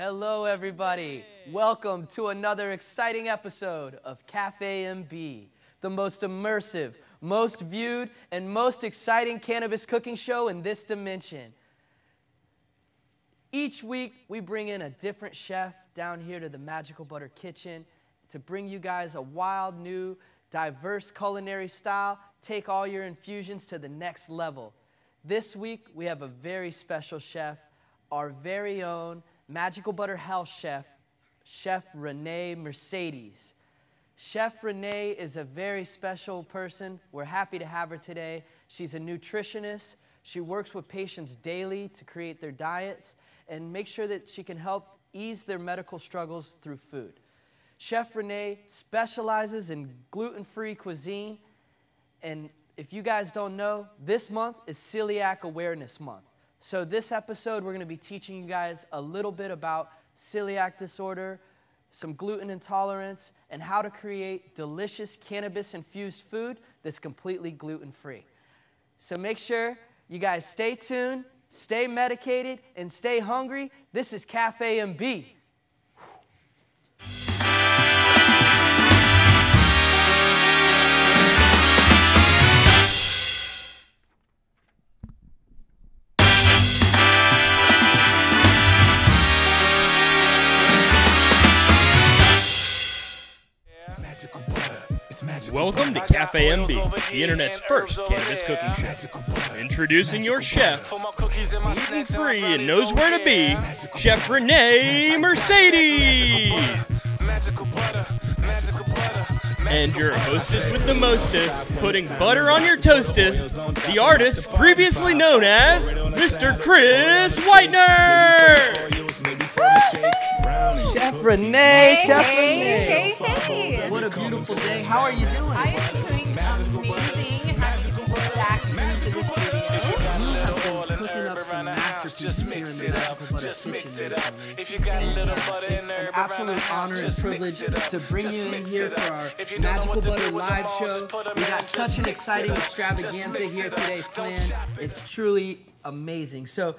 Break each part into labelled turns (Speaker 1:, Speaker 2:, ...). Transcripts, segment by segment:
Speaker 1: Hello, everybody. Welcome to another exciting episode of Cafe MB, the most immersive, most viewed, and most exciting cannabis cooking show in this dimension. Each week, we bring in a different chef down here to the Magical Butter kitchen to bring you guys a wild, new, diverse culinary style, take all your infusions to the next level. This week, we have a very special chef, our very own Magical Butter House chef, Chef Renee Mercedes. Chef Renee is a very special person. We're happy to have her today. She's a nutritionist. She works with patients daily to create their diets and make sure that she can help ease their medical struggles through food. Chef Renee specializes in gluten-free cuisine, and if you guys don't know, this month is Celiac Awareness Month. So this episode, we're going to be teaching you guys a little bit about celiac disorder, some gluten intolerance, and how to create delicious cannabis-infused food that's completely gluten-free. So make sure you guys stay tuned, stay medicated, and stay hungry. This is Cafe MB.
Speaker 2: Welcome to Cafe MB, the internet's first cannabis cooking show. Introducing your chef, gluten-free and knows where to be, Chef Renee Mercedes. And your hostess with the mostest, putting butter on your toastest, the artist previously known as Mr. Chris Whitener.
Speaker 1: Chef Renee, Chef
Speaker 3: Hey.
Speaker 1: What a beautiful day. How are you doing?
Speaker 3: I am doing amazing. Happy to be back into the studio.
Speaker 1: I've been cooking up some masterpieces here in the Magical Butter kitchen recently. It's an absolute honor and privilege to bring you in here for our Magical Butter live show. We got such an exciting extravaganza here today planned. It's truly amazing. So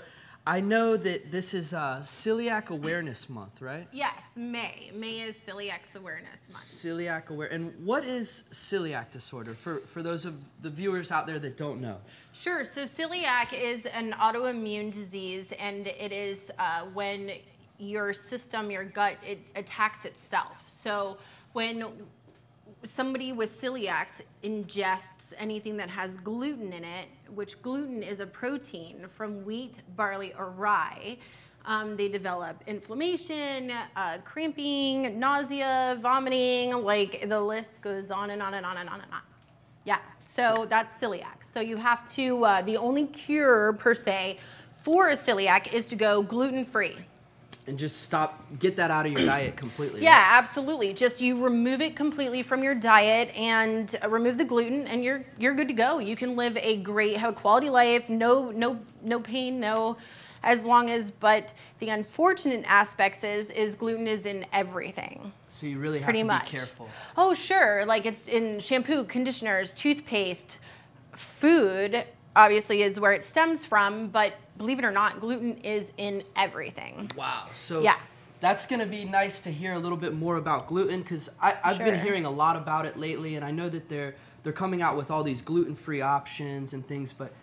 Speaker 1: I know that this is Celiac Awareness Month, right?
Speaker 3: Yes, May. May is Celiac Awareness Month.
Speaker 1: Celiac Awareness. And what is celiac disorder for those of the viewers out there that don't know?
Speaker 3: Sure. So celiac is an autoimmune disease, and it is when your system, your gut, it attacks itself. So when somebody with celiac ingests anything that has gluten in it, which gluten is a protein from wheat, barley, or rye, they develop inflammation, cramping, nausea, vomiting, like the list goes on and on and on and on and on. Yeah, so that's celiac. So you have to, the only cure per se for a celiac is to go gluten-free.
Speaker 1: And just get that out of your diet completely.
Speaker 3: Yeah,
Speaker 1: right?
Speaker 3: absolutely. Just you remove it completely from your diet and remove the gluten, and you're good to go. You can live have a quality life, no pain, as long as. But the unfortunate aspects is gluten is in everything.
Speaker 1: So you really have
Speaker 3: pretty
Speaker 1: to
Speaker 3: much.
Speaker 1: be careful.
Speaker 3: Oh, sure. Like it's in shampoo, conditioners, toothpaste, food. Obviously is where it stems from, but believe it or not, gluten is in everything.
Speaker 1: Wow. So
Speaker 3: yeah.
Speaker 1: That's going to be nice to hear a little bit more about gluten, because I've been hearing a lot about it lately, and I know that they're coming out with all these gluten-free options and things, but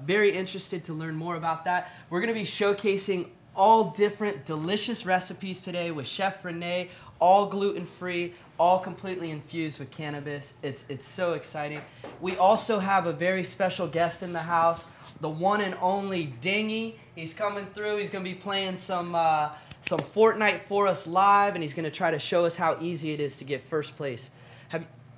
Speaker 1: very interested to learn more about that. We're going to be showcasing all different delicious recipes today with Chef Renee, all gluten-free, all completely infused with cannabis. It's so exciting. We also have a very special guest in the house, the one and only Dingy. He's coming through. He's going to be playing some Fortnite for us live, and he's going to try to show us how easy it is to get first place.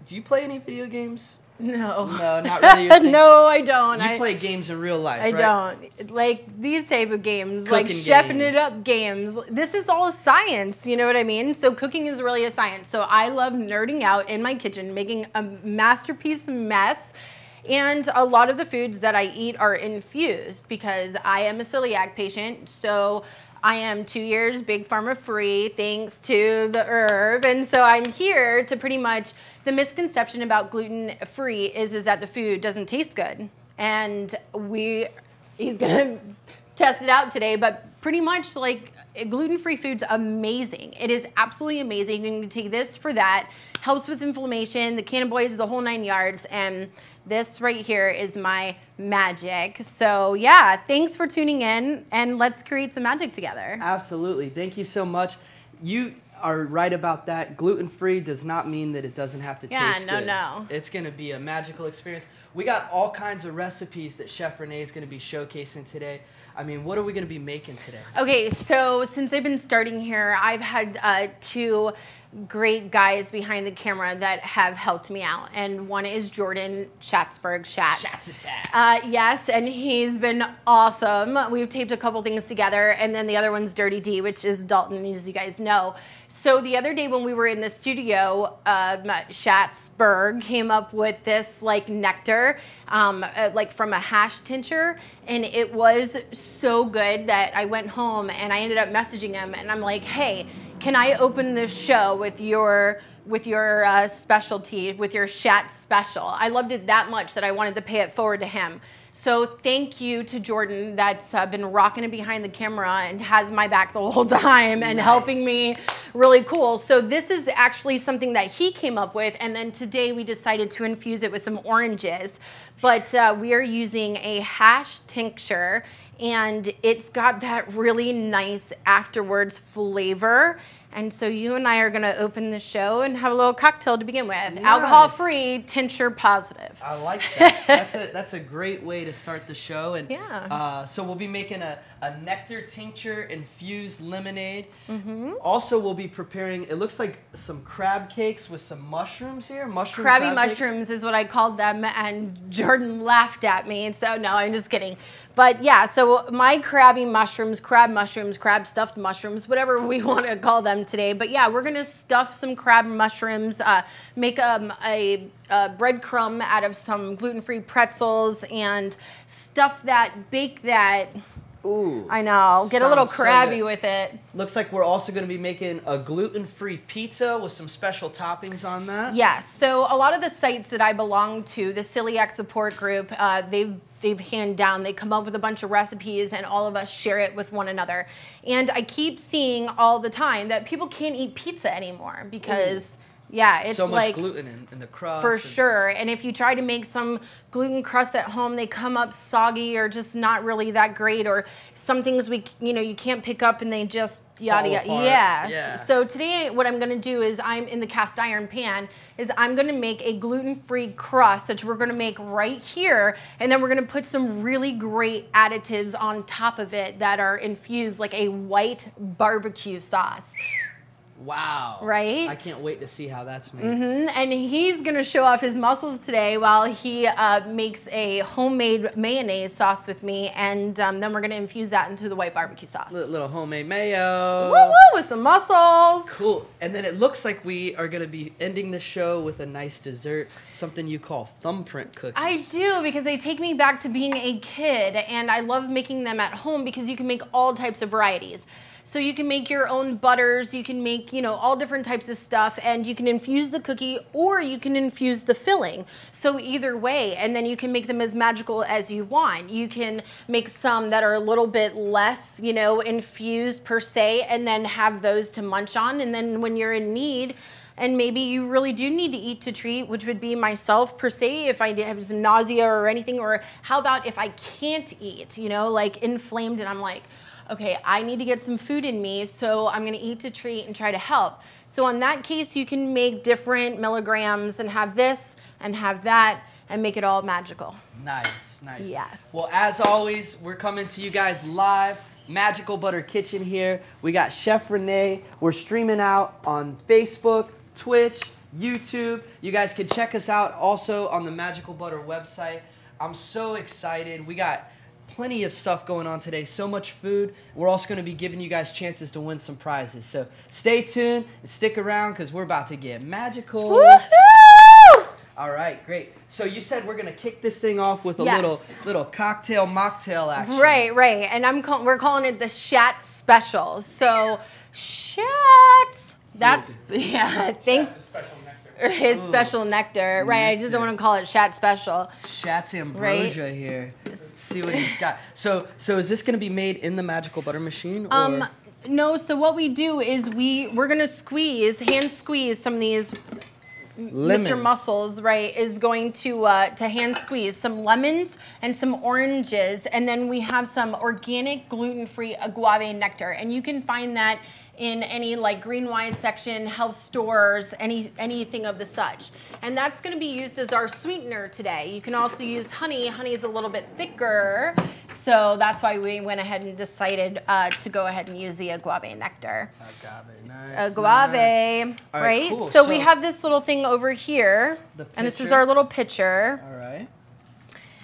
Speaker 1: Do you play any video games?
Speaker 3: No.
Speaker 1: No, not really.
Speaker 3: No, I don't.
Speaker 1: You play games in real life,
Speaker 3: I
Speaker 1: right?
Speaker 3: don't. Like these type of games,
Speaker 1: Cooking
Speaker 3: like chefing it up games. This is all science, you know what I mean? So cooking is really a science. So I love nerding out in my kitchen, making a masterpiece mess. And a lot of the foods that I eat are infused because I am a celiac patient. So I am 2 years Big Pharma free thanks to the herb. And so I'm here to pretty much, the misconception about gluten free is that the food doesn't taste good. And he's gonna test it out today, but pretty much like gluten-free food's amazing. It is absolutely amazing. You can take this for that. Helps with inflammation, the cannabinoids, the whole 9 yards. And this right here is my magic. So yeah, thanks for tuning in, and let's create some magic together.
Speaker 1: Absolutely. Thank you so much. You are right about that. Gluten-free does not mean that it doesn't have to taste good.
Speaker 3: No.
Speaker 1: It's going to be a magical experience. We got all kinds of recipes that Chef Renee is going to be showcasing today. I mean, what are we going to be making today?
Speaker 3: Okay, so since I've been starting here, I've had 2 great guys behind the camera that have helped me out. And one is Jordan Schatzberg. Yes, and he's been awesome. We've taped a couple things together. And then the other one's Dirty D, which is Dalton, as you guys know. So the other day when we were in the studio, Schatzberg came up with this like nectar, like from a hash tincture. And it was so good that I went home and I ended up messaging him. And I'm like, hey, can I open this show with your specialty, with your Schatz special? I loved it that much that I wanted to pay it forward to him. So thank you to Jordan that's been rocking it behind the camera and has my back the whole time and helping me. Really cool. So this is actually something that he came up with, and then today we decided to infuse it with some oranges. But we are using a hash tincture, and it's got that really nice afterwards flavor. And so you and I are going to open the show and have a little cocktail to begin with. Nice. Alcohol-free, tincture positive.
Speaker 1: I like that. That's a great way to start the show. And
Speaker 3: yeah.
Speaker 1: So we'll be making a nectar tincture infused lemonade. Also, we'll be preparing, it looks like some crab cakes with some mushrooms here.
Speaker 3: Crabby mushrooms is what I called them, and Jordan laughed at me. And so, no, I'm just kidding. But yeah, so my crabby mushrooms, crab stuffed mushrooms, whatever we want to call them today. But yeah, we're gonna stuff some crab mushrooms, make a breadcrumb out of some gluten-free pretzels, and stuff that, bake that.
Speaker 1: Ooh.
Speaker 3: I know, get a little crabby with it.
Speaker 1: Looks like we're also gonna be making a gluten-free pizza with some special toppings on that.
Speaker 3: Yes, so a lot of the sites that I belong to, the Celiac support group, they've hand down, they come up with a bunch of recipes and all of us share it with one another. And I keep seeing all the time that people can't eat pizza anymore because yeah, it's
Speaker 1: so much
Speaker 3: like
Speaker 1: gluten in the crust.
Speaker 3: For sure. And if you try to make some gluten crust at home, they come up soggy or just not really that great, or some things you can't pick up and they just yada yada. Yes. Yeah. So today what I'm going to do is, I'm in the cast iron pan, is I'm going to make a gluten-free crust that we're going to make right here, and then we're going to put some really great additives on top of it that are infused like a white barbecue sauce.
Speaker 1: Wow.
Speaker 3: Right?
Speaker 1: I can't wait to see how that's made.
Speaker 3: And he's going to show off his muscles today while he makes a homemade mayonnaise sauce with me, and then we're going to infuse that into the white barbecue sauce.
Speaker 1: Little homemade mayo.
Speaker 3: Woo woo, with some muscles.
Speaker 1: Cool. And then it looks like we are going to be ending the show with a nice dessert, something you call thumbprint cookies.
Speaker 3: I do, because they take me back to being a kid, and I love making them at home because you can make all types of varieties. So you can make your own butters, you can make, all different types of stuff, and you can infuse the cookie or you can infuse the filling. So either way, and then you can make them as magical as you want. You can make some that are a little bit less, infused per se, and then have those to munch on. And then when you're in need, and maybe you really do need to eat to treat, which would be myself per se, if I have some nausea or anything, or how about if I can't eat, like inflamed, and I'm like, okay, I need to get some food in me, so I'm gonna eat to treat and try to help. So in that case, you can make different milligrams and have this and have that and make it all magical.
Speaker 1: Nice, nice.
Speaker 3: Yes.
Speaker 1: Well, as always, we're coming to you guys live. Magical Butter Kitchen here. We got Chef Renee. We're streaming out on Facebook, Twitch, YouTube. You guys can check us out also on the Magical Butter website. I'm so excited. We got plenty of stuff going on today, so much food. We're also going to be giving you guys chances to win some prizes. So stay tuned and stick around because we're about to get magical.
Speaker 3: Woohoo!
Speaker 1: All right, great. So you said we're going to kick this thing off with a little cocktail mocktail action.
Speaker 3: Right. And we're calling it the Schatz special. So Schatz. That's, yeah, I think. his special nectar, right? I just don't want to call it Schatz special.
Speaker 1: Schatz ambrosia here. Let's see what he's got. So is this going to be made in the Magical Butter machine? Or?
Speaker 3: No. So what we do is we're going to hand squeeze some of these.
Speaker 1: Lemons.
Speaker 3: Mr. Muscles, right, is going to hand squeeze some lemons and some oranges, and then we have some organic gluten-free agave nectar, and you can find that in any like Greenwise section, health stores, anything of the such. And that's going to be used as our sweetener today. You can also use honey. Honey is a little bit thicker, so that's why we went ahead and decided to go ahead and use the agave nectar.
Speaker 1: Agave, nice.
Speaker 3: Agave, right?
Speaker 1: Cool.
Speaker 3: So we have this little thing over here, and this is our little pitcher.
Speaker 1: All right.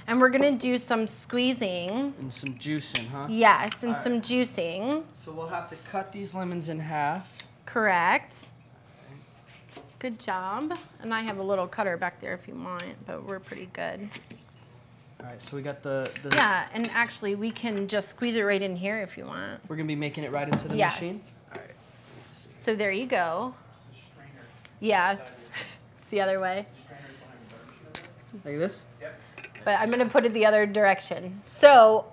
Speaker 3: And we're gonna do some squeezing.
Speaker 1: And some juicing, huh?
Speaker 3: Yes, and some juicing.
Speaker 1: So we'll have to cut these lemons in half.
Speaker 3: Correct. Good job. And I have a little cutter back there if you want, but we're pretty good.
Speaker 1: All right, so we got the
Speaker 3: Yeah, and actually we can just squeeze it right in here if you want.
Speaker 1: We're gonna be making it right into the machine? All right.
Speaker 3: So there you go. Yeah, it's the other way.
Speaker 1: Like this?
Speaker 3: But I'm gonna put it the other direction. So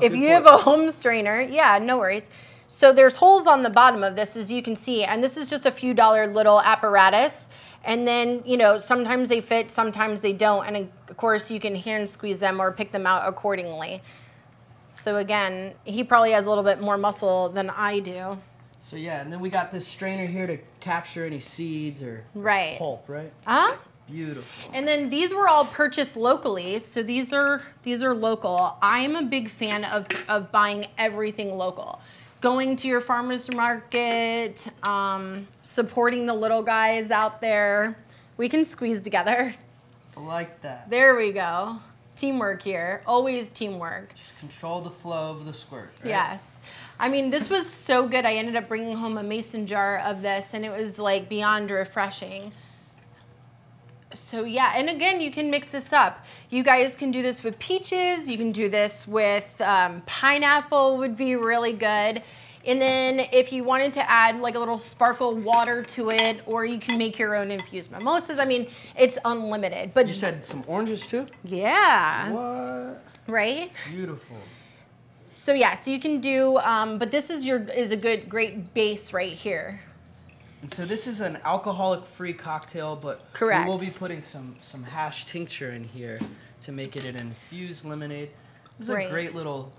Speaker 3: if you have a home strainer, yeah, no worries. So there's holes on the bottom of this, as you can see, and this is just a few dollar little apparatus. And then, you know, sometimes they fit, sometimes they don't. And of course you can hand squeeze them or pick them out accordingly. So again, he probably has a little bit more muscle than I do.
Speaker 1: So yeah, and then we got this strainer here to capture any seeds or pulp, right?
Speaker 3: Uh-huh.
Speaker 1: Beautiful.
Speaker 3: And then these were all purchased locally, so these are local. I am a big fan of buying everything local. Going to your farmer's market, supporting the little guys out there. We can squeeze together.
Speaker 1: I like that.
Speaker 3: There we go. Teamwork here, always teamwork.
Speaker 1: Just control the flow of the squirt, right?
Speaker 3: Yes. I mean, this was so good. I ended up bringing home a mason jar of this, and it was like beyond refreshing. So yeah, and again, you can mix this up. You guys can do this with peaches. You can do this with pineapple would be really good. And then if you wanted to add like a little sparkle water to it, or you can make your own infused mimosas. I mean, it's unlimited. But
Speaker 1: you said some oranges too?
Speaker 3: Yeah.
Speaker 1: What?
Speaker 3: Right?
Speaker 1: Beautiful.
Speaker 3: So yeah, so you can do, but this is a great base right here.
Speaker 1: And so this is an alcoholic-free cocktail, but
Speaker 3: correct.
Speaker 1: We will be putting some hash tincture in here to make it an infused lemonade. This is a great little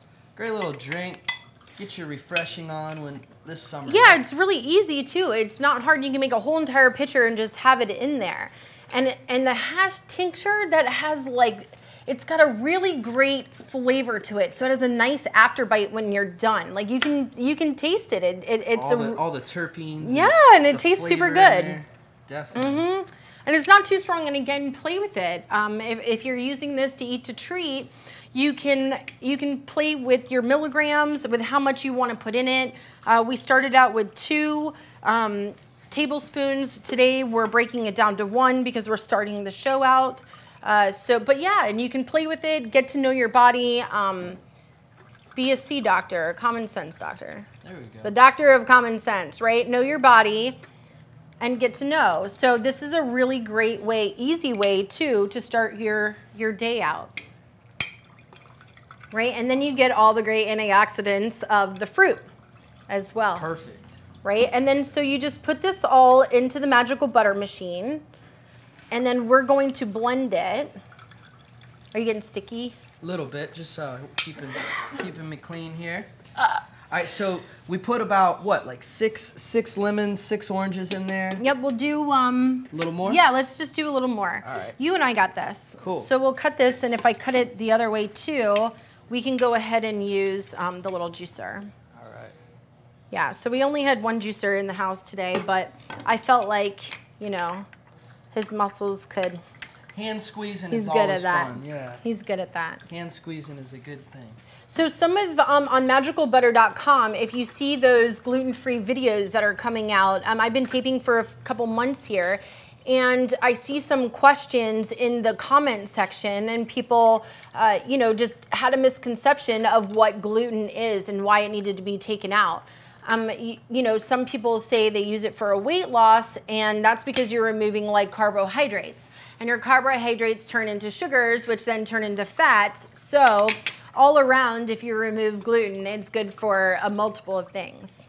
Speaker 1: drink. Get your refreshing on when this summer.
Speaker 3: Yeah, it's really easy too. It's not hard. You can make a whole entire pitcher and just have it in there. And the hash tincture that has like, it's got a really great flavor to it. So it has a nice afterbite when you're done. Like you can taste it. It's
Speaker 1: all the terpenes.
Speaker 3: Yeah, and it tastes super good.
Speaker 1: Definitely.
Speaker 3: Mm-hmm. And it's not too strong. And again, play with it. If you're using this to eat to treat, you can play with your milligrams, with how much you want to put in it. We started out with 2 tablespoons. Today we're breaking it down to 1 because we're starting the show out. But yeah, and you can play with it, get to know your body, be a C doctor, a common sense doctor.
Speaker 1: There we go.
Speaker 3: The doctor of common sense, right? Know your body and get to know. So this is a really great way, easy way too, to start your day out. Right? And then you get all the great antioxidants of the fruit as well.
Speaker 1: Perfect.
Speaker 3: Right? And then so you just put this all into the Magical Butter machine. And then we're going to blend it. Are you getting sticky?
Speaker 1: A little bit, just keeping me clean here. All right, so we put about what, like six lemons, 6 oranges in there.
Speaker 3: Yep, we'll do
Speaker 1: a little more.
Speaker 3: Yeah, let's just do a little more.
Speaker 1: All right.
Speaker 3: You and I got this.
Speaker 1: Cool.
Speaker 3: So we'll cut this, and if I cut it the other way too, we can go ahead and use the little juicer.
Speaker 1: All right.
Speaker 3: Yeah. So we only had 1 juicer in the house today, but I felt like, you know, his muscles could.
Speaker 1: Hand squeezing
Speaker 3: He's
Speaker 1: is
Speaker 3: good
Speaker 1: always
Speaker 3: at that.
Speaker 1: fun. Yeah.
Speaker 3: He's good at that.
Speaker 1: Hand squeezing is a good thing.
Speaker 3: So some of, on MagicalButter.com, if you see those gluten-free videos that are coming out, I've been taping for a couple months here, and I see some questions in the comment section, and people, you know, just had a misconception of what gluten is and why it needed to be taken out. You know, some people say they use it for a weight loss, and that's because you're removing like carbohydrates. And your carbohydrates turn into sugars, which then turn into fats. So all around, if you remove gluten, it's good for a multiple of things.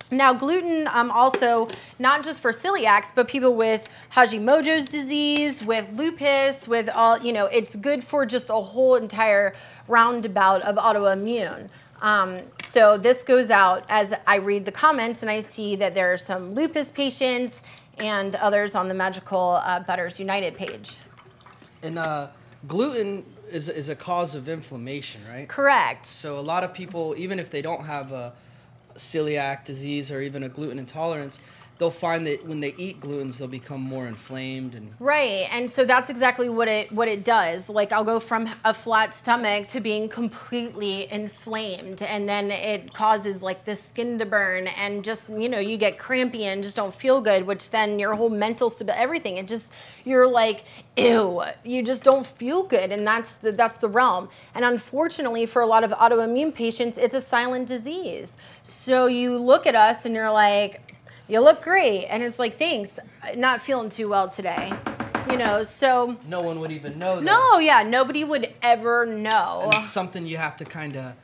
Speaker 3: Now, gluten also, not just for celiacs, but people with Hashimoto's disease, with lupus, with all, you know, it's good for just a whole entire roundabout of autoimmune. So this goes out as I read the comments, and I see that there are some lupus patients and others on the Magical Butters United page.
Speaker 1: And gluten is a cause of inflammation, right?
Speaker 3: Correct.
Speaker 1: So a lot of people, even if they don't have a celiac disease or even a gluten intolerance, they'll find that when they eat glutens, they'll become more inflamed. And
Speaker 3: right, and so that's exactly what it does. Like, I'll go from a flat stomach to being completely inflamed, and then it causes like the skin to burn, and just, you know, you get crampy and just don't feel good, which then your whole mental stability, everything, it just, you're like, ew, you just don't feel good, and that's the realm. And unfortunately, for a lot of autoimmune patients, it's a silent disease. So you look at us and you're like, you look great. And it's like, thanks, not feeling too well today. You know, so.
Speaker 1: No one would even know that.
Speaker 3: No, yeah, nobody would ever know.
Speaker 1: And it's something you have to kind of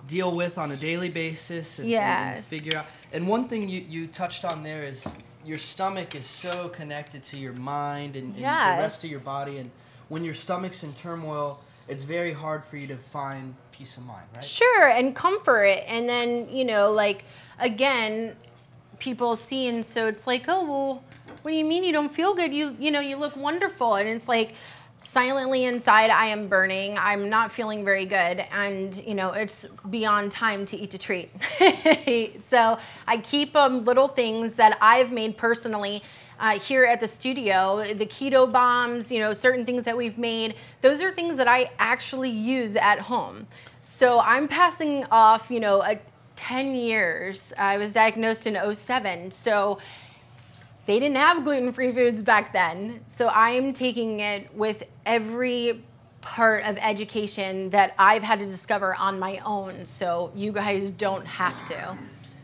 Speaker 1: deal with on a daily basis and,
Speaker 3: yes.
Speaker 1: and figure out. And one thing you touched on there is your stomach is so connected to your mind and
Speaker 3: yes.
Speaker 1: the rest of your body. And when your stomach's in turmoil, it's very hard for you to find peace of mind, right?
Speaker 3: Sure, and comfort. And then, you know, like, again, people see, and so it's like, oh, well, what do you mean you don't feel good? You know, you look wonderful. And it's like, silently inside, I am burning. I'm not feeling very good. And, you know, it's beyond time to eat a treat. So I keep little things that I've made personally here at the studio. The keto bombs, you know, certain things that we've made. Those are things that I actually use at home. So I'm passing off, you know, 10 years. I was diagnosed in 2007, so they didn't have gluten-free foods back then. So I'm taking it with every part of education that I've had to discover on my own, so you guys don't have to.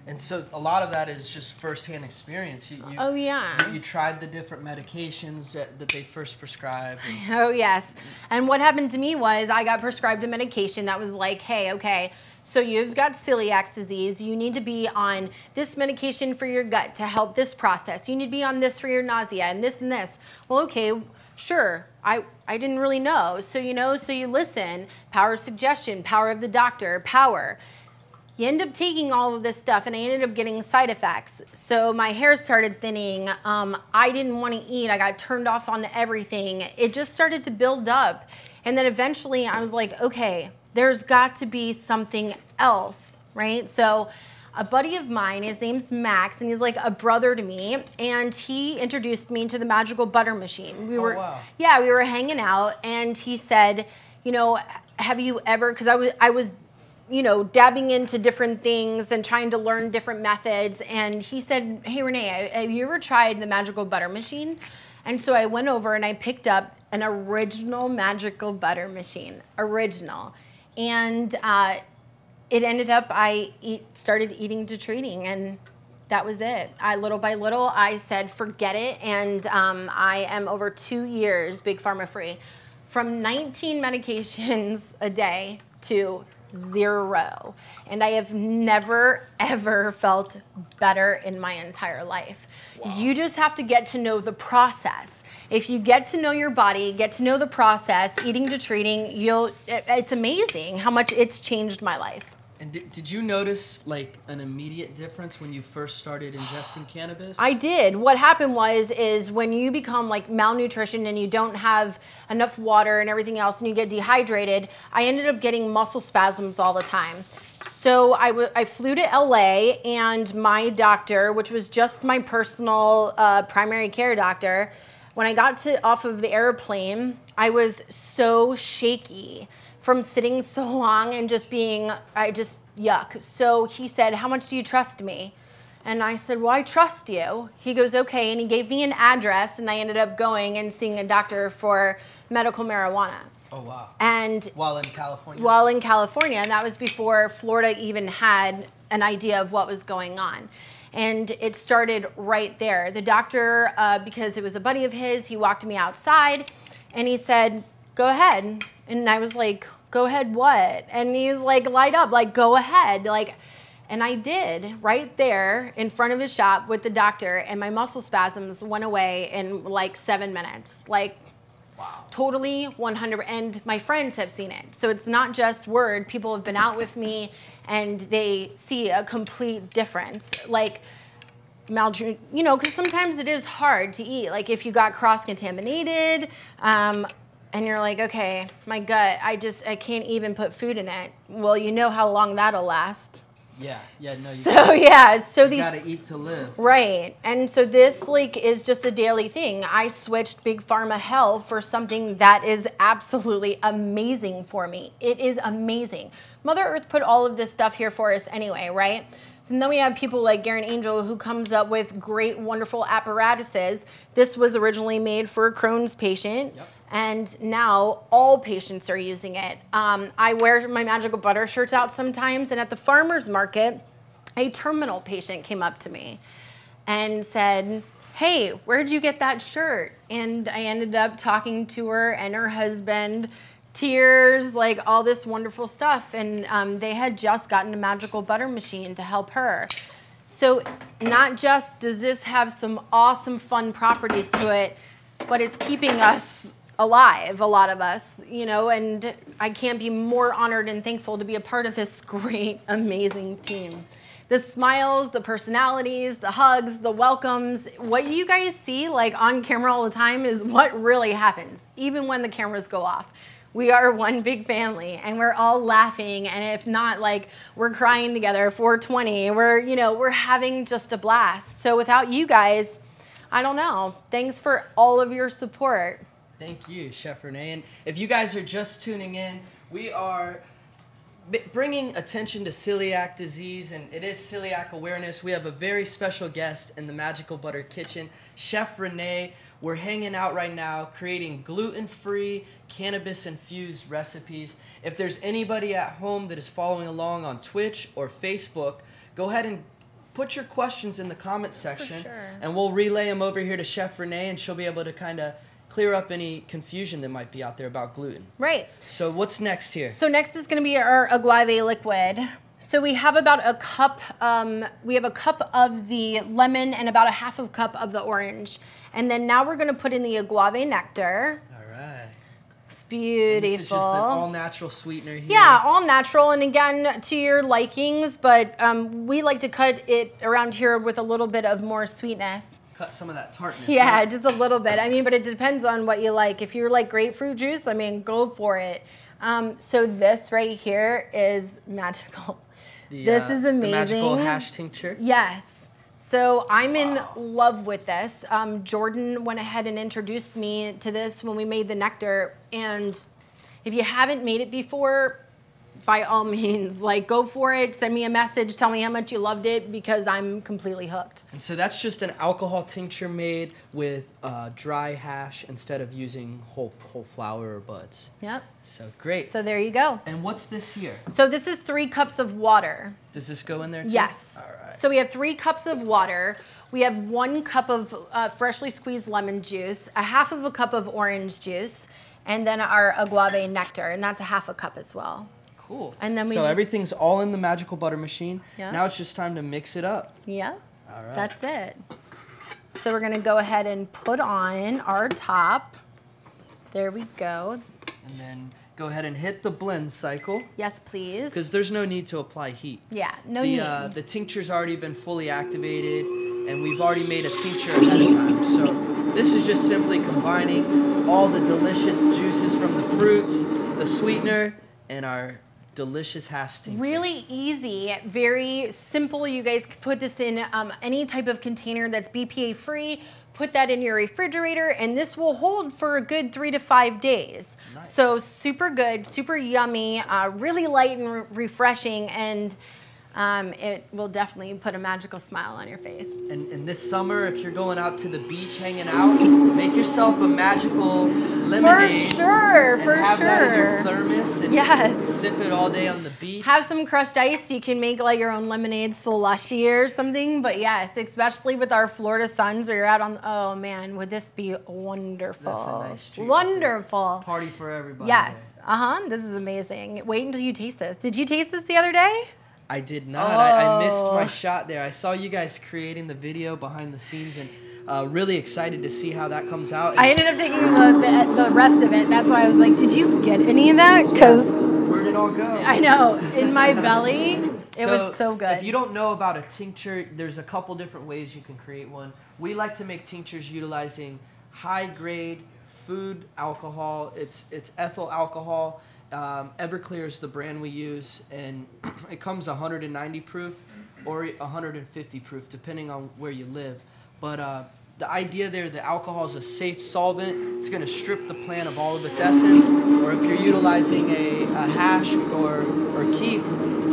Speaker 1: And so a lot of that is just firsthand experience.
Speaker 3: Oh, yeah.
Speaker 1: You tried the different medications that they first prescribed.
Speaker 3: Oh, yes. And what happened to me was I got prescribed a medication that was like, hey, okay, so you've got celiac disease. You need to be on this medication for your gut to help this process. You need to be on this for your nausea and this and this. Well, okay, sure. I didn't really know. So, you know, so you listen. Power of suggestion, power of the doctor, power. You end up taking all of this stuff, and I ended up getting side effects. So my hair started thinning. I didn't want to eat. I got turned off on everything. It just started to build up. And then eventually I was like, okay, there's got to be something else, right? So a buddy of mine, his name's Max, and he's like a brother to me, and he introduced me to the Magical Butter machine. We were,
Speaker 1: wow.
Speaker 3: Yeah, we were hanging out, and he said, you know, have you ever, because I was you know, dabbing into different things and trying to learn different methods. And he said, hey, Renee, have you ever tried the Magical Butter machine? And so I went over and I picked up an original Magical Butter machine, original. And it ended up, I started eating to treating, and that was it. Little by little, I said, forget it. And I am over 2 years Big Pharma free, from 19 medications a day to 0. And I have never, ever felt better in my entire life. Wow. You just have to get to know the process. If you get to know your body, get to know the process, eating to treating, it's amazing how much it's changed my life.
Speaker 1: And did you notice like an immediate difference when you first started ingesting cannabis?
Speaker 3: I did. What happened is when you become like malnutrition and you don't have enough water and everything else and you get dehydrated, I ended up getting muscle spasms all the time. So I flew to LA, and my doctor, which was just my personal primary care doctor, when I got off of the airplane, I was so shaky from sitting so long and just being, yuck. So he said, how much do you trust me? And I said, well, I trust you. He goes, okay, and he gave me an address, and I ended up going and seeing a doctor for medical marijuana.
Speaker 1: Oh, wow.
Speaker 3: And
Speaker 1: while in California?
Speaker 3: While in California, and that was before Florida even had an idea of what was going on. And it started right there. The doctor, because it was a buddy of his, he walked me outside and he said, go ahead. And I was like, go ahead what? And he was like, light up, like, go ahead. Like, and I did right there in front of his shop with the doctor, and my muscle spasms went away in like 7 minutes. Like, wow. Totally 100, and my friends have seen it. So it's not just word. People have been out with me and they see a complete difference. Like, you know, because sometimes it is hard to eat. Like if you got cross-contaminated, and you're like, okay, my gut, I can't even put food in it. Well, you know how long that'll last.
Speaker 1: Yeah, no,
Speaker 3: so
Speaker 1: you gotta eat to live.
Speaker 3: Right, and so this like is just a daily thing. I switched Big Pharma hell for something that is absolutely amazing for me. It is amazing. Mother Earth put all of this stuff here for us anyway, right? And then we have people like Garen Angel who comes up with great, wonderful apparatuses. This was originally made for a Crohn's patient. Yep. And now all patients are using it. I wear my Magical Butter shirts out sometimes, and at the farmer's market, a terminal patient came up to me and said, hey, where'd you get that shirt? And I ended up talking to her and her husband, tears, like all this wonderful stuff. And they had just gotten a Magical Butter machine to help her. So not just does this have some awesome fun properties to it, but it's keeping us alive, a lot of us, you know, and I can't be more honored and thankful to be a part of this great, amazing team. The smiles, the personalities, the hugs, the welcomes, what you guys see like on camera all the time is what really happens, even when the cameras go off. We are one big family and we're all laughing, and if not, like, we're crying together, 420, we're having just a blast. So without you guys, I don't know. Thanks for all of your support.
Speaker 1: Thank you, Chef Renee. And if you guys are just tuning in, we are bringing attention to celiac disease, and it is Celiac Awareness. We have a very special guest in the Magical Butter Kitchen, Chef Renee. We're hanging out right now creating gluten-free, cannabis-infused recipes. If there's anybody at home that is following along on Twitch or Facebook, go ahead and put your questions in the comment section, and we'll relay them over here to Chef Renee, and she'll be able to kind of clear up any confusion that might be out there about gluten.
Speaker 3: Right.
Speaker 1: So what's next here?
Speaker 3: So next is going to be our agave liquid. So we have about a cup, we have a cup of the lemon and about a half a cup of the orange. And then now we're going to put in the agave nectar.
Speaker 1: All right.
Speaker 3: It's beautiful.
Speaker 1: And this is just an all-natural sweetener here.
Speaker 3: Yeah, all natural, and again, to your likings, but we like to cut it around here with a little bit of more sweetness.
Speaker 1: Cut some of that tartness.
Speaker 3: Yeah,
Speaker 1: right?
Speaker 3: just a little bit. I mean, but it depends on what you like. If you like grapefruit juice, I mean, go for it. So this right here is magical. This is amazing.
Speaker 1: The magical hash tincture?
Speaker 3: Yes. So I'm in love with this. Jordan went ahead and introduced me to this when we made the nectar. And if you haven't made it before, by all means, like, go for it. Send me a message. Tell me how much you loved it, because I'm completely hooked. And
Speaker 1: so that's just an alcohol tincture made with dry hash instead of using whole flour or buds.
Speaker 3: Yep.
Speaker 1: So great.
Speaker 3: So there you go.
Speaker 1: And what's this here?
Speaker 3: So this is 3 cups of water.
Speaker 1: Does this go in there too?
Speaker 3: Yes.
Speaker 1: All right.
Speaker 3: So we have 3 cups of water. We have 1 cup of freshly squeezed lemon juice, a half of a cup of orange juice, and then our agave nectar, and that's a half a cup as well.
Speaker 1: Cool.
Speaker 3: And then
Speaker 1: so everything's all in the Magical Butter machine.
Speaker 3: Yeah.
Speaker 1: Now it's just time to mix it up.
Speaker 3: Yeah.
Speaker 1: All right.
Speaker 3: That's it. So we're going to go ahead and put on our top. There we go.
Speaker 1: And then go ahead and hit the blend cycle.
Speaker 3: Yes, please.
Speaker 1: Because there's no need to apply heat.
Speaker 3: Yeah, no need.
Speaker 1: The tincture's already been fully activated, and we've already made a tincture ahead of time. So this is just simply combining all the delicious juices from the fruits, the sweetener, and our delicious hash tincture.
Speaker 3: Really easy, very simple. You guys can put this in any type of container that's BPA free. Put that in your refrigerator, and this will hold for a good 3 to 5 days. Nice. So super good, super yummy, really light and refreshing, and it will definitely put a magical smile on your face.
Speaker 1: And this summer, if you're going out to the beach hanging out, make yourself a magical lemonade.
Speaker 3: For sure, for
Speaker 1: have
Speaker 3: sure.
Speaker 1: that in your thermos and
Speaker 3: yes.
Speaker 1: sip it all day on the beach.
Speaker 3: Have some crushed ice. You can make like your own lemonade slushy or something. But yes, especially with our Florida suns, or you're out on. Oh man, would this be wonderful?
Speaker 1: That's a nice treat.
Speaker 3: Wonderful.
Speaker 1: Party for everybody.
Speaker 3: Yes. This is amazing. Wait until you taste this. Did you taste this the other day?
Speaker 1: I did not. I missed my shot there. I saw you guys creating the video behind the scenes and really excited to see how that comes out.
Speaker 3: I ended up taking the rest of it. That's why I was like, did you get any of that? Because
Speaker 1: where'd it all go?
Speaker 3: I know. In my belly, it was so good.
Speaker 1: If you don't know about a tincture, there's a couple different ways you can create one. We like to make tinctures utilizing high-grade food alcohol. It's ethyl alcohol. Everclear is the brand we use, and it comes 190 proof or 150 proof, depending on where you live. But the idea there, the alcohol is a safe solvent. It's going to strip the plant of all of its essence. Or if you're utilizing a hash or keef,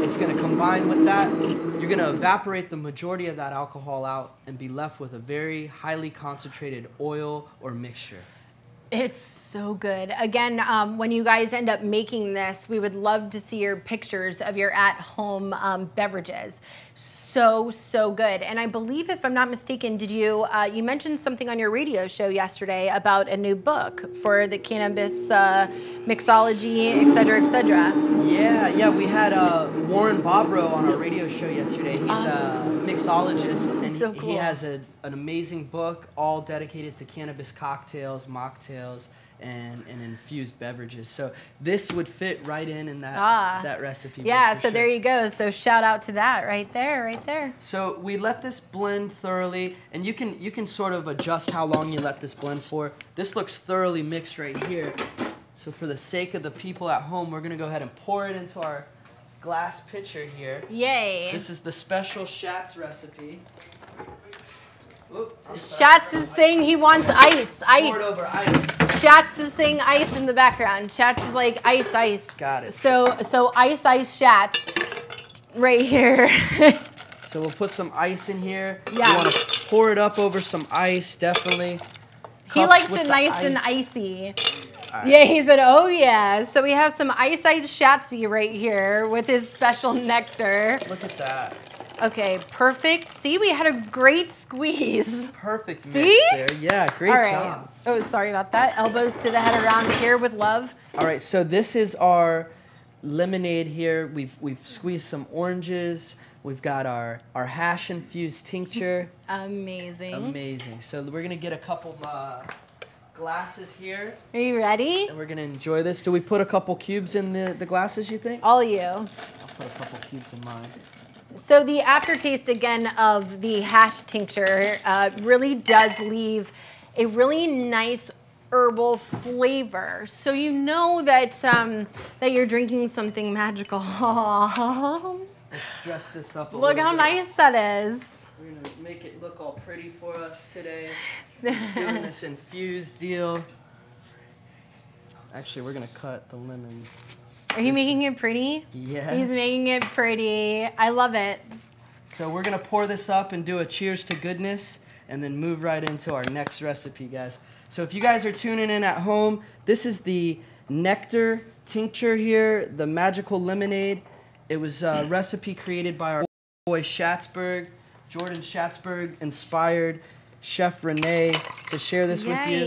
Speaker 1: it's going to combine with that. You're going to evaporate the majority of that alcohol out and be left with a very highly concentrated oil or mixture.
Speaker 3: It's so good. Again, when you guys end up making this, we would love to see your pictures of your at-home beverages. So, so good. And I believe, if I'm not mistaken, did you you mentioned something on your radio show yesterday about a new book for the cannabis mixology, et cetera, et cetera.
Speaker 1: Yeah, we had Warren Bobrow on our radio show yesterday. He's a mixologist, and
Speaker 3: so cool.
Speaker 1: He has an amazing book all dedicated to cannabis cocktails, mocktails, and infused beverages. So this would fit right in that recipe.
Speaker 3: Yeah, so
Speaker 1: sure.
Speaker 3: there you go. So shout out to that right there, right there.
Speaker 1: So we let this blend thoroughly, and you can sort of adjust how long you let this blend for. This looks thoroughly mixed right here. So for the sake of the people at home, we're gonna go ahead and pour it into our glass pitcher here.
Speaker 3: Yay.
Speaker 1: This is the special Schatz recipe.
Speaker 3: Schatz is saying he wants ice.
Speaker 1: Pour it over ice.
Speaker 3: Schatz is saying ice in the background. Schatz is like ice.
Speaker 1: Got it.
Speaker 3: So ice Schatz right here.
Speaker 1: So we'll put some ice in here.
Speaker 3: Yeah.
Speaker 1: You want to pour it up over some ice, definitely.
Speaker 3: He likes it nice and icy. Right. Yeah, he said, oh yeah. So we have some ice Schatzzy right here with his special nectar.
Speaker 1: Look at that.
Speaker 3: Okay, perfect. See, we had a great squeeze.
Speaker 1: Perfect mix
Speaker 3: See?
Speaker 1: there. Yeah, great job.
Speaker 3: Oh, sorry about that. Elbows to the head around here with love.
Speaker 1: All right, so this is our lemonade here. We've squeezed some oranges. We've got our hash-infused tincture.
Speaker 3: Amazing.
Speaker 1: Amazing. So we're going to get a couple glasses here.
Speaker 3: Are you ready?
Speaker 1: And we're going to enjoy this. Do we put a couple cubes in the glasses, you think?
Speaker 3: All you.
Speaker 1: I'll put a couple cubes in mine.
Speaker 3: So the aftertaste, again, of the hash tincture really does leave a really nice herbal flavor. So you know that, that you're drinking something magical.
Speaker 1: Let's dress this up a
Speaker 3: Look
Speaker 1: little
Speaker 3: how
Speaker 1: bit.
Speaker 3: nice that is.
Speaker 1: We're going to make it look all pretty for us today. Doing this infused deal. Actually, we're going to cut the lemons.
Speaker 3: Are you making it pretty?
Speaker 1: Yes.
Speaker 3: He's making it pretty. I love it.
Speaker 1: So we're going to pour this up and do a cheers to goodness and then move right into our next recipe, guys. So if you guys are tuning in at home, this is the nectar tincture here, the magical lemonade. It was a recipe created by our boy Schatzberg. Jordan Schatzberg inspired Chef Renee to share this with you.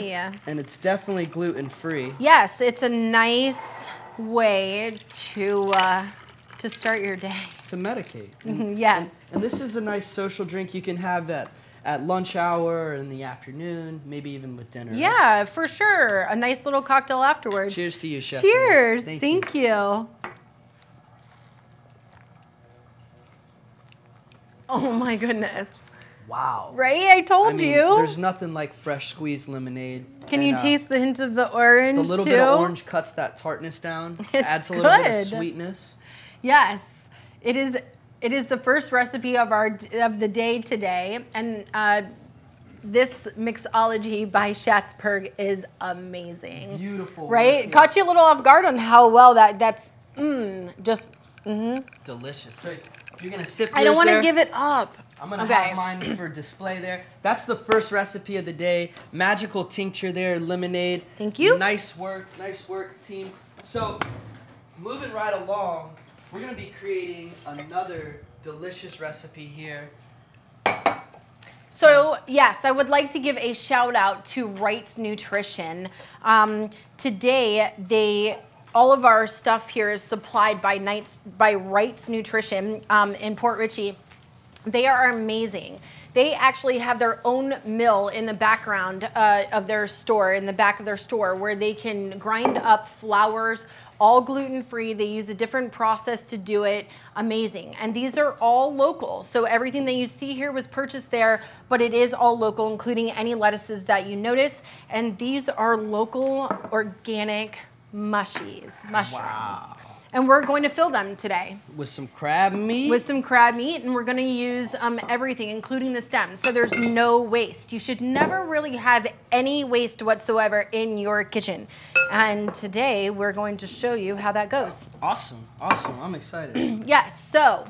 Speaker 1: And it's definitely gluten-free.
Speaker 3: Yes, it's a nice way to start your day.
Speaker 1: To medicate.
Speaker 3: Yes.
Speaker 1: And this is a nice social drink you can have at lunch hour or in the afternoon, maybe even with dinner.
Speaker 3: Yeah, right? For sure. A nice little cocktail afterwards.
Speaker 1: Cheers to you, Chef.
Speaker 3: Cheers.
Speaker 1: Thank
Speaker 3: you. Oh my goodness.
Speaker 1: Wow.
Speaker 3: Right? I told you.
Speaker 1: There's nothing like fresh squeezed lemonade.
Speaker 3: Can you taste the hint of the orange,
Speaker 1: The little bit of orange cuts that tartness down. Adds a little bit of sweetness.
Speaker 3: Yes. It is the first recipe of the day today, and this mixology by Schatzberg is amazing.
Speaker 1: Beautiful.
Speaker 3: Right? Caught you a little off guard on how well that's just
Speaker 1: delicious. So You're gonna sip yours
Speaker 3: I don't want to
Speaker 1: there?
Speaker 3: give it up.
Speaker 1: I'm gonna have mine for display there. That's the first recipe of the day. Magical tincture there, lemonade.
Speaker 3: Thank you.
Speaker 1: Nice work, team. So, moving right along, we're gonna be creating another delicious recipe here.
Speaker 3: So yes, I would like to give a shout out to Wright's Nutrition. Today, all of our stuff here is supplied by Wright's Nutrition in Port Richey. They are amazing. They actually have their own mill in the background of their store, in the back of their store, where they can grind up flours, all gluten-free. They use a different process to do it. Amazing. And these are all local. So everything that you see here was purchased there, but it is all local, including any lettuces that you notice. And these are local, organic mushrooms.
Speaker 1: Wow.
Speaker 3: And we're going to fill them today.
Speaker 1: With some crab meat?
Speaker 3: With some crab meat, and we're gonna use everything, including the stems, so there's no waste. You should never really have any waste whatsoever in your kitchen. And today, we're going to show you how that goes.
Speaker 1: Awesome, awesome, I'm excited.
Speaker 3: Yes, so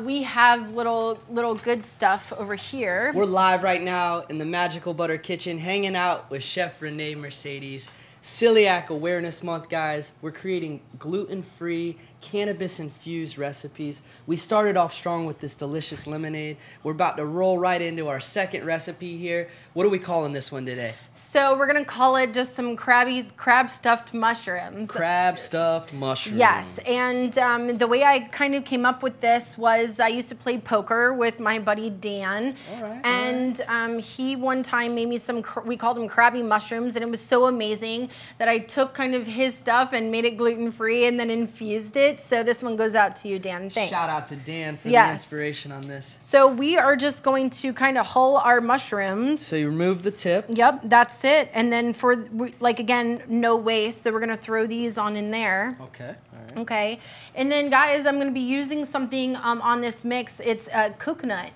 Speaker 3: we have little good stuff over here.
Speaker 1: We're live right now in the Magical Butter kitchen, hanging out with Chef Renee Mercedes. Celiac Awareness Month, guys. We're creating gluten-free, cannabis-infused recipes. We started off strong with this delicious lemonade. We're about to roll right into our second recipe here. What are we calling this one today?
Speaker 3: So we're gonna call it just some crab-stuffed mushrooms.
Speaker 1: Crab-stuffed mushrooms.
Speaker 3: Yes, and the way I kind of came up with this was I used to play poker with my buddy Dan.
Speaker 1: All right,
Speaker 3: and he one time made me some, we called them crabby mushrooms, and it was so amazing that I took kind of his stuff and made it gluten-free and then infused it. So this one goes out to you, Dan. Thanks.
Speaker 1: Shout out to Dan for the inspiration on this.
Speaker 3: So we are just going to kind of hull our mushrooms.
Speaker 1: So you remove the tip.
Speaker 3: Yep, that's it. And then for, like, again, no waste. So we're going to throw these on in there.
Speaker 1: Okay. All right.
Speaker 3: Okay. And then, guys, I'm going to be using something on this mix. It's coconut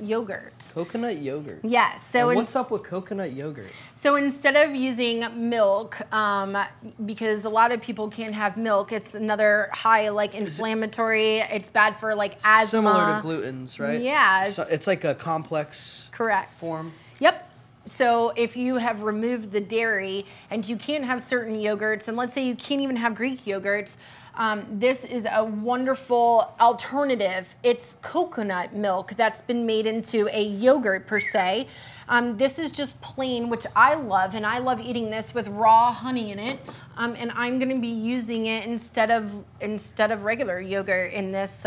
Speaker 3: yogurt.
Speaker 1: Coconut yogurt?
Speaker 3: Yes. So
Speaker 1: what's up with coconut yogurt?
Speaker 3: So instead of using milk, because a lot of people can't have milk, it's another high, like, inflammatory. It's bad for, like, asthma.
Speaker 1: Similar to gluten's, right?
Speaker 3: Yeah.
Speaker 1: So it's like a complex form.
Speaker 3: Yep. So if you have removed the dairy and you can't have certain yogurts, and let's say you can't even have Greek yogurts, this is a wonderful alternative. It's coconut milk that's been made into a yogurt per se. This is just plain, which I love, and I love eating this with raw honey in it. And I'm going to be using it instead of regular yogurt in this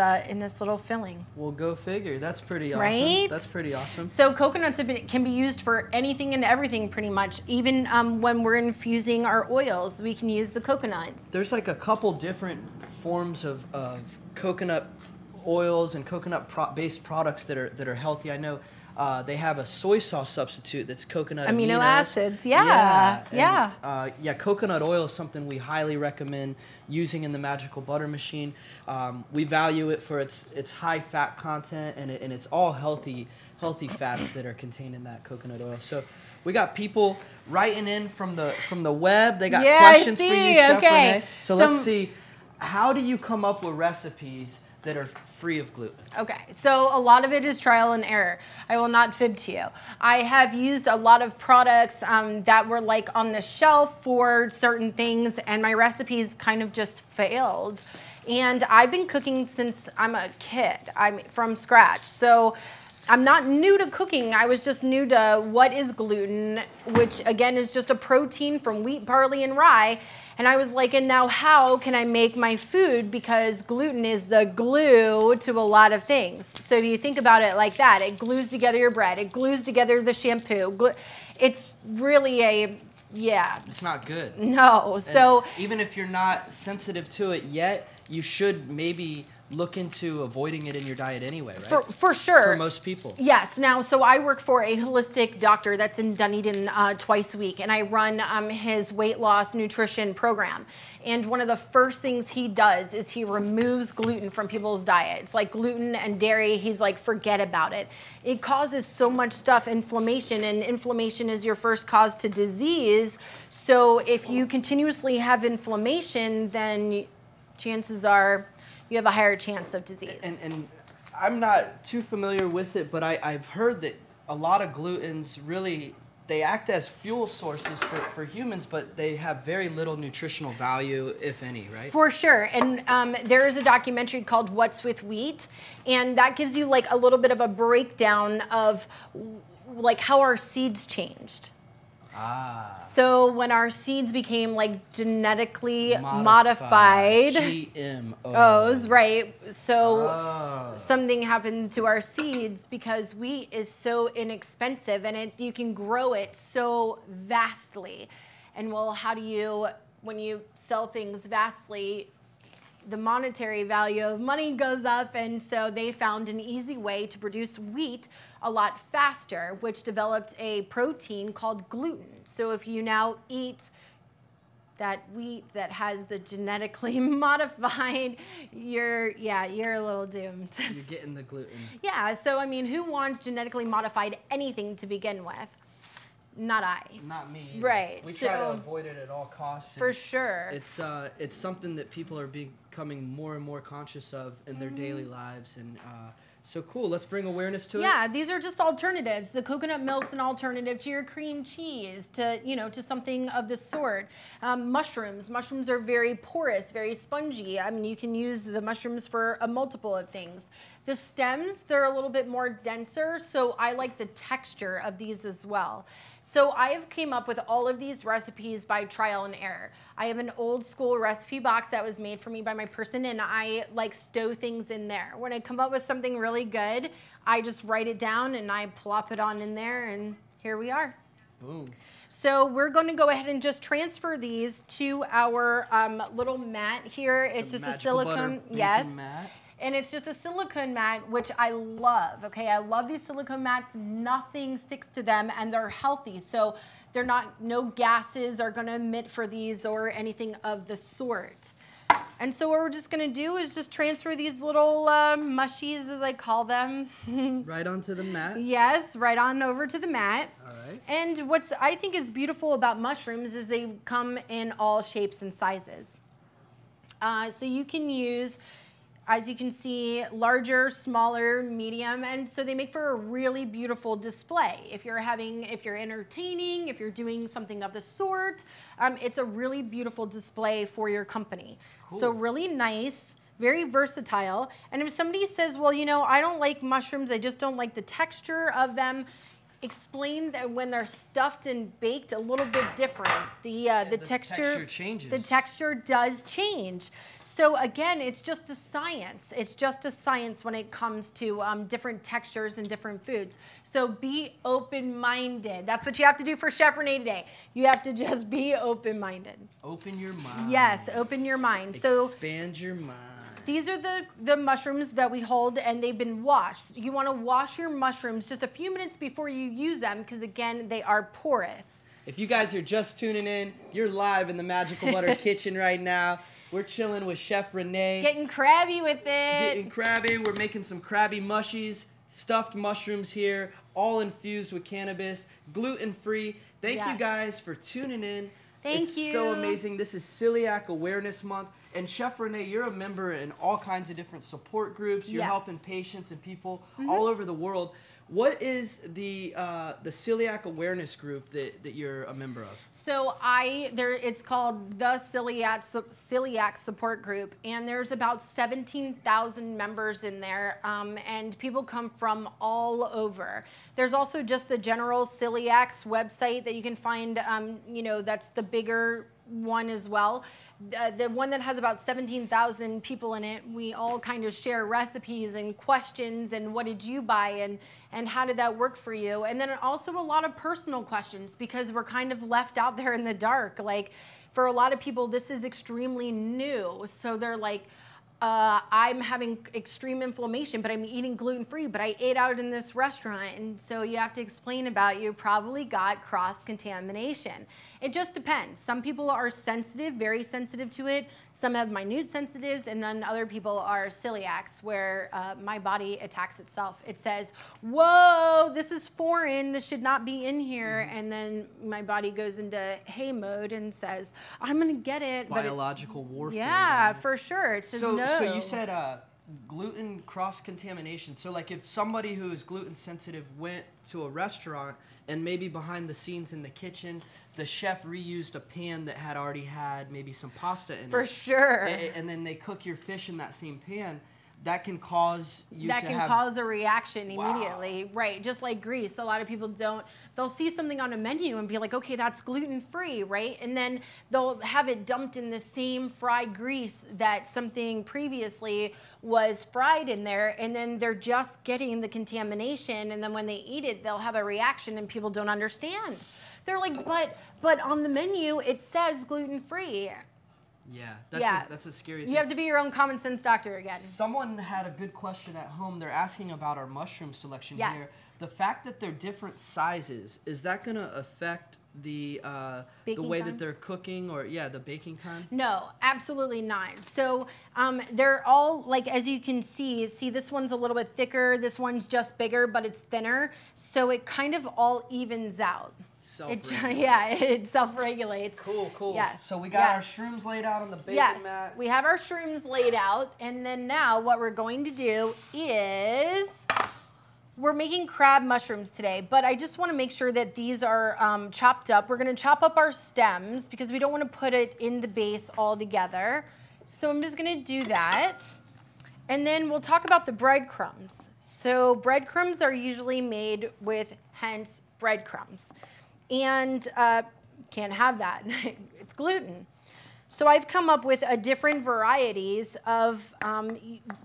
Speaker 3: little filling.
Speaker 1: Well, go figure. That's pretty awesome.
Speaker 3: Right?
Speaker 1: That's pretty awesome.
Speaker 3: So coconuts can be used for anything and everything, pretty much. Even when we're infusing our oils, we can use the coconut.
Speaker 1: There's like a couple different forms of coconut oils and coconut-based products that are healthy. I know. They have a soy sauce substitute that's coconut
Speaker 3: amino
Speaker 1: aminos.
Speaker 3: acids. Yeah.
Speaker 1: Yeah, coconut oil is something we highly recommend using in the Magical Butter machine. We value it for its high fat content, and it's all healthy fats that are contained in that coconut oil. So we got people writing in from the web. They got questions for you, Chef Renee. So let's see. How do you come up with recipes that are free of gluten?
Speaker 3: Okay, so a lot of it is trial and error. I will not fib to you. I have used a lot of products that were like on the shelf for certain things, and my recipes kind of just failed. And I've been cooking since I'm a kid. I'm from scratch. So I'm not new to cooking. I was just new to what is gluten, which again is just a protein from wheat, barley, and rye. And I was like, and now how can I make my food? Because gluten is the glue to a lot of things. So if you think about it like that, it glues together your bread. It glues together the shampoo. It's really
Speaker 1: It's not good.
Speaker 3: No.
Speaker 1: And
Speaker 3: so
Speaker 1: even if you're not sensitive to it yet, you should maybe look into avoiding it in your diet anyway, right?
Speaker 3: For sure.
Speaker 1: For most people.
Speaker 3: Yes. Now, so I work for a holistic doctor that's in Dunedin twice a week, and I run his weight loss nutrition program. And one of the first things he does is he removes gluten from people's diets. Like gluten and dairy, he's like, forget about it. It causes so much stuff, inflammation, and inflammation is your first cause to disease. So if you continuously have inflammation, then chances are you have a higher chance of disease.
Speaker 1: And I'm not too familiar with it, but I've heard that a lot of glutens really, they act as fuel sources for humans, but they have very little nutritional value, if any, right?
Speaker 3: For sure. And there is a documentary called What's with Wheat, and that gives you like a little bit of a breakdown of like how our seeds changed. So when our seeds became like genetically modified GMOs, right? So something happened to our seeds because wheat is so inexpensive and you can grow it so vastly. And well, how do you, when you sell things vastly, the monetary value of money goes up, and so they found an easy way to produce wheat a lot faster, which developed a protein called gluten. So if you now eat that wheat that has the genetically modified, you're a little doomed.
Speaker 1: You're getting the gluten.
Speaker 3: Yeah, so I mean, who wants genetically modified anything to begin with? Not I.
Speaker 1: Not me.
Speaker 3: Right.
Speaker 1: We try to avoid it at all costs.
Speaker 3: For sure.
Speaker 1: It's something that people are becoming more and more conscious of in their daily lives, and so cool. Let's bring awareness to it.
Speaker 3: Yeah, these are just alternatives. The coconut milk's an alternative to your cream cheese, to something of the sort. Mushrooms. Mushrooms are very porous, very spongy. I mean, you can use the mushrooms for a multiple of things. The stems, they're a little bit more denser, so I like the texture of these as well. So I have came up with all of these recipes by trial and error. I have an old school recipe box that was made for me by my person, and I like stow things in there. When I come up with something really good, I just write it down and I plop it on in there, and here we are.
Speaker 1: Boom.
Speaker 3: So we're going to go ahead and just transfer these to our little mat here. It's just a silicone, yes.
Speaker 1: Mat.
Speaker 3: And it's just a silicone mat, which I love, okay? I love these silicone mats. Nothing sticks to them, and they're healthy. So they're not, no gases are gonna emit for these or anything of the sort. And so what we're just gonna do is just transfer these little mushies, as I call them.
Speaker 1: Right onto the mat?
Speaker 3: Yes, right on over to the mat.
Speaker 1: All right.
Speaker 3: And what's I think is beautiful about mushrooms is they come in all shapes and sizes. So you can use, as you can see, larger, smaller, medium, and so they make for a really beautiful display. If you're entertaining, if you're doing something of the sort, it's a really beautiful display for your company. Cool. So really nice, very versatile. And if somebody says, well, I don't like mushrooms, I just don't like the texture of them, explain that when they're stuffed and baked a little bit different. The texture
Speaker 1: changes.
Speaker 3: The texture does change. So again, it's just a science. It's just a science when it comes to different textures and different foods. So be open-minded. That's what you have to do for Chef Renee today. You have to just be open-minded.
Speaker 1: Open your mind.
Speaker 3: Yes, open your mind. So
Speaker 1: expand your mind.
Speaker 3: These are the mushrooms that we hold, and they've been washed. You want to wash your mushrooms just a few minutes before you use them because, again, they are porous.
Speaker 1: If you guys are just tuning in, you're live in the Magical Butter kitchen right now. We're chilling with Chef Renee.
Speaker 3: Getting crabby with it.
Speaker 1: Getting crabby. We're making some crabby mushies, stuffed mushrooms here, all infused with cannabis, gluten-free. Thank you guys for tuning in.
Speaker 3: Thank you.
Speaker 1: It's so amazing. This is Celiac Awareness Month. And Chef Renee, you're a member in all kinds of different support groups. You're helping patients and people all over the world. What is the Celiac Awareness Group that you're a member of? So
Speaker 3: it's called the Celiac Support Group, and there's about 17,000 members in there, and people come from all over. There's also just the general Celiac's website that you can find, that's the bigger one as well. The one that has about 17,000 people in it, we all kind of share recipes and questions and what did you buy and how did that work for you? And then also a lot of personal questions because we're kind of left out there in the dark. Like for a lot of people, this is extremely new. So they're like, I'm having extreme inflammation, but I'm eating gluten-free, but I ate out in this restaurant. And so you have to explain about you probably got cross-contamination. It just depends. Some people are sensitive, very sensitive to it. Some have minute sensitives, and then other people are celiacs, where my body attacks itself. It says, whoa, this is foreign. This should not be in here. And then my body goes into hey mode and says, I'm going to get it.
Speaker 1: Biological warfare.
Speaker 3: Yeah, for sure. It says, no.
Speaker 1: So you said gluten cross-contamination. So like if somebody who is gluten sensitive went to a restaurant and maybe behind the scenes in the kitchen, the chef reused a pan that had already had maybe some pasta in it.
Speaker 3: For sure.
Speaker 1: And then they cook your fish in that same pan. That can cause you
Speaker 3: that
Speaker 1: to
Speaker 3: can
Speaker 1: have...
Speaker 3: cause a reaction immediately.
Speaker 1: Wow.
Speaker 3: Right, just like grease. A lot of people they'll see something on a menu and be like, okay, that's gluten-free, right? And then they'll have it dumped in the same fried grease that something previously was fried in there, and then they're just getting the contamination, and then when they eat it, they'll have a reaction and people don't understand. They're like, but on the menu, it says gluten-free.
Speaker 1: Yeah, that's a scary thing.
Speaker 3: You have to be your own common sense doctor again.
Speaker 1: Someone had a good question at home. They're asking about our mushroom selection here. The fact that they're different sizes, is that going to affect the way that they're cooking, or the baking time?
Speaker 3: No, absolutely not. So they're all, like, as you can see this one's a little bit thicker, this one's just bigger, but it's thinner. So it kind of all evens out. It self-regulates.
Speaker 1: Cool.
Speaker 3: Yes.
Speaker 1: So we got our shrooms laid out on the baking mat.
Speaker 3: We have our shrooms laid out, and then now what we're going to do is we're making crab mushrooms today, but I just want to make sure that these are chopped up. We're going to chop up our stems because we don't want to put it in the base all together. So I'm just going to do that. And then we'll talk about the breadcrumbs. So breadcrumbs are usually made with hence breadcrumbs. And can't have that. It's gluten. So I've come up with different varieties of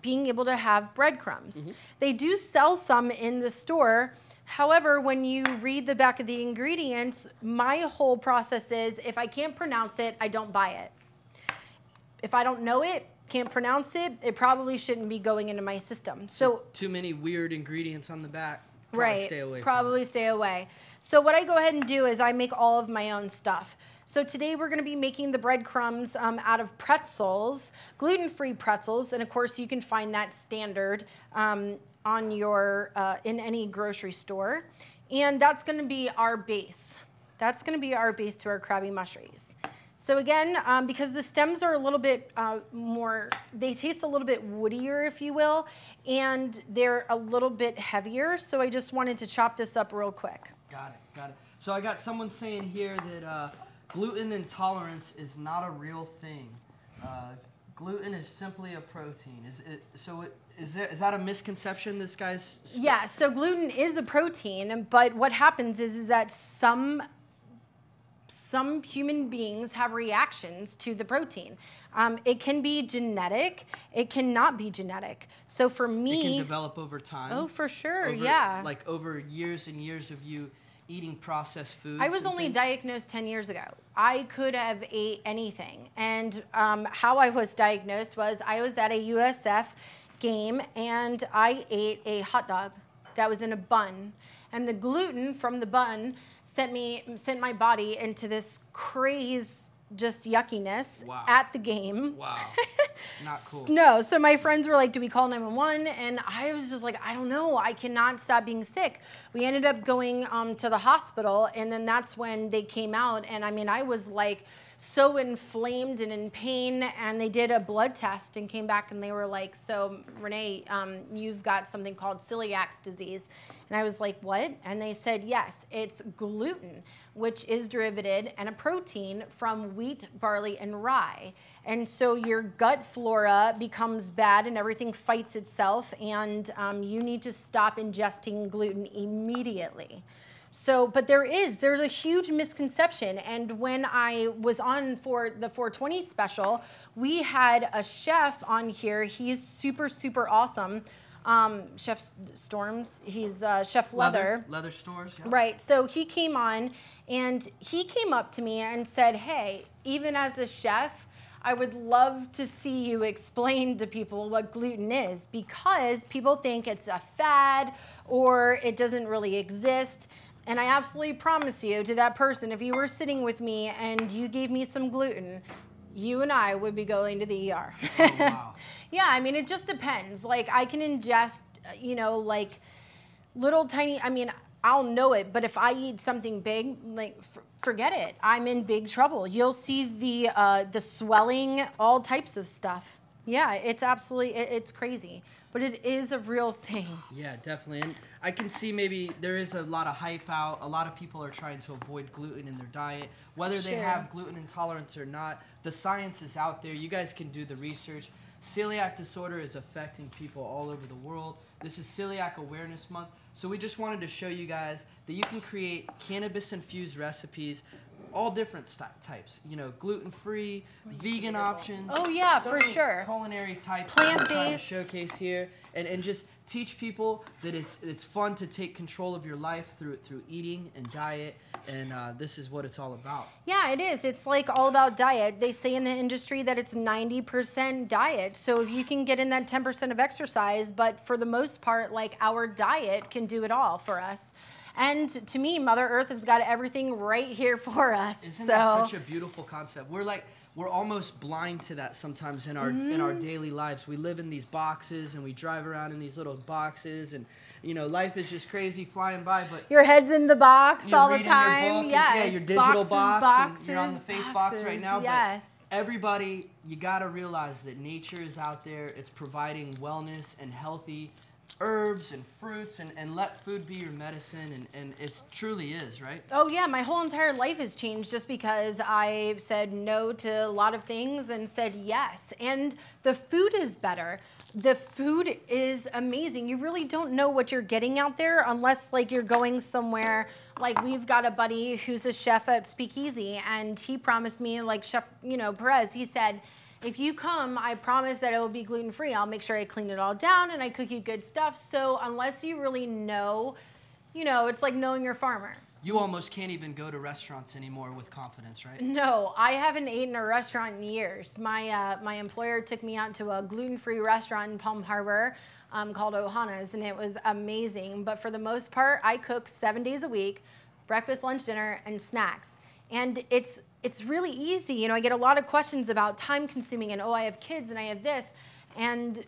Speaker 3: being able to have breadcrumbs. They do sell some in the store. However, when you read the back of the ingredients, my whole process is if I can't pronounce it, I don't buy it. If I don't know it, can't pronounce it, it probably shouldn't be going into my system. So
Speaker 1: too many weird ingredients on the back.
Speaker 3: Probably stay away. So what I go ahead and do is I make all of my own stuff. So today we're going to be making the breadcrumbs out of pretzels, gluten-free pretzels, and of course you can find that standard on your in any grocery store. And that's going to be our base. That's going to be our base to our Krabby Mushrooms. So again, because the stems are a little bit more, they taste a little bit woodier, if you will, and they're a little bit heavier, so I just wanted to chop this up real quick.
Speaker 1: Got it. So I got someone saying here that gluten intolerance is not a real thing. Gluten is simply a protein. Is that a misconception this guy's...
Speaker 3: Yeah, so gluten is a protein, but what happens is that some human beings have reactions to the protein. It can be genetic. It cannot be genetic. So for me...
Speaker 1: It can develop over time.
Speaker 3: Oh, for sure,
Speaker 1: Like over years and years of you eating processed foods.
Speaker 3: I was only diagnosed 10 years ago. I could have ate anything. And how I was diagnosed was I was at a USF game and I ate a hot dog that was in a bun. And the gluten from the bun sent my body into this craze, just yuckiness at the game.
Speaker 1: Wow. Not cool.
Speaker 3: No, so my friends were like, do we call 911? And I was just like, I don't know. I cannot stop being sick. We ended up going to the hospital, and then that's when they came out. And I mean, I was like so inflamed and in pain, and they did a blood test and came back and they were like, so Renee, you've got something called celiac disease. And I was like, what? And they said, yes, it's gluten, which is derivative and a protein from wheat, barley, and rye. And so your gut flora becomes bad and everything fights itself, and you need to stop ingesting gluten immediately. So, but there's a huge misconception. And when I was on for the 420 special, we had a chef on here. He's super, super awesome. Chef Storms, he's Chef Leather.
Speaker 1: Leather Stores, yeah.
Speaker 3: Right, so he came on and he came up to me and said, hey, even as the chef, I would love to see you explain to people what gluten is, because people think it's a fad or it doesn't really exist. And I absolutely promise you to that person, if you were sitting with me and you gave me some gluten, you and I would be going to the ER.
Speaker 1: Oh, wow.
Speaker 3: Yeah, I mean, it just depends. Like, I can ingest, you know, like little tiny, I mean, I'll know it, but if I eat something big, like, forget it. I'm in big trouble. You'll see the swelling, all types of stuff. Yeah, it's absolutely, it's crazy. But it is a real thing.
Speaker 1: Yeah, definitely. And I can see maybe there is a lot of hype out. A lot of people are trying to avoid gluten in their diet. Whether they have gluten intolerance or not, the science is out there. You guys can do the research. Celiac disorder is affecting people all over the world. This is Celiac Awareness Month. So we just wanted to show you guys that you can create cannabis-infused recipes, all different types, you know, gluten-free, vegan options.
Speaker 3: Oh yeah,
Speaker 1: so
Speaker 3: for
Speaker 1: many
Speaker 3: sure.
Speaker 1: Culinary types
Speaker 3: Plant-based.
Speaker 1: showcase here, and just teach people that it's fun to take control of your life through eating and diet, and this is what it's all about.
Speaker 3: Yeah, it is. It's like all about diet. They say in the industry that it's 90% diet. So if you can get in that 10% of exercise, but for the most part, like our diet can do it all for us. And to me, Mother Earth has got everything right here for us.
Speaker 1: Isn't that such a beautiful concept? We're almost blind to that sometimes in our daily lives. We live in these boxes and we drive around in these little boxes, and you know, life is just crazy flying by. But
Speaker 3: your head's in the box all the time.
Speaker 1: Your book,
Speaker 3: Yes,
Speaker 1: yeah, your digital box, and you're on the face box right now.
Speaker 3: Yes.
Speaker 1: But everybody, you got to realize that nature is out there. It's providing wellness and healthy herbs and fruits, and let food be your medicine, and it truly is, right?
Speaker 3: Oh yeah, my whole entire life has changed just because I said no to a lot of things and said yes. And the food is better. The food is amazing. You really don't know what you're getting out there unless like you're going somewhere. Like we've got a buddy who's a chef at Speakeasy, and he promised me, like Chef, you know, Perez, he said, if you come, I promise that it will be gluten-free. I'll make sure I clean it all down and I cook you good stuff. So unless you really know, you know, it's like knowing your farmer.
Speaker 1: You almost can't even go to restaurants anymore with confidence, right?
Speaker 3: No, I haven't eaten a restaurant in years. My employer took me out to a gluten-free restaurant in Palm Harbor called Ohana's, and it was amazing. But for the most part, I cook 7 days a week, breakfast, lunch, dinner, and snacks. And it's really easy. You know, I get a lot of questions about time consuming and, oh, I have kids and I have this. And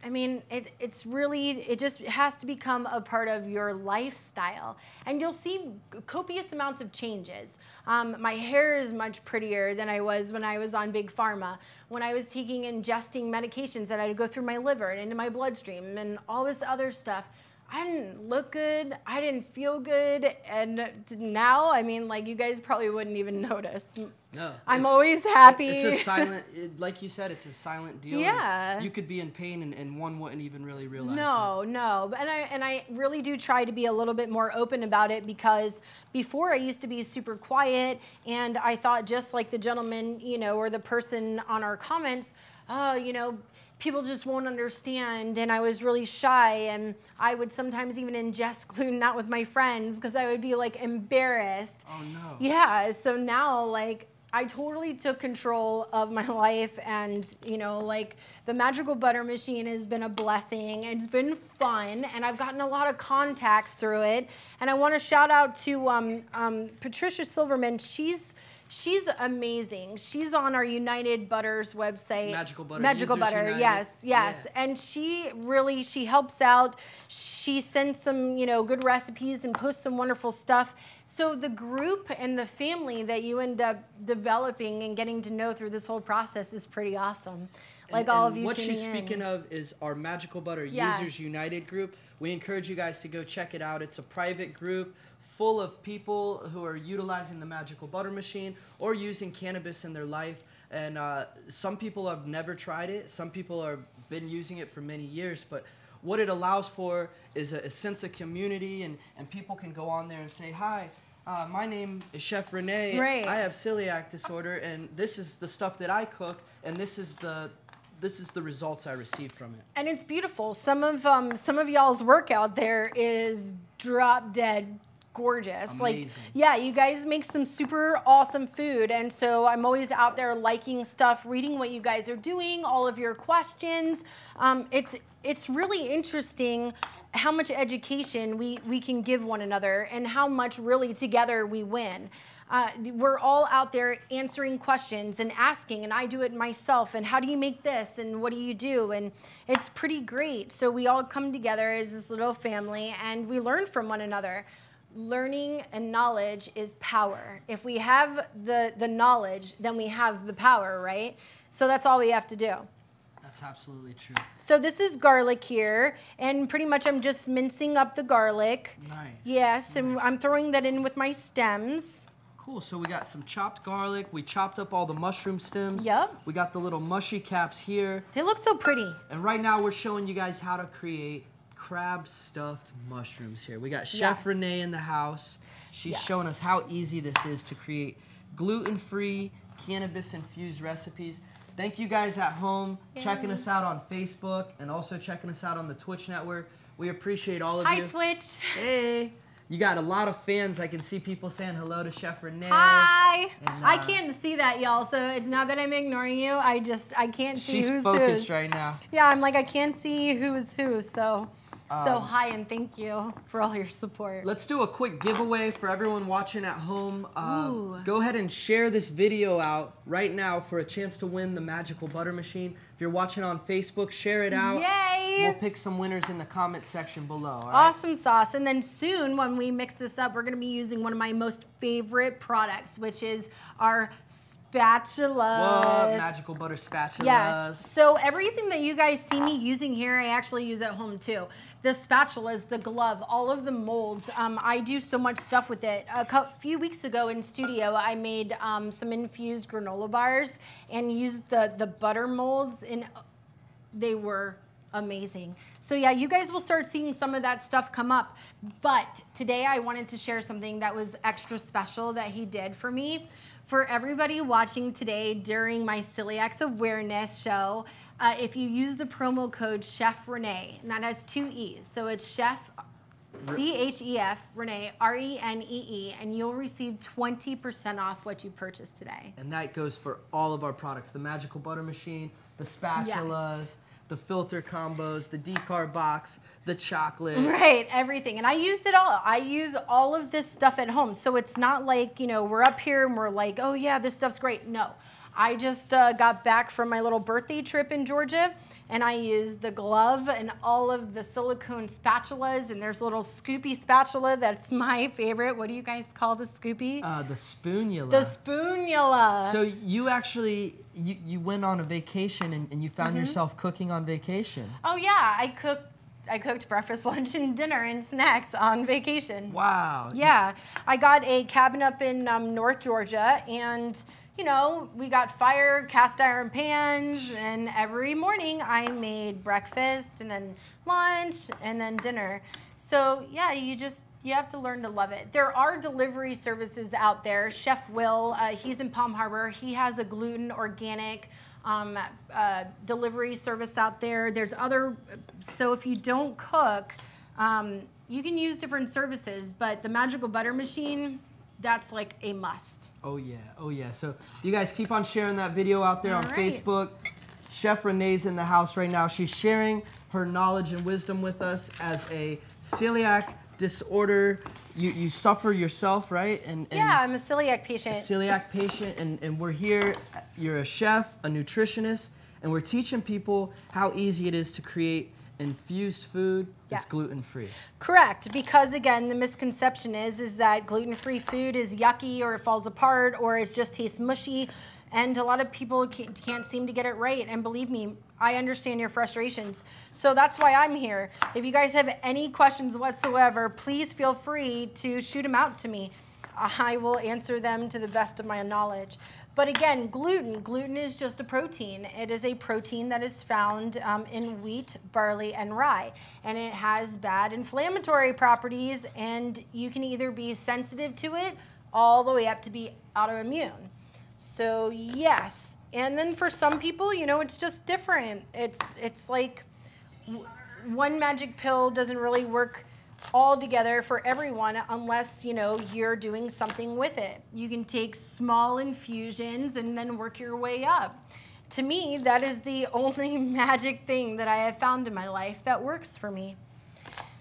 Speaker 3: I mean, it just has to become a part of your lifestyle. And you'll see copious amounts of changes. My hair is much prettier than I was when I was on Big Pharma. When I was ingesting medications that I would go through my liver and into my bloodstream and all this other stuff. I didn't look good, I didn't feel good, and now, I mean, like, you guys probably wouldn't even notice.
Speaker 1: No.
Speaker 3: I'm always happy.
Speaker 1: It's a silent, like you said, it's a silent deal.
Speaker 3: Yeah.
Speaker 1: You could be in pain and one wouldn't even really realize it.
Speaker 3: No. And I really do try to be a little bit more open about it, because before I used to be super quiet, and I thought just like the gentleman, you know, or the person on our comments, oh, you know, people just won't understand, and I was really shy, and I would sometimes even ingest gluten out with my friends because I would be like embarrassed.
Speaker 1: Oh no.
Speaker 3: Yeah, so now like I totally took control of my life, and you know, like the Magical Butter machine has been a blessing. It's been fun, and I've gotten a lot of contacts through it. And I want to shout out to Patricia Silverman. She's amazing. She's on our United Butters website.
Speaker 1: Magical Butter.
Speaker 3: Magical Butter, yes.
Speaker 1: Yeah.
Speaker 3: And she helps out. She sends some, you know, good recipes and posts some wonderful stuff. So the group and the family that you end up developing and getting to know through this whole process is pretty awesome. Like all of you tuning in.
Speaker 1: What she's speaking of is our Magical Butter Users United group. We encourage you guys to go check it out. It's a private group full of people who are utilizing the Magical Butter machine or using cannabis in their life. And some people have never tried it. Some people have been using it for many years. But what it allows for is a sense of community, and people can go on there and say, hi, my name is Chef Renee.
Speaker 3: Right.
Speaker 1: I have celiac disorder, and this is the stuff that I cook, and this is the results I received from it.
Speaker 3: And it's beautiful. Some of y'all's work out there is drop dead gorgeous.
Speaker 1: Amazing.
Speaker 3: Like, yeah, you guys make some super awesome food, and so I'm always out there liking stuff, reading what you guys are doing, all of your questions. It's really interesting how much education we can give one another, and how much really together we win. We're all out there answering questions and asking, and I do it myself, and how do you make this, and what do you do, and it's pretty great. So we all come together as this little family, and we learn from one another. Learning and knowledge is power. If we have the knowledge, then we have the power, right? So that's all we have to do.
Speaker 1: That's absolutely true.
Speaker 3: So this is garlic here, and pretty much I'm just mincing up the garlic.
Speaker 1: Nice.
Speaker 3: Yes, and I'm throwing that in with my stems.
Speaker 1: Cool, so we got some chopped garlic. We chopped up all the mushroom stems.
Speaker 3: Yep.
Speaker 1: We got the little mushy caps here.
Speaker 3: They look so pretty.
Speaker 1: And right now we're showing you guys how to create crab stuffed mushrooms here. We got Chef Renee in the house. She's showing us how easy this is to create gluten-free, cannabis-infused recipes. Thank you guys at home checking us out on Facebook and also checking us out on the Twitch network. We appreciate all of you.
Speaker 3: Hi, Twitch.
Speaker 1: Hey. You got a lot of fans. I can see people saying hello to Chef Renee.
Speaker 3: Hi.
Speaker 1: And,
Speaker 3: I can't see that, y'all, so it's not that I'm ignoring you. I can't see who's
Speaker 1: She's focused right now.
Speaker 3: Yeah, I'm like, I can't see who's who, so hi and thank you for all your support.
Speaker 1: Let's do a quick giveaway for everyone watching at home. Go ahead and share this video out right now for a chance to win the Magical Butter Machine. If you're watching on Facebook, share it out.
Speaker 3: Yay!
Speaker 1: We'll pick some winners in the comment section below. All right?
Speaker 3: Awesome sauce. And then soon when we mix this up, we're going to be using one of my most favorite products, which is our spatulas.
Speaker 1: What? Magical Butter spatulas.
Speaker 3: Yes. So everything that you guys see me using here, I actually use at home too. The spatulas, the glove, all of the molds. I do so much stuff with it. A few weeks ago in studio, I made some infused granola bars and used the butter molds, and they were amazing. So yeah, you guys will start seeing some of that stuff come up. But today I wanted to share something that was extra special that he did for me. For everybody watching today during my Celiac awareness show, if you use the promo code Chef Renee, and that has 2 E's, so it's Chef, C-H-E-F, Renee, R-E-N-E-E, and you'll receive 20% off what you purchased today.
Speaker 1: And that goes for all of our products, the Magical Butter Machine, the spatulas, the filter combos, the decarb box, the chocolate.
Speaker 3: Right, everything. And I use it all. I use all of this stuff at home. So it's not like, you know, we're up here and we're like, oh yeah, this stuff's great. No, I just got back from my little birthday trip in Georgia, and I used the glove and all of the silicone spatulas, and there's a little scoopy spatula that's my favorite. What do you guys call the scoopy?
Speaker 1: The spoonula.
Speaker 3: The spoonula.
Speaker 1: So you actually, you went on a vacation and you found yourself cooking on vacation.
Speaker 3: Oh yeah, I cooked breakfast, lunch, and dinner and snacks on vacation.
Speaker 1: Wow.
Speaker 3: Yeah, I got a cabin up in North Georgia, and you know, we got cast iron pans, and every morning I made breakfast and then lunch and then dinner. So yeah, you have to learn to love it. There are delivery services out there. Chef Will, he's in Palm Harbor. He has a gluten organic delivery service out there. There's other, so if you don't cook, you can use different services, but the Magical Butter Machine, that's like a must.
Speaker 1: Oh yeah, oh yeah. So you guys keep on sharing that video out there on Facebook. Chef Renee's in the house right now. She's sharing her knowledge and wisdom with us as a celiac disorder. You suffer yourself, right? And
Speaker 3: yeah, I'm a celiac patient.
Speaker 1: A celiac patient, and we're here. You're a chef, a nutritionist, and we're teaching people how easy it is to create infused food that's gluten-free.
Speaker 3: Correct, because again, the misconception is that gluten-free food is yucky, or it falls apart, or it just tastes mushy, and a lot of people can't seem to get it right. And believe me, I understand your frustrations. So that's why I'm here. If you guys have any questions whatsoever, please feel free to shoot them out to me. I will answer them to the best of my knowledge. But again, gluten is just a protein. It is a protein that is found in wheat, barley, and rye. And it has bad inflammatory properties, and you can either be sensitive to it all the way up to be autoimmune. So yes, and then for some people, you know, it's just different. It's like one magic pill doesn't really work all together for everyone unless, you know, you're doing something with it. You can take small infusions and then work your way up. To me, that is the only magic thing that I have found in my life that works for me.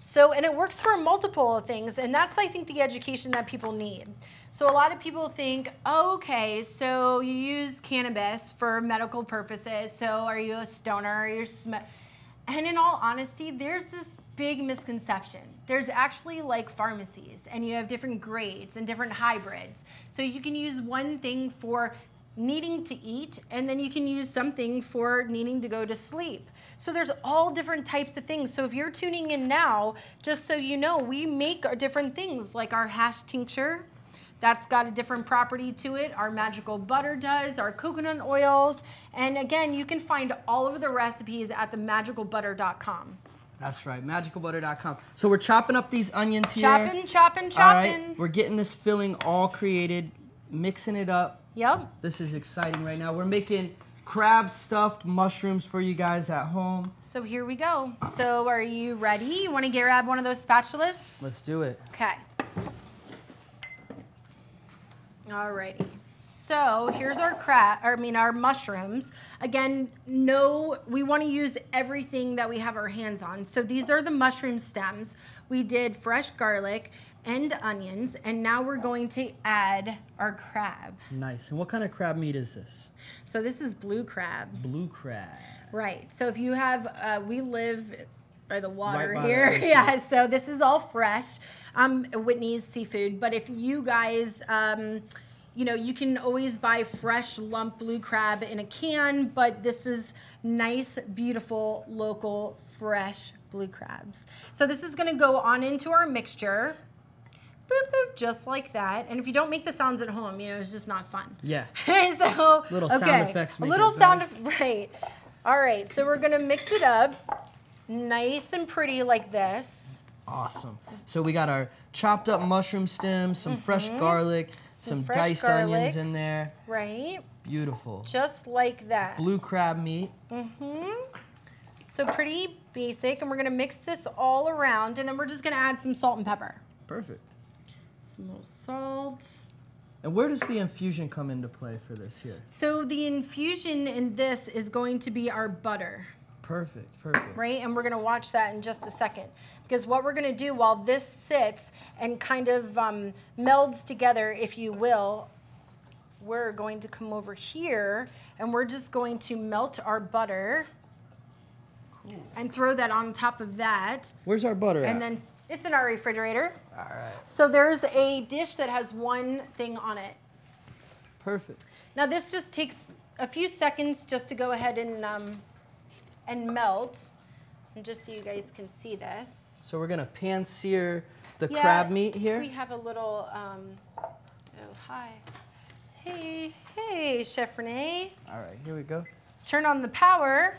Speaker 3: So, and it works for multiple things, and that's, I think, the education that people need. So a lot of people think, oh, okay, so you use cannabis for medical purposes, so are you a stoner, or you're and in all honesty, there's this big misconception. There's actually like pharmacies, and you have different grades and different hybrids. So you can use one thing for needing to eat, and then you can use something for needing to go to sleep. So there's all different types of things. So if you're tuning in now, just so you know, we make different things like our hash tincture. That's got a different property to it. Our magical butter does, our coconut oils. And again, you can find all of the recipes at the MagicalButter.com.
Speaker 1: That's right, MagicalButter.com. So we're chopping up these onions here.
Speaker 3: Chopping.
Speaker 1: All right, we're getting this filling all created, mixing it up.
Speaker 3: Yep.
Speaker 1: This is exciting right now. We're making crab stuffed mushrooms for you guys at home.
Speaker 3: So here we go. So are you ready? You want to grab one of those spatulas?
Speaker 1: Let's do it.
Speaker 3: Okay. Alrighty. So here's our our mushrooms. Again, we want to use everything that we have our hands on. So these are the mushroom stems. We did fresh garlic and onions, and now we're going to add our crab.
Speaker 1: Nice. And what kind of crab meat is this?
Speaker 3: So this is blue crab.
Speaker 1: Blue crab.
Speaker 3: Right. So if you have, we live by the water
Speaker 1: right by
Speaker 3: here. Yeah. So this is all fresh. Whitney's Seafood. But if you guys, you know, you can always buy fresh lump blue crab in a can, but this is nice, beautiful, local, fresh blue crabs. So this is going to go on into our mixture. Boop, boop, just like that. And if you don't make the sounds at home, you know, it's just not fun.
Speaker 1: Yeah.
Speaker 3: So,
Speaker 1: little sound effects.
Speaker 3: A little sound effect, right. All right, so we're gonna mix it up nice and pretty like this.
Speaker 1: Awesome. So we got our chopped up mushroom stems, some fresh garlic, some diced onions in there.
Speaker 3: Right.
Speaker 1: Beautiful.
Speaker 3: Just like that.
Speaker 1: Blue crab meat.
Speaker 3: So pretty basic, and we're gonna mix this all around, and then we're just gonna add some salt and pepper.
Speaker 1: Perfect.
Speaker 3: Some little salt.
Speaker 1: And where does the infusion come into play for this here?
Speaker 3: So the infusion in this is going to be our butter.
Speaker 1: Perfect, perfect.
Speaker 3: Right, and we're gonna watch that in just a second. Because what we're gonna do while this sits and kind of melds together, if you will, we're going to come over here and we're just going to melt our butter. Cool. And throw that on top of that.
Speaker 1: Where's our butter at?
Speaker 3: And then it's in our refrigerator.
Speaker 1: All right.
Speaker 3: So there's a dish that has one thing on it.
Speaker 1: Perfect.
Speaker 3: Now this just takes a few seconds just to go ahead and melt. And just so you guys can see this.
Speaker 1: So we're gonna pan sear the crab meat here.
Speaker 3: We have a little, oh, hi. Hey, Chef Renee.
Speaker 1: All right, here we go.
Speaker 3: Turn on the power.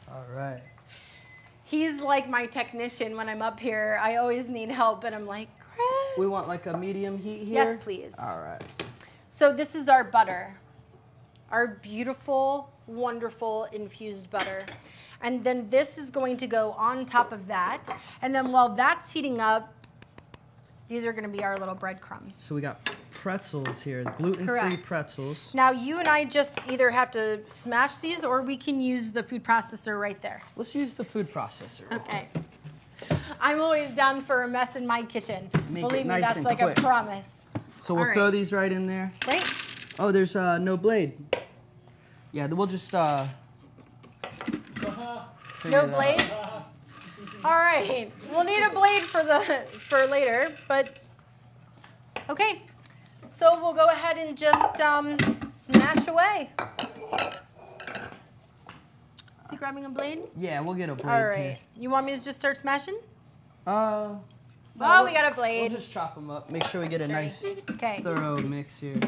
Speaker 1: All right.
Speaker 3: He's like my technician when I'm up here. I always need help, and I'm like, Chris.
Speaker 1: We want like a medium heat here?
Speaker 3: Yes, please.
Speaker 1: All right.
Speaker 3: So this is our butter. Our beautiful, wonderful infused butter. And then this is going to go on top of that. And then while that's heating up, these are going to be our little breadcrumbs.
Speaker 1: So we got pretzels here, gluten-free pretzels.
Speaker 3: Now you and I just either have to smash these or we can use the food processor right there.
Speaker 1: Let's use the food processor.
Speaker 3: Okay. I'm always down for a mess in my kitchen.
Speaker 1: Make
Speaker 3: Believe
Speaker 1: it
Speaker 3: me,
Speaker 1: nice
Speaker 3: that's
Speaker 1: and
Speaker 3: like
Speaker 1: quick.
Speaker 3: a promise.
Speaker 1: So we'll throw these right in there.
Speaker 3: Right.
Speaker 1: Oh, there's no blade. Yeah, we'll just
Speaker 3: no blade? All right. We'll need a blade for later, but okay. So we'll go ahead and just smash away. Is he grabbing a blade?
Speaker 1: Yeah, we'll get a blade.
Speaker 3: All right.
Speaker 1: here.
Speaker 3: You want me to just start smashing?
Speaker 1: Oh,
Speaker 3: we got a blade.
Speaker 1: We'll just chop them up. Make sure we get a nice, thorough mix here.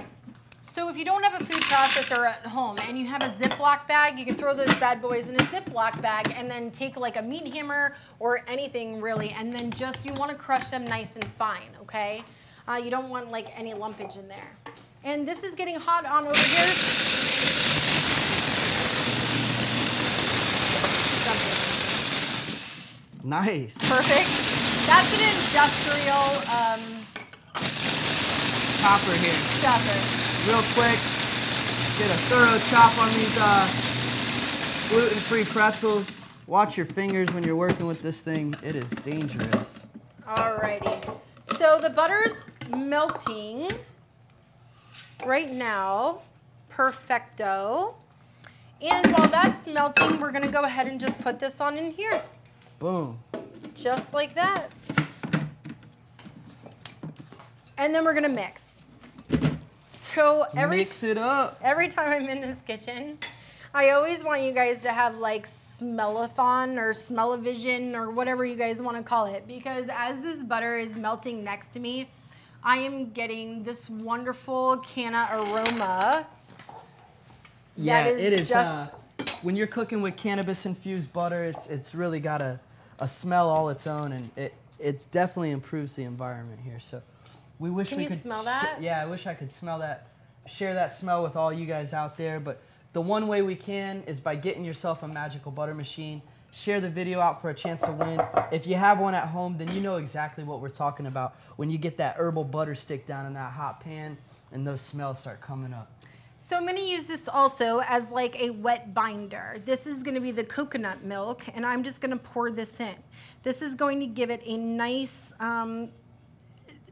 Speaker 3: So if you don't have a food processor at home and you have a Ziploc bag, you can throw those bad boys in a Ziploc bag and then take like a meat hammer or anything really, and then just, you want to crush them nice and fine, okay? You don't want like any lumpage in there. And this is getting hot on over here.
Speaker 1: Nice.
Speaker 3: Perfect. That's an industrial
Speaker 1: chopper here.
Speaker 3: Chopper.
Speaker 1: Real quick, get a thorough chop on these gluten-free pretzels. Watch your fingers when you're working with this thing. It is dangerous.
Speaker 3: Alrighty. So the butter's melting right now. Perfecto. And while that's melting, we're gonna go ahead and just put this on in here.
Speaker 1: Boom.
Speaker 3: Just like that. And then we're gonna mix. So
Speaker 1: mix it up.
Speaker 3: Every time I'm in this kitchen, I always want you guys to have like smell-a-thon or smell-o-vision or whatever you guys want to call it, because as this butter is melting next to me, I am getting this wonderful canna aroma.
Speaker 1: Yeah,
Speaker 3: that is
Speaker 1: it is.
Speaker 3: Just
Speaker 1: when you're cooking with cannabis-infused butter, it's really got a smell all its own, and it definitely improves the environment here. So we wish
Speaker 3: Can
Speaker 1: we
Speaker 3: you
Speaker 1: could
Speaker 3: smell that?
Speaker 1: Yeah, I wish I could smell that, share that smell with all you guys out there. But the one way we can is by getting yourself a Magical Butter machine. Share the video out for a chance to win. If you have one at home, then you know exactly what we're talking about when you get that herbal butter stick down in that hot pan and those smells start coming up.
Speaker 3: So I'm going to use this also as like a wet binder. This is going to be the coconut milk, and I'm just going to pour this in. This is going to give it a nice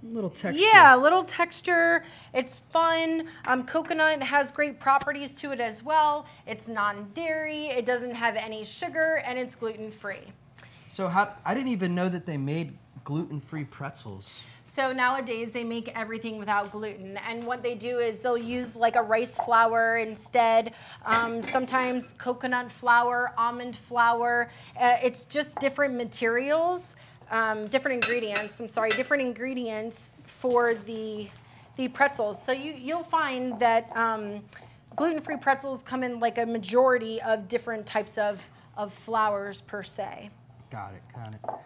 Speaker 1: little texture.
Speaker 3: Yeah, a little texture. It's fun. Coconut has great properties to it as well. It's non-dairy. It doesn't have any sugar, and it's gluten-free.
Speaker 1: So I didn't even know that they made gluten-free pretzels.
Speaker 3: So nowadays they make everything without gluten, and what they do is they'll use like a rice flour instead, sometimes coconut flour, almond flour. It's just different materials, different ingredients for the pretzels. So you'll find that gluten-free pretzels come in like a majority of different types of flours per se.
Speaker 1: Got it.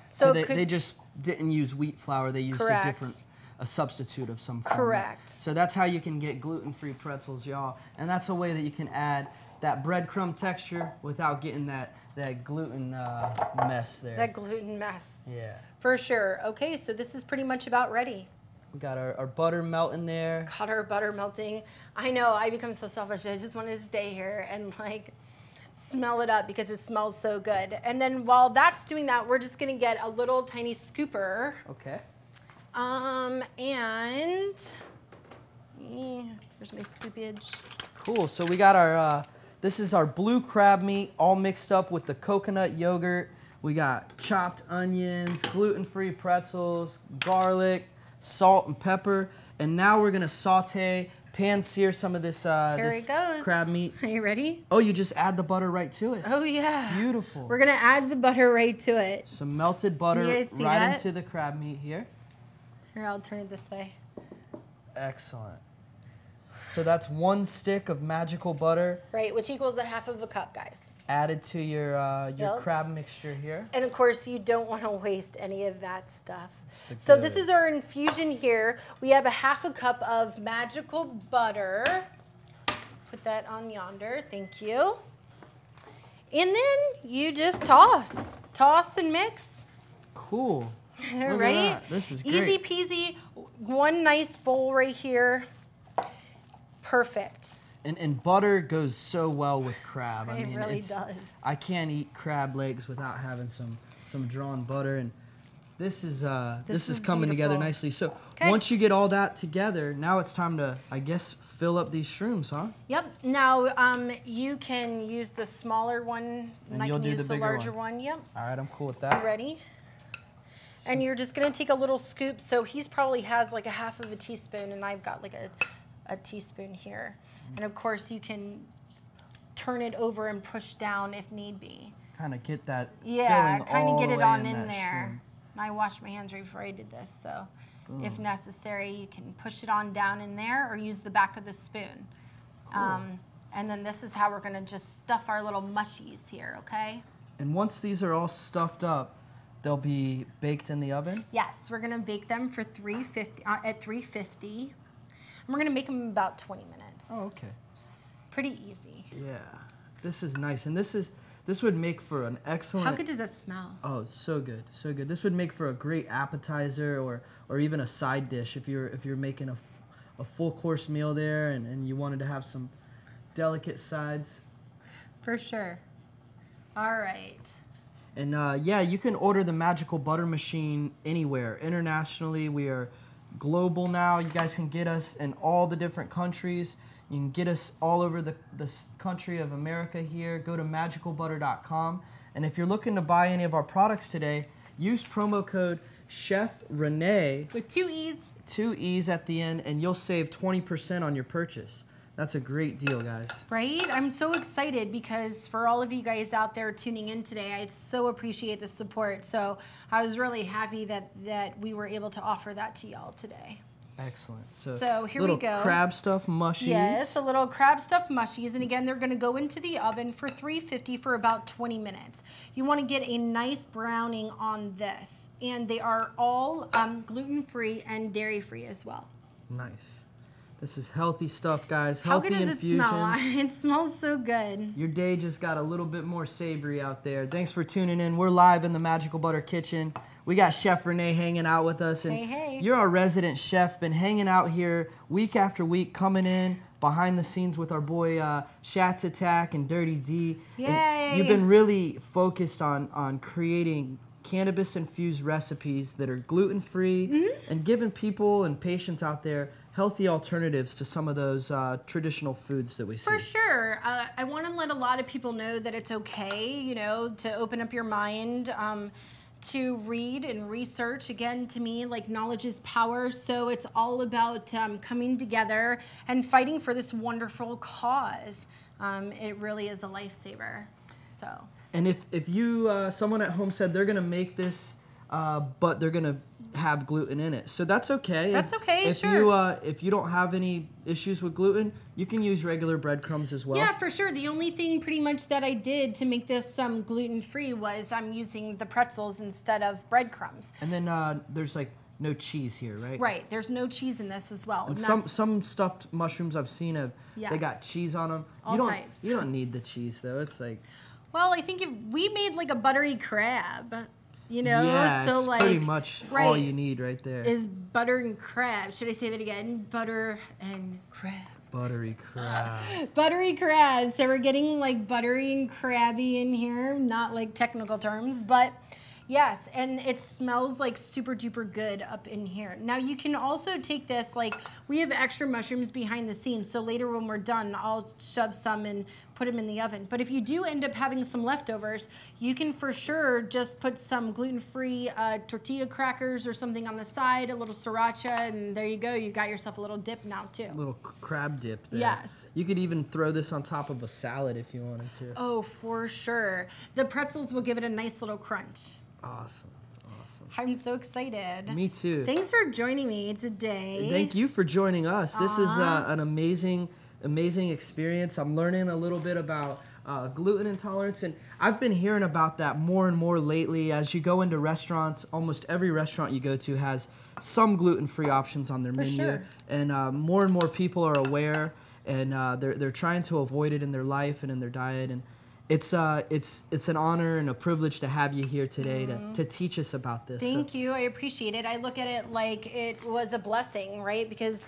Speaker 3: So
Speaker 1: they just didn't use wheat flour, they used a substitute of some form.
Speaker 3: Correct.
Speaker 1: So that's how you can get gluten-free pretzels, y'all. And that's a way that you can add that breadcrumb texture without getting that gluten mess there.
Speaker 3: That gluten mess.
Speaker 1: Yeah.
Speaker 3: For sure. Okay, so this is pretty much about ready.
Speaker 1: We got our butter melting there.
Speaker 3: Got our butter melting. I know, I become so selfish. I just want to stay here and like smell it up because it smells so good. And then while that's doing that, we're just gonna get a little tiny scooper.
Speaker 1: Okay.
Speaker 3: And here's my scoopage.
Speaker 1: Cool. So we got our this is our blue crab meat all mixed up with the coconut yogurt. We got chopped onions, gluten-free pretzels, garlic, salt and pepper, and now we're gonna saute, pan sear some of this crab meat.
Speaker 3: Are you ready?
Speaker 1: Oh, you just add the butter right to it.
Speaker 3: Oh yeah.
Speaker 1: Beautiful.
Speaker 3: We're gonna add the butter right to it.
Speaker 1: Some melted butter
Speaker 3: You guys see
Speaker 1: right
Speaker 3: that?
Speaker 1: into the crab meat here.
Speaker 3: Here, I'll turn it this way.
Speaker 1: Excellent. So that's 1 stick of magical butter.
Speaker 3: Right, which equals 1/2 cup, guys.
Speaker 1: Added to your
Speaker 3: Yep.
Speaker 1: crab mixture here.
Speaker 3: And of course, you don't want to waste any of that stuff. So this is our infusion here. We have 1/2 cup of magical butter. Put that on yonder, thank you. And then you just toss and mix.
Speaker 1: Cool. Look
Speaker 3: Right?
Speaker 1: at that. This is great.
Speaker 3: Easy peasy, one nice bowl right here. Perfect.
Speaker 1: And butter goes so well with crab. I
Speaker 3: It
Speaker 1: mean,
Speaker 3: really does.
Speaker 1: I can't eat crab legs without having some drawn butter, and this is coming together
Speaker 3: beautiful.
Speaker 1: nicely. So
Speaker 3: Okay.
Speaker 1: once you get all that together, now it's time to, I guess, fill up these shrooms, huh?
Speaker 3: Yep. Now you can use the smaller one,
Speaker 1: And
Speaker 3: I
Speaker 1: you'll
Speaker 3: can
Speaker 1: do
Speaker 3: use
Speaker 1: the
Speaker 3: the
Speaker 1: bigger
Speaker 3: larger
Speaker 1: one.
Speaker 3: one. Yep.
Speaker 1: All right, I'm cool with that.
Speaker 3: You ready? And you're just gonna take a little scoop. So he's probably has like 1/2 teaspoon, and I've got like a teaspoon here. And of course you can turn it over and push down if need be.
Speaker 1: Kind of get that
Speaker 3: Yeah,
Speaker 1: filling
Speaker 3: kind
Speaker 1: all
Speaker 3: of get
Speaker 1: the
Speaker 3: it
Speaker 1: way
Speaker 3: on in
Speaker 1: that
Speaker 3: there.
Speaker 1: shroom.
Speaker 3: And I washed my hands right before I did this, so if necessary, you can push it on down in there or use the back of the spoon. And then this is how we're gonna just stuff our little mushies here, okay?
Speaker 1: And once these are all stuffed up, they'll be baked in the oven?
Speaker 3: Yes, we're gonna bake them for at 350. And we're gonna make them in about 20 minutes.
Speaker 1: Oh, okay.
Speaker 3: Pretty easy.
Speaker 1: Yeah, this is nice, and this would make for an excellent.
Speaker 3: How good does that smell?
Speaker 1: Oh, so good, so good. This would make for a great appetizer or even a side dish if you're making a full course meal there and you wanted to have some delicate sides.
Speaker 3: For sure. All right.
Speaker 1: And yeah, you can order the Magical Butter Machine anywhere. Internationally, we are global now. You guys can get us in all the different countries. You can get us all over the country of America here. Go to MagicalButter.com. And if you're looking to buy any of our products today, use promo code Chef Renee.
Speaker 3: With 2 E's.
Speaker 1: 2 E's at the end, and you'll save 20% on your purchase. That's a great deal, guys.
Speaker 3: Right? I'm so excited because for all of you guys out there tuning in today, I so appreciate the support. So I was really happy that we were able to offer that to y'all today.
Speaker 1: Excellent.
Speaker 3: So here we go.
Speaker 1: Little crab stuffed mushies.
Speaker 3: Yes, a little crab stuffed mushies. And again, they're going to go into the oven for 350 for about 20 minutes. You want to get a nice browning on this. And they are all gluten-free and dairy-free as well.
Speaker 1: Nice. This is healthy stuff, guys.
Speaker 3: How
Speaker 1: Healthy
Speaker 3: good does
Speaker 1: infusions.
Speaker 3: it smell? It smells so good.
Speaker 1: Your day just got a little bit more savory out there. Thanks for tuning in. We're live in the Magical Butter kitchen. We got Chef Renee hanging out with us. And
Speaker 3: hey.
Speaker 1: You're our resident chef. Been hanging out here week after week, coming in behind the scenes with our boy Schatzberg and Dirty D.
Speaker 3: Yay!
Speaker 1: And you've been really focused on creating cannabis-infused recipes that are gluten-free and giving people and patients out there healthy alternatives to some of those traditional foods that we see.
Speaker 3: For sure. I want to let a lot of people know that it's okay, you know, to open up your mind, to read and research. Again, to me, like, knowledge is power. So it's all about coming together and fighting for this wonderful cause. It really is a lifesaver. So.
Speaker 1: And if you, someone at home said they're going to make this, but they're going to have gluten in it. So that's okay.
Speaker 3: That's okay, sure.
Speaker 1: If you don't have any issues with gluten, you can use regular breadcrumbs as well.
Speaker 3: Yeah, for sure. The only thing pretty much that I did to make this gluten-free was I'm using the pretzels instead of breadcrumbs.
Speaker 1: And then there's like no cheese here, right?
Speaker 3: Right. There's no cheese in this as well.
Speaker 1: And some stuffed mushrooms I've seen they got cheese on them.
Speaker 3: All types.
Speaker 1: You don't need the cheese though. It's like.
Speaker 3: Well, I think if we made like a buttery crab, you know,
Speaker 1: yeah,
Speaker 3: so
Speaker 1: it's
Speaker 3: like
Speaker 1: pretty much all you need right there.
Speaker 3: Is butter and crab. Should I say that again? Butter and crab.
Speaker 1: Buttery crab.
Speaker 3: Buttery crab. So we're getting like buttery and crabby in here, not like technical terms, but yes, and it smells like super duper good up in here. Now you can also take this, like we have extra mushrooms behind the scenes, so later when we're done, I'll shove some and put them in the oven. But if you do end up having some leftovers, you can for sure just put some gluten-free tortilla crackers or something on the side, a little sriracha, and there you go. You got yourself a little dip now too.
Speaker 1: A little crab dip there.
Speaker 3: Yes.
Speaker 1: You could even throw this on top of a salad if you wanted to.
Speaker 3: Oh, for sure. The pretzels will give it a nice little crunch.
Speaker 1: Awesome. Awesome.
Speaker 3: I'm so excited.
Speaker 1: Me too.
Speaker 3: Thanks for joining me today.
Speaker 1: Thank you for joining us. This is an amazing experience. I'm learning a little bit about gluten intolerance, and I've been hearing about that more and more lately. As you go into restaurants, almost every restaurant you go to has some gluten-free options on their menu,
Speaker 3: sure.
Speaker 1: and more and more people are aware, and they're trying to avoid it in their life and in their diet. And it's an honor and a privilege to have you here today to teach us about this.
Speaker 3: Thank you. I appreciate it. I look at it like it was a blessing, right? Because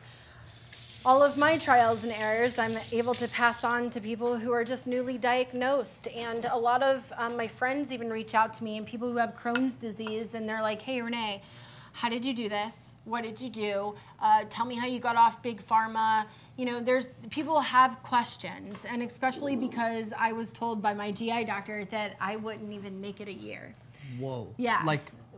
Speaker 3: all of my trials and errors I'm able to pass on to people who are just newly diagnosed. And a lot of my friends even reach out to me, and people who have Crohn's disease, and they're like, hey, Renee, how did you do this? What did you do? Tell me how you got off Big Pharma. You know, people have questions, and especially because I was told by my GI doctor that I wouldn't even make it a year.
Speaker 1: Whoa.
Speaker 3: Yes.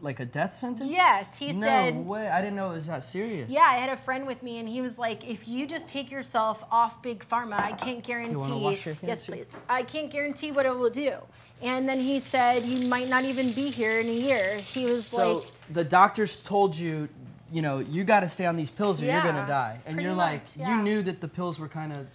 Speaker 1: Like a death sentence?
Speaker 3: Yes, he said.
Speaker 1: No way, I didn't know it was that serious.
Speaker 3: Yeah, I had a friend with me, and he was like, if you just take yourself off Big Pharma, I can't guarantee.
Speaker 1: You want to wash your hands?
Speaker 3: Yes, please. I can't guarantee what it will do. And then he said, you might not even be here in a year. He was like.
Speaker 1: So the doctors told you, you know, you got to stay on these pills or you're going to die. And you're like, you knew that the pills were kind of.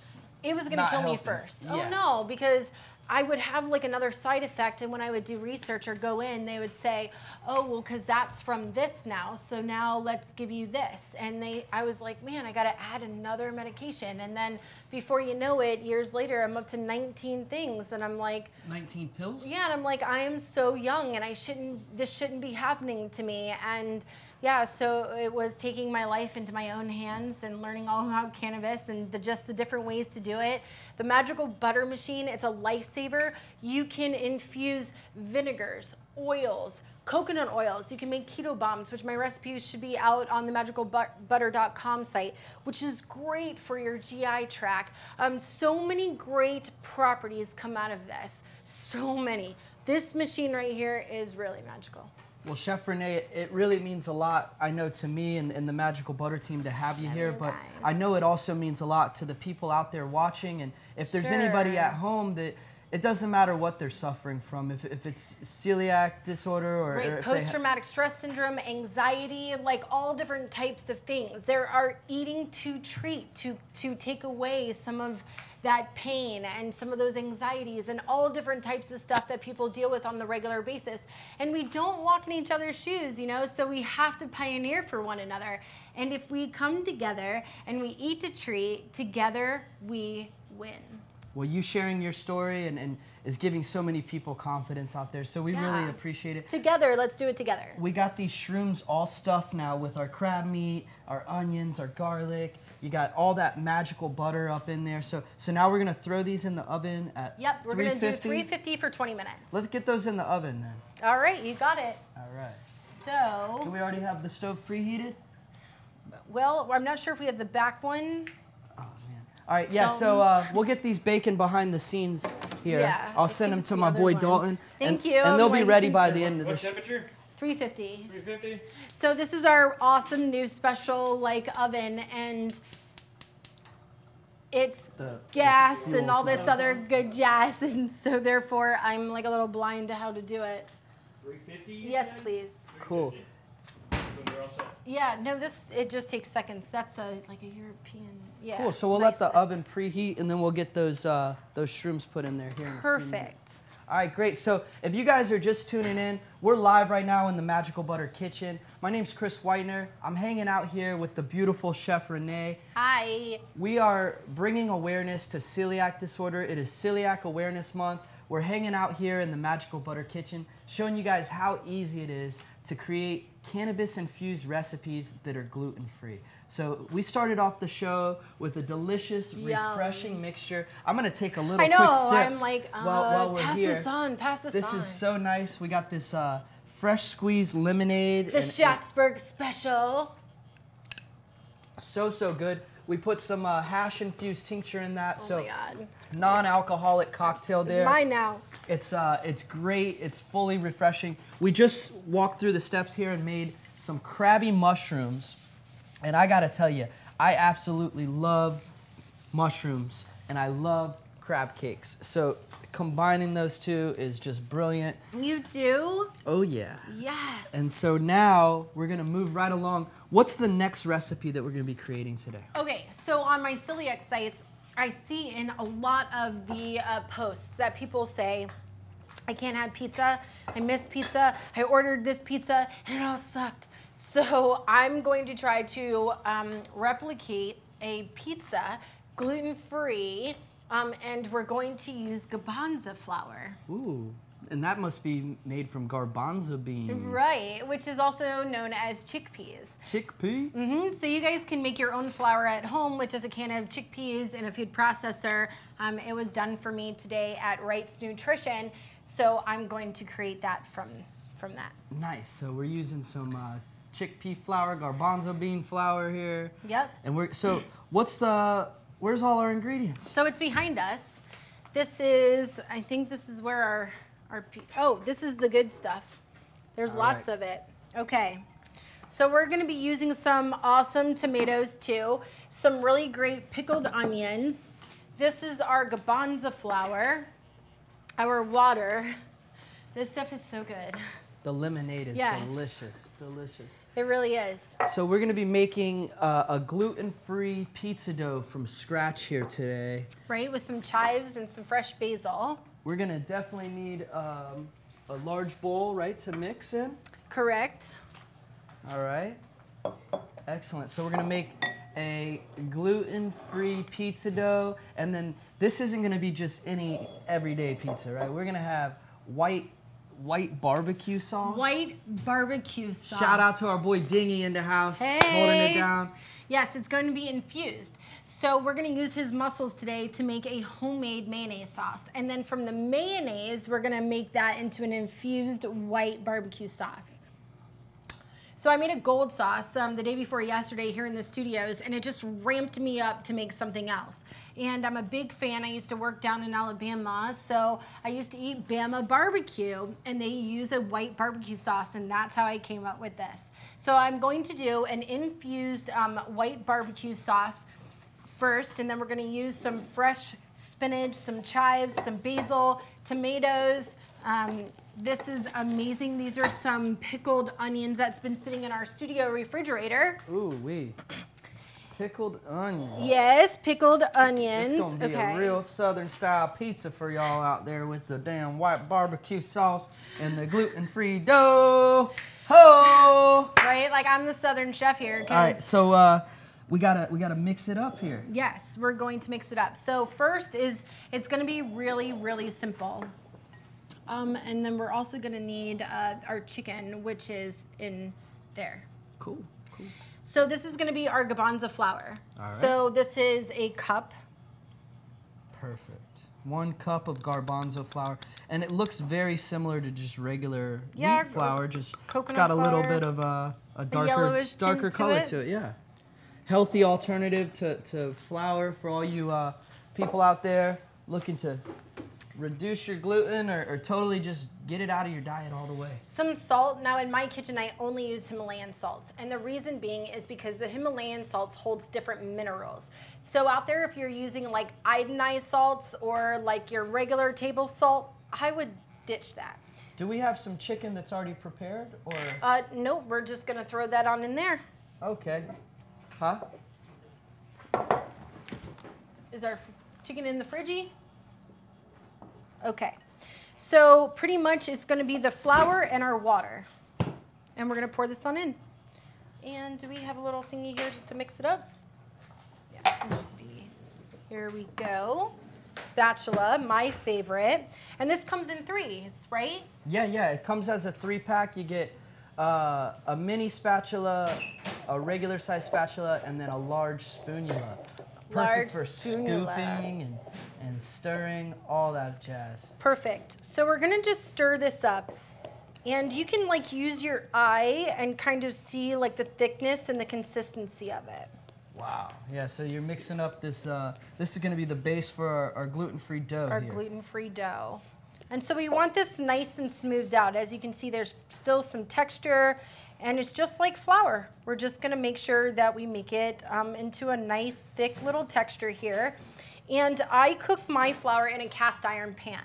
Speaker 3: It was going to kill me first.
Speaker 1: Yeah.
Speaker 3: Oh, no, because I would have like another side effect, and when I would do research or go in, they would say, oh, well, because that's from this now, so now let's give you this. And I was like, man, I got to add another medication. And then before you know it, years later, I'm up to 19 things, and I'm like.
Speaker 1: 19 pills?
Speaker 3: Yeah, and I'm like, I am so young, and this shouldn't be happening to me. And yeah, so it was taking my life into my own hands and learning all about cannabis and just the different ways to do it. The Magical Butter machine, it's a lifesaver. You can infuse vinegars, oils, coconut oils. You can make keto bombs, which my recipes should be out on the MagicalButter.com site, which is great for your GI tract. So many great properties come out of this. So many. This machine right here is really magical.
Speaker 1: Well, Chef Renee, it really means a lot, I know, to me and the Magical Butter team to have you here, but I know it also means a lot to the people out there watching, and if there's anybody at home that it doesn't matter what they're suffering from, if it's celiac disorder or
Speaker 3: post-traumatic stress syndrome, anxiety, like all different types of things. There are eating to treat, to take away some of that pain and some of those anxieties and all different types of stuff that people deal with on the regular basis. And we don't walk in each other's shoes, you know, so we have to pioneer for one another. And if we come together and we eat to treat, together we win.
Speaker 1: Well, you sharing your story and is giving so many people confidence out there, so we really appreciate it.
Speaker 3: Together, let's do it together.
Speaker 1: We got these shrooms all stuffed now with our crab meat, our onions, our garlic. You got all that magical butter up in there. So now we're gonna throw these in the oven at 350.
Speaker 3: We're gonna do 350 for 20 minutes.
Speaker 1: Let's get those in the oven then.
Speaker 3: All right, you got it.
Speaker 1: All right.
Speaker 3: So.
Speaker 1: Do we already have the stove preheated?
Speaker 3: Well, I'm not sure if we have the back one.
Speaker 1: All right, yeah, so we'll get these bacon behind the scenes here.
Speaker 3: Yeah,
Speaker 1: I'll send them to my boy Dalton.
Speaker 3: Thank you.
Speaker 1: And they'll be ready by the end of the
Speaker 2: show. What temperature?
Speaker 3: 350.
Speaker 2: 350?
Speaker 3: So this is our awesome new special like oven, and it's gas and all this other good jazz, and so therefore I'm like a little blind to how to do it.
Speaker 2: 350?
Speaker 3: Yes, please.
Speaker 1: Cool.
Speaker 3: Yeah, no, it just takes seconds. That's like a European,
Speaker 1: Cool, so we'll let the oven preheat, and then we'll get those shrooms put in there here.
Speaker 3: Perfect.
Speaker 1: All right, great. So if you guys are just tuning in, we're live right now in the Magical Butter kitchen. My name's Chris Whitener. I'm hanging out here with the beautiful Chef Renee.
Speaker 3: Hi.
Speaker 1: We are bringing awareness to celiac disorder. It is Celiac Awareness Month. We're hanging out here in the Magical Butter kitchen, showing you guys how easy it is to create cannabis-infused recipes that are gluten-free. So we started off the show with a delicious, refreshing mixture. I'm gonna take a little quick sip.
Speaker 3: I'm like,
Speaker 1: while we're
Speaker 3: pass
Speaker 1: here.
Speaker 3: this on, pass this on.
Speaker 1: This is so nice. We got this fresh squeezed lemonade.
Speaker 3: The Schatzberg special.
Speaker 1: So good. We put some hash-infused tincture in that.
Speaker 3: Oh
Speaker 1: so
Speaker 3: my God.
Speaker 1: Non-alcoholic cocktail there.
Speaker 3: It's mine now.
Speaker 1: It's great. It's fully refreshing. We just walked through the steps here and made some crabby mushrooms. And I gotta tell you, I absolutely love mushrooms and I love crab cakes. So combining those two is just brilliant.
Speaker 3: You do?
Speaker 1: Oh yeah.
Speaker 3: Yes.
Speaker 1: And so now we're gonna move right along. What's the next recipe that we're gonna be creating today?
Speaker 3: Okay, so on my celiac sites, I see in a lot of the posts that people say, I can't have pizza, I miss pizza, I ordered this pizza, and it all sucked. So I'm going to try to replicate a pizza, gluten-free, and we're going to use garbanzo flour.
Speaker 1: Ooh, and that must be made from garbanzo beans.
Speaker 3: Right, which is also known as chickpeas.
Speaker 1: Chickpea?
Speaker 3: Mm-hmm. So you guys can make your own flour at home with just a can of chickpeas and a food processor. It was done for me today at Wright's Nutrition, so I'm going to create that from that.
Speaker 1: Nice. So we're using some chickpea flour, garbanzo bean flour here.
Speaker 3: Yep.
Speaker 1: And where's all our ingredients?
Speaker 3: So it's behind us. This is, I think this is where this is the good stuff. There's lots of it. Okay. So we're gonna be using some awesome tomatoes too, some really great pickled onions. This is our garbanzo flour, our water. This stuff is so good.
Speaker 1: The lemonade is delicious, delicious.
Speaker 3: It really is.
Speaker 1: So we're gonna be making a gluten-free pizza dough from scratch here today.
Speaker 3: Right, with some chives and some fresh basil.
Speaker 1: We're gonna definitely need a large bowl, right, to mix in?
Speaker 3: Correct.
Speaker 1: All right, excellent. So we're gonna make a gluten-free pizza dough, and then this isn't gonna be just any everyday pizza, right? We're gonna have white barbecue sauce.
Speaker 3: White barbecue sauce.
Speaker 1: Shout out to our boy Dingy in the house, holding it down.
Speaker 3: Yes, it's going to be infused. So we're going to use his muscles today to make a homemade mayonnaise sauce. And then from the mayonnaise, we're going to make that into an infused white barbecue sauce. So I made a gold sauce the day before yesterday here in the studios, and it just ramped me up to make something else. And I'm a big fan. I used to work down in Alabama, so I used to eat Bama barbecue, and they use a white barbecue sauce, and that's how I came up with this. So I'm going to do an infused white barbecue sauce first, and then we're going to use some fresh spinach, some chives, some basil, tomatoes. This is amazing. These are some pickled onions that's been sitting in our studio refrigerator.
Speaker 1: Ooh, wee. Pickled onions.
Speaker 3: Yes, pickled onions.
Speaker 1: It's going to be a real Southern style pizza for y'all out there with the damn white barbecue sauce and the gluten-free dough. Ho!
Speaker 3: Right, like I'm the Southern chef here.
Speaker 1: All right, so we gotta mix it up here.
Speaker 3: Yes, we're going to mix it up. So first it's going to be really, really simple. And then we're also going to need our chicken, which is in there.
Speaker 1: Cool, cool.
Speaker 3: So this is going to be our garbanzo flour.
Speaker 1: All right.
Speaker 3: So this is a cup.
Speaker 1: Perfect. 1 cup of garbanzo flour. And it looks very similar to just regular wheat flour. Just
Speaker 3: coconut
Speaker 1: it's got a little
Speaker 3: flour,
Speaker 1: bit of a
Speaker 3: yellowish
Speaker 1: darker
Speaker 3: tint
Speaker 1: color to it. Yeah. Healthy alternative to flour for all you people out there looking to reduce your gluten or totally just get it out of your diet all the way.
Speaker 3: Some salt. Now in my kitchen I only use Himalayan salts, and the reason being is because the Himalayan salts holds different minerals. So out there, if you're using like iodinized salts or like your regular table salt, I would ditch that.
Speaker 1: Do we have some chicken that's already prepared, or?
Speaker 3: No, we're just gonna throw that on in there.
Speaker 1: Okay. Huh?
Speaker 3: Is our chicken in the fridgie? Okay, so pretty much it's going to be the flour and our water. And we're going to pour this on in. And do we have a little thingy here just to mix it up? Yeah, it'll just be, here we go. Spatula, my favorite. And this comes in 3s, right?
Speaker 1: Yeah, it comes as a 3-pack. You get a mini spatula, a regular size spatula, and then a large spoonula. Perfect for scooping and stirring, all that jazz.
Speaker 3: Perfect. So we're gonna just stir this up. And you can like use your eye and kind of see like the thickness and the consistency of it.
Speaker 1: Wow. Yeah, so you're mixing up this, this is gonna be the base for our gluten-free dough
Speaker 3: Our
Speaker 1: here.
Speaker 3: gluten-free dough. And so we want this nice and smoothed out. As you can see, there's still some texture, and it's just like flour. We're just gonna make sure that we make it into a nice, thick little texture here. And I cook my flour in a cast iron pan.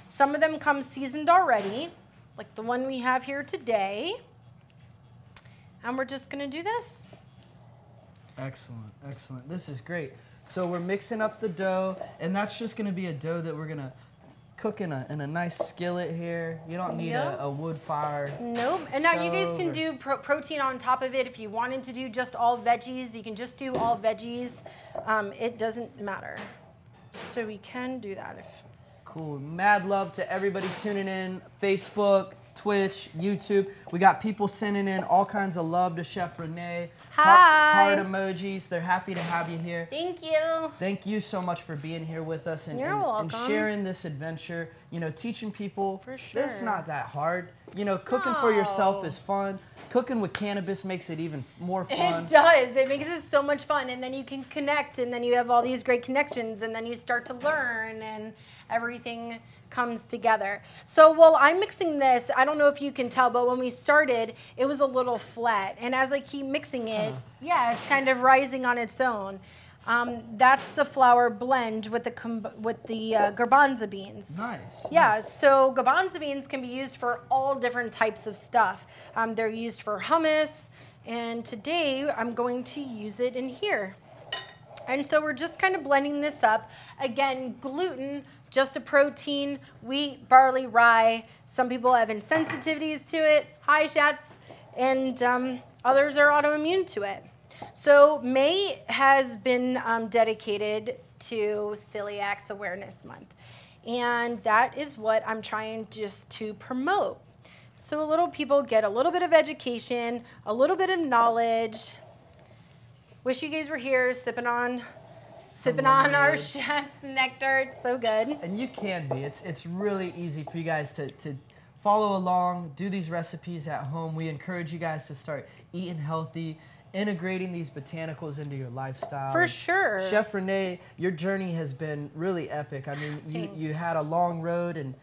Speaker 3: Some of them come seasoned already, like the one we have here today. And we're just gonna do this.
Speaker 1: Excellent, excellent. This is great. So we're mixing up the dough, and that's just gonna be a dough that we're gonna cook in a nice skillet here. You don't need a wood fire.
Speaker 3: Nope. And now you guys can do protein on top of it. If you wanted to do just all veggies, you can just do all veggies. It doesn't matter. So we can do that.
Speaker 1: Cool. Mad love to everybody tuning in. Facebook, Twitch, YouTube. We got people sending in all kinds of love to Chef Renee.
Speaker 3: Hi.
Speaker 1: Heart emojis. They're happy to have you here.
Speaker 3: Thank you.
Speaker 1: Thank you so much for being here with us and sharing this adventure. You know, teaching people.
Speaker 3: For sure.
Speaker 1: It's not that hard. You know, cooking for yourself is fun. Cooking with cannabis makes it even more fun.
Speaker 3: It does. It makes it so much fun. And then you can connect, and then you have all these great connections, and then you start to learn, and everything comes together. So while I'm mixing this, I don't know if you can tell, but when we started, it was a little flat. And as I keep mixing it, yeah, it's kind of rising on its own. That's the flour blend with the garbanzo beans.
Speaker 1: Nice.
Speaker 3: Yeah, so garbanzo beans can be used for all different types of stuff. They're used for hummus, and today I'm going to use it in here. And so we're just kind of blending this up. Again, gluten, just a protein, wheat, barley, rye. Some people have insensitivities to it. Hi, Schatz. And others are autoimmune to it. So May has been dedicated to Celiac Awareness Month. And that is what I'm trying just to promote. So little people get a little bit of education, a little bit of knowledge. Wish you guys were here sipping on our Schatz nectar. It's so good.
Speaker 1: And you can be. It's really easy for you guys to follow along, do these recipes at home. We encourage you guys to start eating healthy, integrating these botanicals into your lifestyle.
Speaker 3: For sure.
Speaker 1: Chef Renee, your journey has been really epic. I mean, you had a long road, and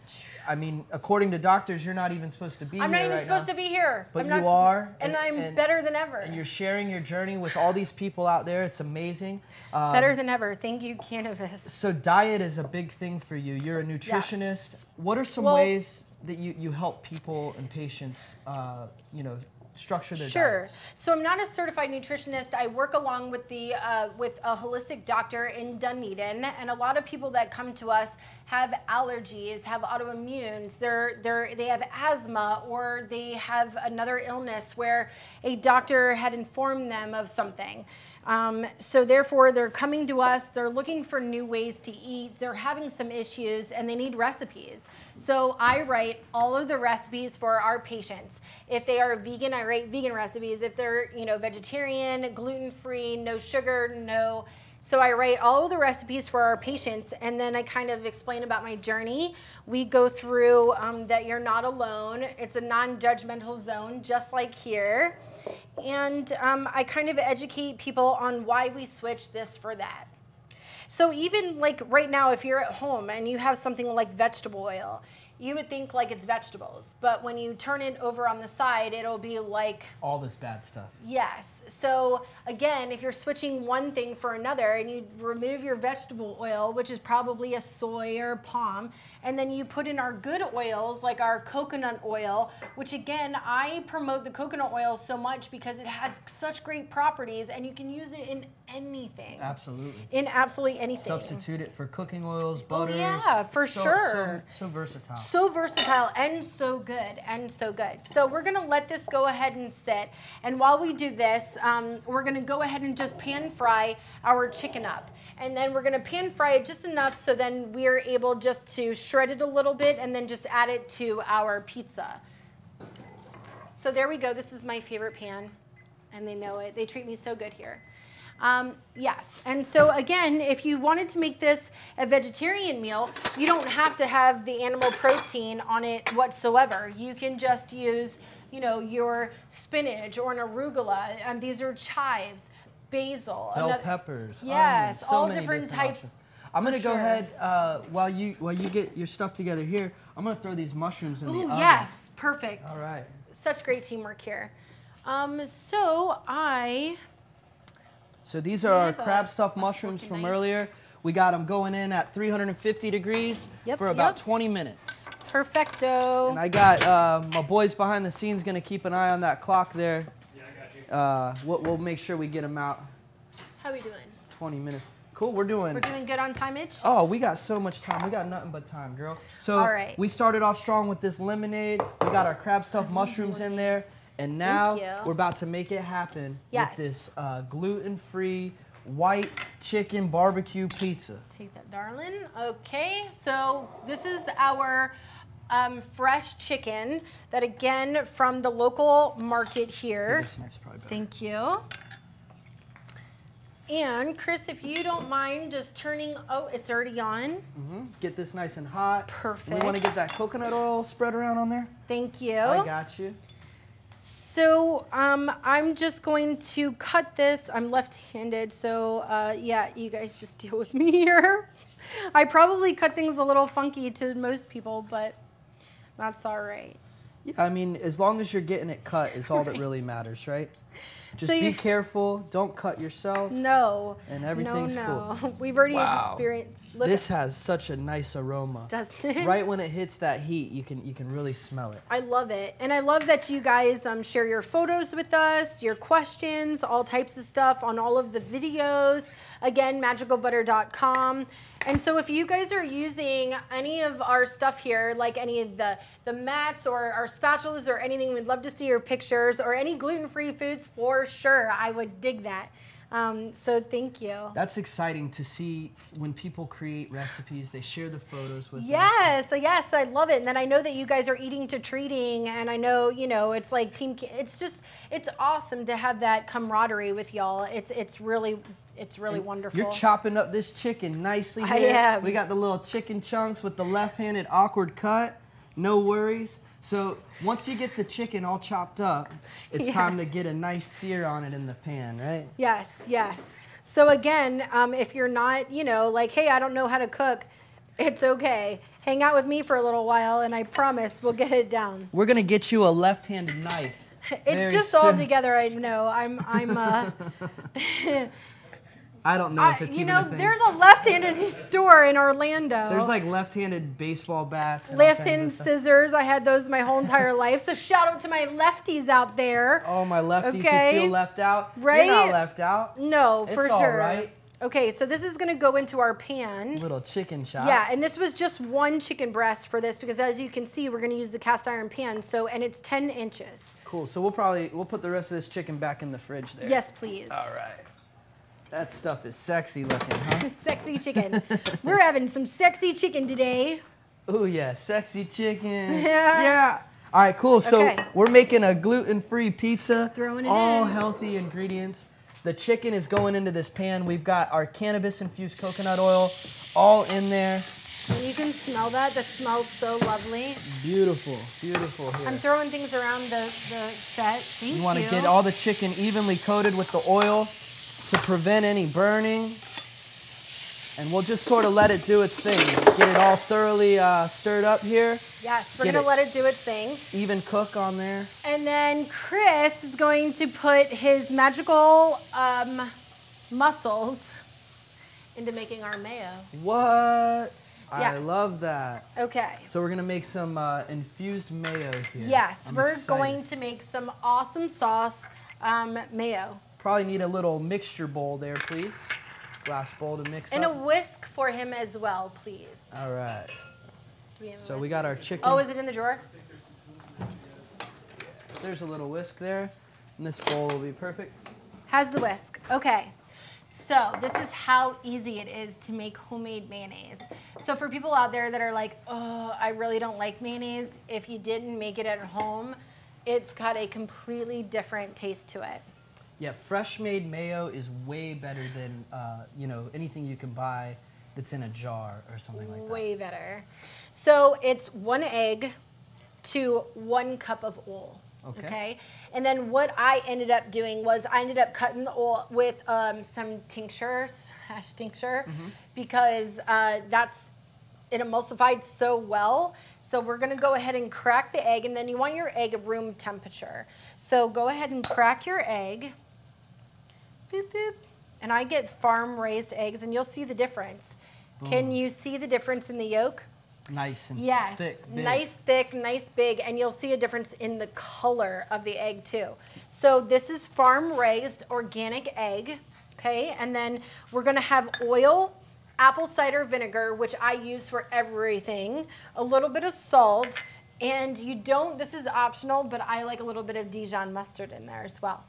Speaker 1: I mean, according to doctors, you're not even supposed to be here right now.
Speaker 3: I'm not even supposed to be here.
Speaker 1: But you are.
Speaker 3: And I'm better than ever.
Speaker 1: And you're sharing your journey with all these people out there. It's amazing.
Speaker 3: Better than ever. Thank you, cannabis.
Speaker 1: So diet is a big thing for you. You're a nutritionist. Yes. What are some ways that you help people and patients, you know, structure their diets?
Speaker 3: So I'm not a certified nutritionist. I work along with with a holistic doctor in Dunedin, and a lot of people that come to us have allergies, have autoimmunes, they have asthma, or they have another illness where a doctor had informed them of something. So therefore, they're coming to us, they're looking for new ways to eat, they're having some issues, and they need recipes. So I write all of the recipes for our patients. If they are vegan, I write vegan recipes. If they're, you know, vegetarian, gluten-free, no sugar, no. So I write all of the recipes for our patients, and then I kind of explain about my journey. We go through that you're not alone. It's a non-judgmental zone, just like here. And I kind of educate people on why we switch this for that. So even like right now, if you're at home and you have something like vegetable oil, you would think like it's vegetables, but when you turn it over on the side, it'll be like
Speaker 1: all this bad stuff.
Speaker 3: Yes. So again, if you're switching one thing for another and you remove your vegetable oil, which is probably a soy or palm, and then you put in our good oils like our coconut oil, which again, I promote the coconut oil so much because it has such great properties and you can use it in anything.
Speaker 1: Absolutely.
Speaker 3: In absolutely anything.
Speaker 1: Substitute it for cooking oils, butters.
Speaker 3: Oh, yeah, for sure.
Speaker 1: So versatile.
Speaker 3: So versatile and so good, and so good. So we're gonna let this go ahead and sit. And while we do this, we're gonna go ahead and just pan fry our chicken up. And then we're gonna pan fry it just enough so then we're able just to shred it a little bit and then just add it to our pizza. So there we go, this is my favorite pan. And they know it, they treat me so good here. Yes, and so again, if you wanted to make this a vegetarian meal, you don't have to have the animal protein on it whatsoever. You can just use, you know, your spinach or an arugula, and these are chives, basil,
Speaker 1: bell peppers,
Speaker 3: yes,
Speaker 1: onions, so
Speaker 3: all
Speaker 1: many
Speaker 3: different types.
Speaker 1: Options. I'm gonna go ahead while you get your stuff together here. I'm gonna throw these mushrooms in the oven.
Speaker 3: Yes, perfect.
Speaker 1: All right.
Speaker 3: Such great teamwork here.
Speaker 1: So these are our crab stuffed mushrooms from earlier. We got them going in at 350 degrees for about 20 minutes.
Speaker 3: Perfecto.
Speaker 1: And I got my boys behind the scenes gonna keep an eye on that clock there.
Speaker 2: Yeah, I got you.
Speaker 1: We'll make sure we get them out.
Speaker 3: How we doing?
Speaker 1: 20 minutes. Cool, we're doing
Speaker 3: good on time-ish?
Speaker 1: Oh, we got so much time. We got nothing but time, girl. So we started off strong with this lemonade. We got our crab stuffed mushrooms in there. And now we're about to make it happen with this gluten-free white chicken barbecue pizza.
Speaker 3: Take that, darling. Okay, so this is our fresh chicken that, again, from the local market here.
Speaker 1: This knife's probably better.
Speaker 3: Thank you. And Chris, if you don't mind just turning, it's already on.
Speaker 1: Get this nice and hot.
Speaker 3: Perfect.
Speaker 1: We want to get that coconut oil spread around on there.
Speaker 3: Thank you.
Speaker 1: I got you.
Speaker 3: So I'm just going to cut this. I'm left-handed, so yeah, you guys just deal with me here. I probably cut things a little funky to most people, but that's all right.
Speaker 1: Yeah, I mean, as long as you're getting it cut is all that really matters, right? Just be careful. Don't cut yourself.
Speaker 3: No.
Speaker 1: And everything's cool.
Speaker 3: We've already experienced.
Speaker 1: This has such a nice aroma.
Speaker 3: Doesn't it?
Speaker 1: Right when it hits that heat, you can really smell it.
Speaker 3: I love it. And I love that you guys share your photos with us, your questions, all types of stuff on all of the videos. Again, MagicalButter.com. And so if you guys are using any of our stuff here, like any of the mats or our spatulas or anything, we'd love to see your pictures, or any gluten-free foods, for sure. I would dig that. So thank you.
Speaker 1: That's exciting to see when people create recipes. They share the photos with us.
Speaker 3: Yes, I love it. And then I know that you guys are eating to treating, and I know, you know, it's like it's awesome to have that camaraderie with y'all. It's really wonderful.
Speaker 1: You're chopping up this chicken nicely here.
Speaker 3: I am.
Speaker 1: We got the little chicken chunks with the left-handed awkward cut. No worries. So once you get the chicken all chopped up, it's time to get a nice sear on it in the pan, right?
Speaker 4: Yes, yes. So again, if you're not, you know, like, hey, I don't know how to cook, it's okay. Hang out with me for a little while, and I promise we'll get it down.
Speaker 1: We're gonna get you a left-handed knife.
Speaker 4: It's just all together. I know. I'm
Speaker 1: I don't know if it's
Speaker 4: you
Speaker 1: even
Speaker 4: know,
Speaker 1: a thing.
Speaker 4: there's a left-handed store in Orlando.
Speaker 1: There's like left-handed baseball bats.
Speaker 4: Left-handed scissors. I had those my whole entire life. So shout out to my lefties out there.
Speaker 1: Oh, my lefties who feel left out.
Speaker 4: Right?
Speaker 1: You're not left out.
Speaker 4: No, for
Speaker 1: it's
Speaker 4: sure.
Speaker 1: All right.
Speaker 4: Okay, so this is gonna go into our pan.
Speaker 1: Little chicken chop.
Speaker 4: Yeah, and this was just one chicken breast for this because as you can see, we're gonna use the cast iron pan. So, and it's 10 inches.
Speaker 1: Cool. So we'll put the rest of this chicken back in the fridge there.
Speaker 4: Yes, please.
Speaker 1: All right. That stuff is sexy looking, huh?
Speaker 4: Sexy chicken. We're having some sexy chicken today.
Speaker 1: Oh yeah, sexy chicken.
Speaker 4: Yeah.
Speaker 1: Yeah. All right, cool. So we're making a gluten-free pizza.
Speaker 4: Throwing it
Speaker 1: all
Speaker 4: in.
Speaker 1: healthy ingredients. The chicken is going into this pan. We've got our cannabis-infused coconut oil all in there.
Speaker 4: And you can smell that. That smells so lovely.
Speaker 1: Beautiful, beautiful here.
Speaker 4: I'm throwing things around the set. Thank you.
Speaker 1: You want to get all the chicken evenly coated with the oil to prevent any burning. And we'll just sort of let it do its thing. Get it all thoroughly stirred up here.
Speaker 4: Yes, we're going to let it do its thing.
Speaker 1: Even cook on there.
Speaker 4: And then Chris is going to put his magical mussels into making our mayo.
Speaker 1: What? I
Speaker 4: Yes.
Speaker 1: love that.
Speaker 4: Okay.
Speaker 1: So we're going to make some infused mayo here.
Speaker 4: Yes,
Speaker 1: I'm
Speaker 4: we're
Speaker 1: excited.
Speaker 4: going to make some awesome sauce mayo.
Speaker 1: Probably need a little mixture bowl there, please. Glass bowl to mix
Speaker 4: And
Speaker 1: up.
Speaker 4: a whisk for him as well, please.
Speaker 1: All right.
Speaker 4: Do we have a
Speaker 1: So
Speaker 4: whisk?
Speaker 1: we got our chicken.
Speaker 4: Oh, is it in the drawer?
Speaker 1: There's a little whisk there. And this bowl will be perfect.
Speaker 4: Has the whisk. Okay. So this is how easy it is to make homemade mayonnaise. So for people out there that are like, oh, I really don't like mayonnaise, if you didn't make it at home, it's got a completely different taste to it.
Speaker 1: Yeah, fresh made mayo is way better than you know, anything you can buy that's in a jar or something like that.
Speaker 4: Way better. So it's 1 egg to 1 cup of oil. Okay. And then what I ended up doing was I ended up cutting the oil with some tincture, because it emulsified so well. So we're gonna go ahead and crack the egg, and then you want your egg at room temperature. So go ahead and crack your egg. Boop, boop. And I get farm raised eggs, and you'll see the difference. Can you see the difference in the yolk?
Speaker 1: Nice and thick, big.
Speaker 4: Nice, thick, nice, big, and you'll see a difference in the color of the egg too. So this is farm-raised organic egg, okay? And then we're gonna have oil, apple cider vinegar, which I use for everything, a little bit of salt, and this is optional, but I like a little bit of Dijon mustard in there as well.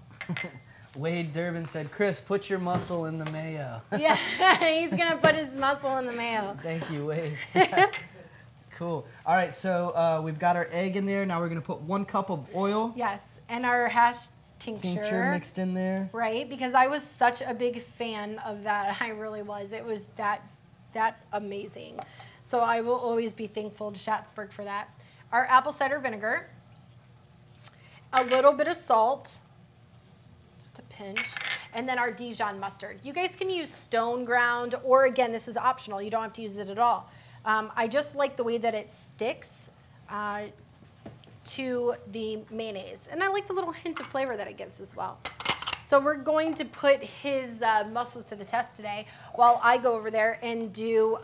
Speaker 1: Wade Durbin said, Chris, put your muscle in the mayo.
Speaker 4: Yeah, he's gonna put his muscle in the mayo.
Speaker 1: Thank you, Wade. Cool. All right, so we've got our egg in there. Now we're going to put 1 cup of oil.
Speaker 4: Yes, and our hash
Speaker 1: Tincture mixed in there.
Speaker 4: Right, because I was such a big fan of that. I really was. It was that amazing. So I will always be thankful to Schatzberg for that. Our apple cider vinegar, a little bit of salt, just a pinch, and then our Dijon mustard. You guys can use stone ground, or again, this is optional. You don't have to use it at all. I just like the way that it sticks to the mayonnaise. And I like the little hint of flavor that it gives as well. So we're going to put his muscles to the test today while I go over there and do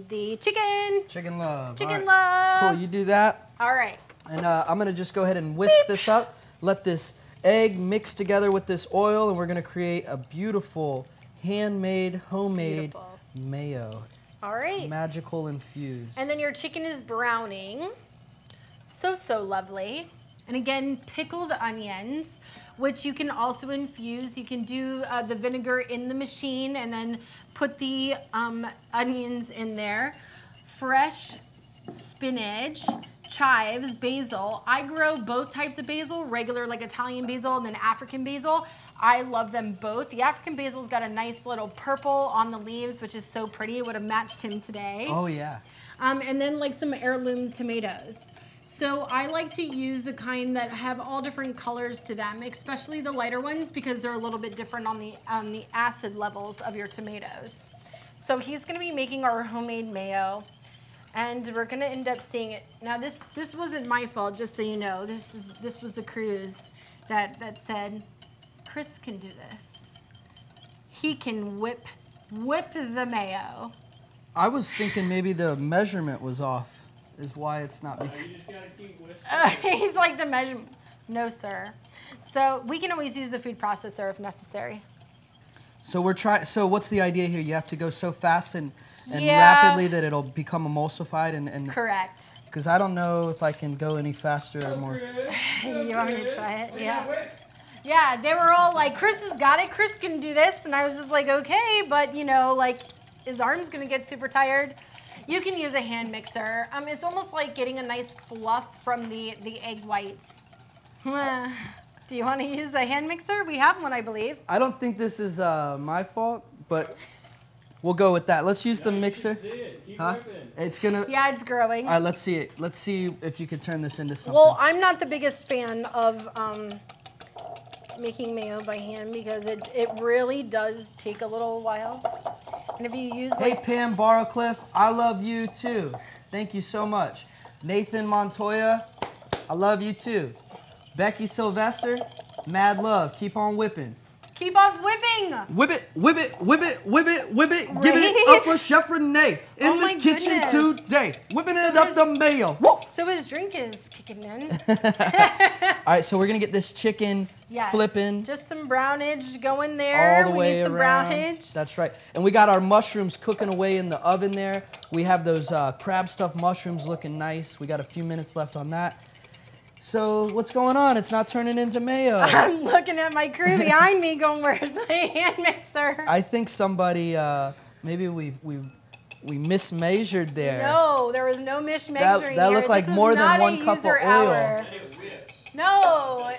Speaker 4: the chicken.
Speaker 1: Chicken love.
Speaker 4: Chicken love.
Speaker 1: Cool, you do that.
Speaker 4: All right.
Speaker 1: And I'm going to just go ahead and whisk this up. Let this egg mix together with this oil, and we're going to create a beautiful, handmade, homemade mayo.
Speaker 4: All right.
Speaker 1: Magical infused.
Speaker 4: And then your chicken is browning. So, so lovely. And again, pickled onions, which you can also infuse. You can do the vinegar in the machine and then put the onions in there. Fresh spinach, chives, basil. I grow both types of basil, regular like Italian basil and then African basil. I love them both. The African basil's got a nice little purple on the leaves, which is so pretty. It would have matched him today.
Speaker 1: Oh, yeah.
Speaker 4: And then like some heirloom tomatoes. So I like to use the kind that have all different colors to them, especially the lighter ones, because they're a little bit different on the acid levels of your tomatoes. So he's gonna be making our homemade mayo, and we're gonna end up seeing it. Now this wasn't my fault, just so you know. This was the crews that said, Chris can do this. He can whip the mayo.
Speaker 1: I was thinking maybe the measurement was off. Is why it's not.
Speaker 2: You just gotta keep whispering.
Speaker 4: He's like the measurement. No, sir. So we can always use the food processor if necessary.
Speaker 1: So we're trying. So what's the idea here? You have to go so fast and
Speaker 4: Yeah.
Speaker 1: rapidly that it'll become emulsified and.
Speaker 4: Correct.
Speaker 1: Because I don't know if I can go any faster or more.
Speaker 4: You want me to try it? Yeah. Yeah, they were all like, Chris has got it. Chris can do this. And I was just like, okay, but you know, like, his arm's gonna get super tired. You can use a hand mixer. It's almost like getting a nice fluff from the egg whites. Do you want to use the hand mixer? We have one, I believe.
Speaker 1: I don't think this is my fault, but we'll go with that. Let's use the mixer.
Speaker 2: See it. Keep
Speaker 1: Huh?
Speaker 2: whipping.
Speaker 1: It's gonna.
Speaker 4: Yeah, it's growing.
Speaker 1: All right, let's see it. Let's see if you could turn this into something.
Speaker 4: Well, I'm not the biggest fan of making mayo by hand because it really does take a little while. And if you use
Speaker 1: Hey
Speaker 4: like...
Speaker 1: Pam Barcliff, I love you too. Thank you so much. Nathan Montoya, I love you too. Becky Sylvester, mad love. Keep on whipping.
Speaker 4: Keep on whipping!
Speaker 1: Whip it, whip it, whip it, whip it, whip it. Give
Speaker 4: Right?
Speaker 1: it up for Chef Renee in
Speaker 4: Oh
Speaker 1: the
Speaker 4: my
Speaker 1: kitchen
Speaker 4: goodness.
Speaker 1: today. Whipping it up the mayo. Woo!
Speaker 4: So his drink is kicking in.
Speaker 1: All right, so we're gonna get this chicken
Speaker 4: Yes.
Speaker 1: flipping
Speaker 4: Just some brownage going there.
Speaker 1: all the
Speaker 4: we
Speaker 1: way
Speaker 4: need some
Speaker 1: around.
Speaker 4: brownage.
Speaker 1: That's right. And we got our mushrooms cooking away in the oven there. We have those crab stuffed mushrooms looking nice. We got a few minutes left on that. So what's going on? It's not turning into mayo.
Speaker 4: I'm looking at my crew behind me going, where's the hand mixer?
Speaker 1: I think somebody, maybe we mismeasured there.
Speaker 4: No, there was no mismeasuring
Speaker 1: that
Speaker 4: here.
Speaker 1: looked like
Speaker 4: This is
Speaker 1: more than
Speaker 4: not a
Speaker 1: 1 cup of
Speaker 4: user
Speaker 1: oil.
Speaker 4: hour. No,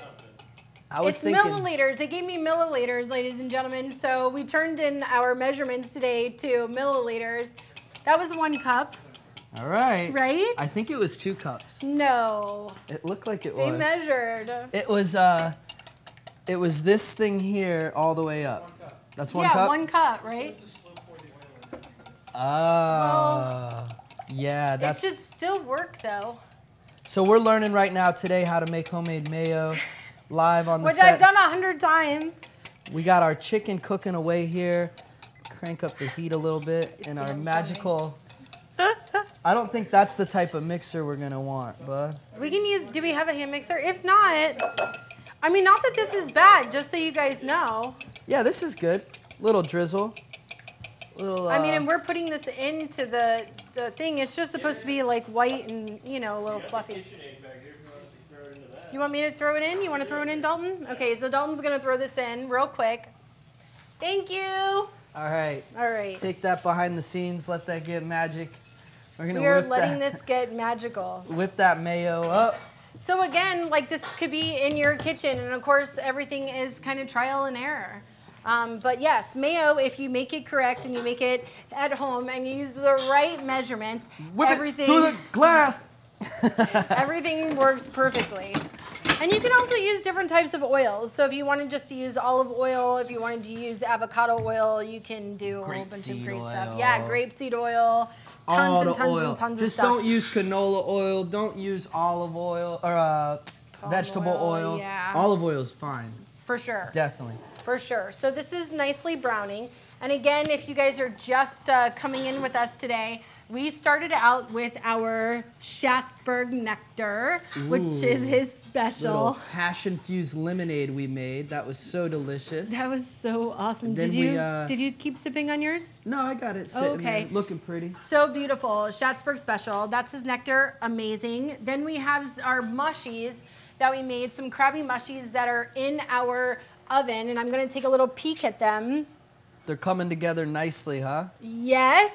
Speaker 1: I was
Speaker 4: it's
Speaker 1: thinking,
Speaker 4: milliliters. They gave me milliliters, ladies and gentlemen. So we turned in our measurements today to milliliters. That was 1 cup,
Speaker 1: all right.
Speaker 4: right?
Speaker 1: I think it was 2 cups.
Speaker 4: No,
Speaker 1: It looked like it
Speaker 4: they
Speaker 1: was.
Speaker 4: measured.
Speaker 1: It was this thing here all the way up. That's 1
Speaker 4: Yeah,
Speaker 1: cup?
Speaker 4: 1 cup, right?
Speaker 1: Yeah,
Speaker 4: It
Speaker 1: that's.
Speaker 4: should still work though.
Speaker 1: So we're learning right now today how to make homemade mayo live on the
Speaker 4: Which
Speaker 1: set.
Speaker 4: I've done 100 times.
Speaker 1: We got our chicken cooking away here. Crank up the heat a little bit in our
Speaker 4: sounds
Speaker 1: magical. I don't think that's the type of mixer we're gonna want, bud.
Speaker 4: We can use, do we have a hand mixer? If not, I mean, not that this is bad, just so you guys know.
Speaker 1: Yeah, this is good. Little drizzle. Little.
Speaker 4: I mean, and we're putting this into the thing. It's just supposed to be like white and, you know, a little fluffy. You want me to throw it in? You want to throw it in, Dalton? Okay, so Dalton's going to throw this in real quick. Thank you.
Speaker 1: All right.
Speaker 4: All right.
Speaker 1: Take that behind the scenes. Let that get magic. We're gonna
Speaker 4: We are
Speaker 1: whip
Speaker 4: letting
Speaker 1: that,
Speaker 4: this get magical.
Speaker 1: whip that mayo up.
Speaker 4: So again, like this could be in your kitchen, and of course everything is kind of trial and error. But yes, mayo, if you make it correct and you make it at home and you use the right measurements,
Speaker 1: Whip
Speaker 4: everything,
Speaker 1: it through the glass.
Speaker 4: everything works perfectly. And you can also use different types of oils. So if you wanted just to use olive oil, if you wanted to use avocado oil, you can do a whole bunch of
Speaker 1: Grapeseed
Speaker 4: great
Speaker 1: oil.
Speaker 4: stuff. Yeah, grapeseed oil,
Speaker 1: All
Speaker 4: tons
Speaker 1: the
Speaker 4: and tons
Speaker 1: oil.
Speaker 4: and tons
Speaker 1: Just
Speaker 4: of stuff.
Speaker 1: don't use canola oil. Don't use olive oil or
Speaker 4: Palm
Speaker 1: vegetable oil.
Speaker 4: yeah.
Speaker 1: Olive oil is fine.
Speaker 4: For sure.
Speaker 1: Definitely.
Speaker 4: For sure. So this is nicely browning. And again, if you guys are just coming in with us today, we started out with our Schatzberg nectar, which is his special.
Speaker 1: Little hash-infused lemonade we made. That was so delicious.
Speaker 4: That was so awesome.
Speaker 1: Then
Speaker 4: Did you keep sipping on yours?
Speaker 1: No, I got it sitting
Speaker 4: Okay.
Speaker 1: there, looking pretty.
Speaker 4: So beautiful. Schatzberg special. That's his nectar. Amazing. Then we have our mushies that we made, some Krabby mushies that are in our oven, and I'm going to take a little peek at them.
Speaker 1: They're coming together nicely, huh?
Speaker 4: Yes.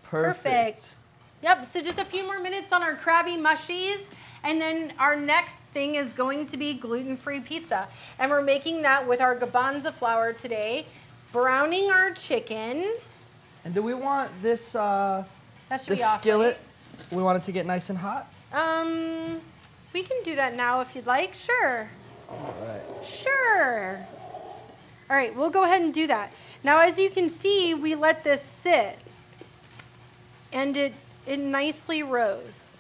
Speaker 1: Perfect.
Speaker 4: Yep, so just a few more minutes on our Krabby mushies, and then our next thing is going to be gluten-free pizza. And we're making that with our garbanzo flour today, browning our chicken.
Speaker 1: And do we want this
Speaker 4: That should
Speaker 1: this
Speaker 4: be off,
Speaker 1: skillet? We want it to get nice and hot.
Speaker 4: We can do that now if you'd like. Sure.
Speaker 1: All right.
Speaker 4: Sure. All right, we'll go ahead and do that. Now, as you can see, we let this sit, and it nicely rose.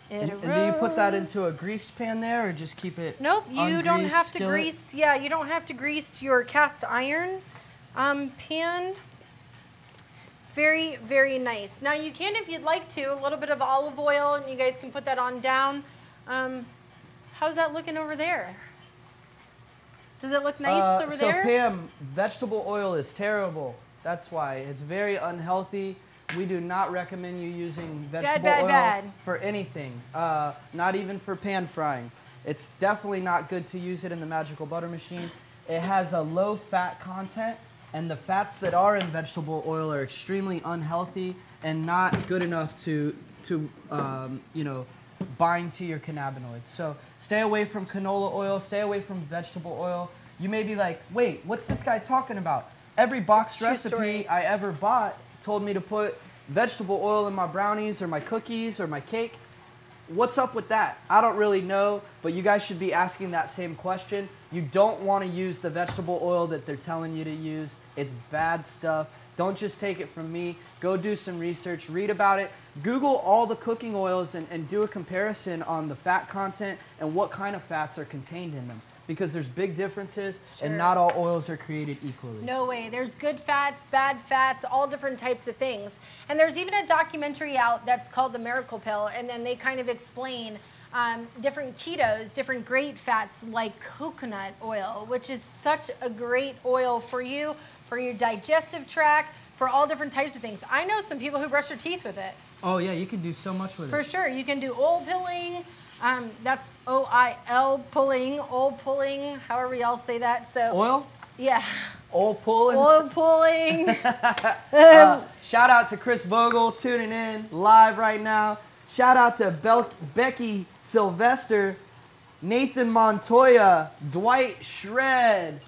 Speaker 1: And do you put that into a greased pan there, or just keep it?
Speaker 4: Nope, you don't have to
Speaker 1: skillet?
Speaker 4: grease. Yeah, you don't have to grease your cast iron pan. Very, very nice. Now you can, if you'd like to, a little bit of olive oil, and you guys can put that on down. How's that looking over there? Does it look nice over there?
Speaker 1: So Pam, vegetable oil is terrible. That's why. It's very unhealthy. We do not recommend you using vegetable oil for anything, not even for pan frying. It's definitely not good to use it in the Magical Butter machine. It has a low fat content, and the fats that are in vegetable oil are extremely unhealthy and not good enough to you know, bind to your cannabinoids. So stay away from canola oil, stay away from vegetable oil. You may be like, wait, what's this guy talking about? Every boxed recipe I ever bought told me to put vegetable oil in my brownies or my cookies or my cake. What's up with that? I don't really know, but you guys should be asking that same question. You don't want to use the vegetable oil that they're telling you to use. It's bad stuff. Don't just take it from me. Go do some research, read about it. Google all the cooking oils and do a comparison on the fat content and what kind of fats are contained in them. Because there's big differences, and not all oils are created equally.
Speaker 4: No way. There's good fats, bad fats, all different types of things. And there's even a documentary out that's called The Miracle Pill, and then they kind of explain different ketos, different great fats like coconut oil, which is such a great oil for you, for your digestive tract, for all different types of things. I know some people who brush their teeth with it.
Speaker 1: Oh yeah, you can do so much with it.
Speaker 4: For sure. You can do oil pilling. That's O-I-L pulling, oil pulling, however y'all say that. So
Speaker 1: oil?
Speaker 4: Yeah.
Speaker 1: Oil pulling?
Speaker 4: Oil pulling.
Speaker 1: Shout out to Chris Vogel tuning in live right now. Shout out to Becky Sylvester, Nathan Montoya, Dwight Shred.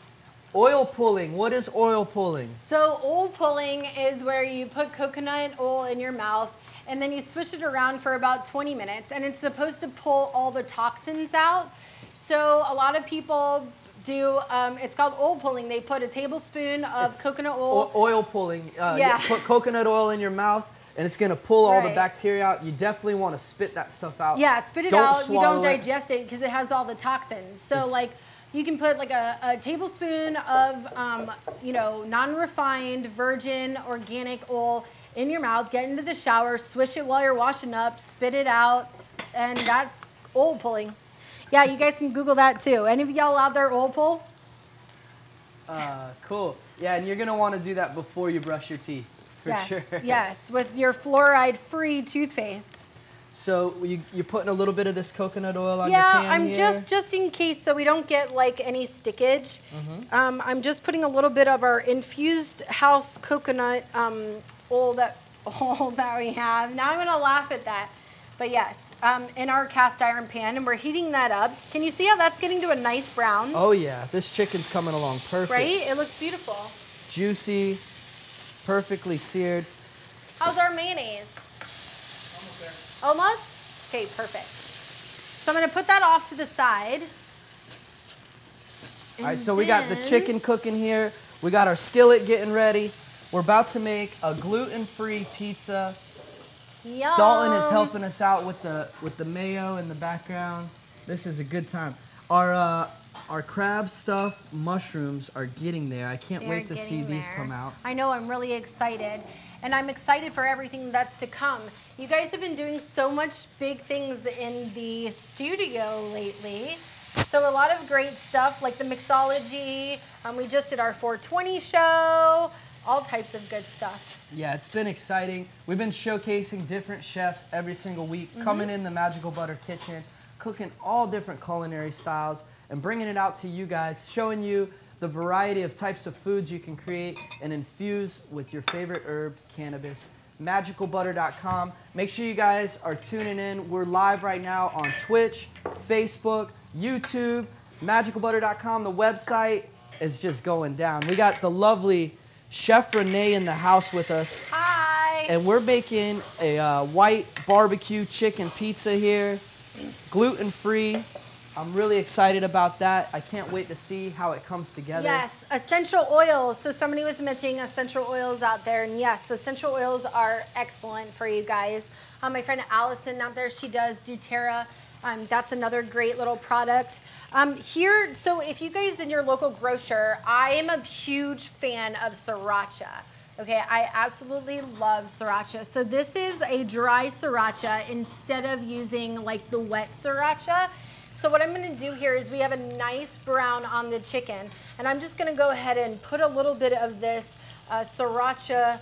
Speaker 1: Oil pulling. What is oil pulling?
Speaker 4: So oil pulling is where you put coconut oil in your mouth and then you swish it around for about 20 minutes, and it's supposed to pull all the toxins out. So a lot of people do, it's called oil pulling. They put a tablespoon of coconut oil.
Speaker 1: Oil pulling.
Speaker 4: Yeah.
Speaker 1: You put coconut oil in your mouth, and it's going to pull all the bacteria out. You definitely want to spit that stuff out.
Speaker 4: Yeah, spit it out. You don't digest it because it has all the toxins. So like, you can put like a tablespoon of, you know, non-refined, virgin, organic oil in your mouth, get into the shower, swish it while you're washing up, spit it out, and that's oil pulling. Yeah, you guys can Google that too. Any of y'all out there oil pull?
Speaker 1: Cool. Yeah, and you're going to want to do that before you brush your teeth, for sure.
Speaker 4: Yes, with your fluoride-free toothpaste.
Speaker 1: So you're putting a little bit of this coconut oil on your pan here?
Speaker 4: Yeah, I'm just in case so we don't get like any stickage. I'm just putting a little bit of our infused house coconut oil that we have. Now I'm gonna laugh at that, but yes, in our cast iron pan, and we're heating that up. Can you see how that's getting to a nice brown?
Speaker 1: Oh yeah, this chicken's coming along perfect.
Speaker 4: Right? It looks beautiful.
Speaker 1: Juicy, perfectly seared.
Speaker 4: How's our mayonnaise? Almost there. Almost? Okay, perfect. So I'm gonna put that off to the side.
Speaker 1: All right, so we got the chicken cooking here. We got our skillet getting ready. We're about to make a gluten-free pizza.
Speaker 4: Yum.
Speaker 1: Dalton is helping us out with the mayo in the background. This is a good time. Our crab stuffed mushrooms are getting there. I can't wait to see these come out.
Speaker 4: I know, I'm really excited. And I'm excited for everything that's to come. You guys have been doing so much big things in the studio lately. So a lot of great stuff like the mixology. We just did our 420 show. All types of good stuff.
Speaker 1: Yeah, it's been exciting. We've been showcasing different chefs every single week, coming in the Magical Butter kitchen, cooking all different culinary styles, and bringing it out to you guys, showing you the variety of types of foods you can create and infuse with your favorite herb, cannabis. MagicalButter.com. Make sure you guys are tuning in. We're live right now on Twitch, Facebook, YouTube, MagicalButter.com. The website is just going down. We got the lovely Chef Renee in the house with us.
Speaker 4: Hi.
Speaker 1: And we're making a white barbecue chicken pizza here, gluten-free. I'm really excited about that. I can't wait to see how it comes together.
Speaker 4: Yes, essential oils. So somebody was mentioning essential oils out there, and yes, essential oils are excellent for you guys. My friend Allison out there, she does doTERRA. That's another great little product. Here, so if you guys in your local grocer, I am a huge fan of sriracha. Okay, I absolutely love sriracha. So this is a dry sriracha instead of using like the wet sriracha. So what I'm gonna do here is we have a nice brown on the chicken, and I'm just gonna go ahead and put a little bit of this sriracha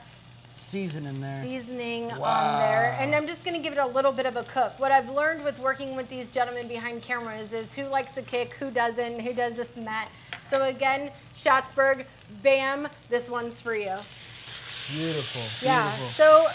Speaker 4: seasoning on there. And I'm just gonna give it a little bit of a cook. What I've learned with working with these gentlemen behind cameras is who likes the kick, who doesn't, who does this and that. So again, Schatzberg, bam, this one's for you.
Speaker 1: Beautiful,
Speaker 4: yeah,
Speaker 1: beautiful.
Speaker 4: So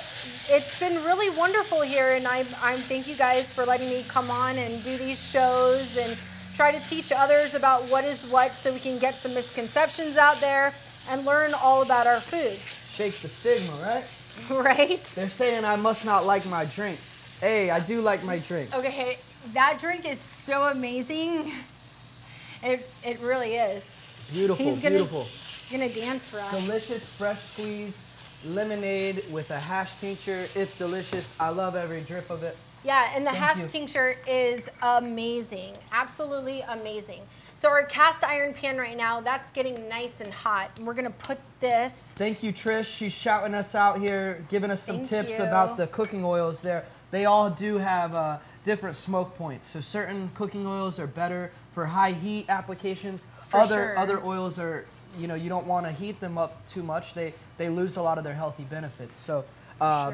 Speaker 4: it's been really wonderful here, and I thank you guys for letting me come on and do these shows and try to teach others about what is what so we can get some misconceptions out there and learn all about our foods.
Speaker 1: Shakes the stigma, right?
Speaker 4: Right?
Speaker 1: They're saying I must not like my drink. Hey, I do like my drink.
Speaker 4: Okay, that drink is so amazing. It really is.
Speaker 1: Beautiful, beautiful.
Speaker 4: He's gonna dance for us.
Speaker 1: Delicious, fresh squeezed lemonade with a hash tincture. It's delicious. I love every drip of it.
Speaker 4: Yeah, and the hash tincture is amazing. Absolutely amazing. So our cast iron pan right now, that's getting nice and hot. And we're gonna put this.
Speaker 1: Thank you, Trish. She's shouting us out here, giving us some tips about the cooking oils there. They all do have different smoke points. So certain cooking oils are better for high heat applications. Other oils are, you know, you don't want to heat them up too much. They lose a lot of their healthy benefits. So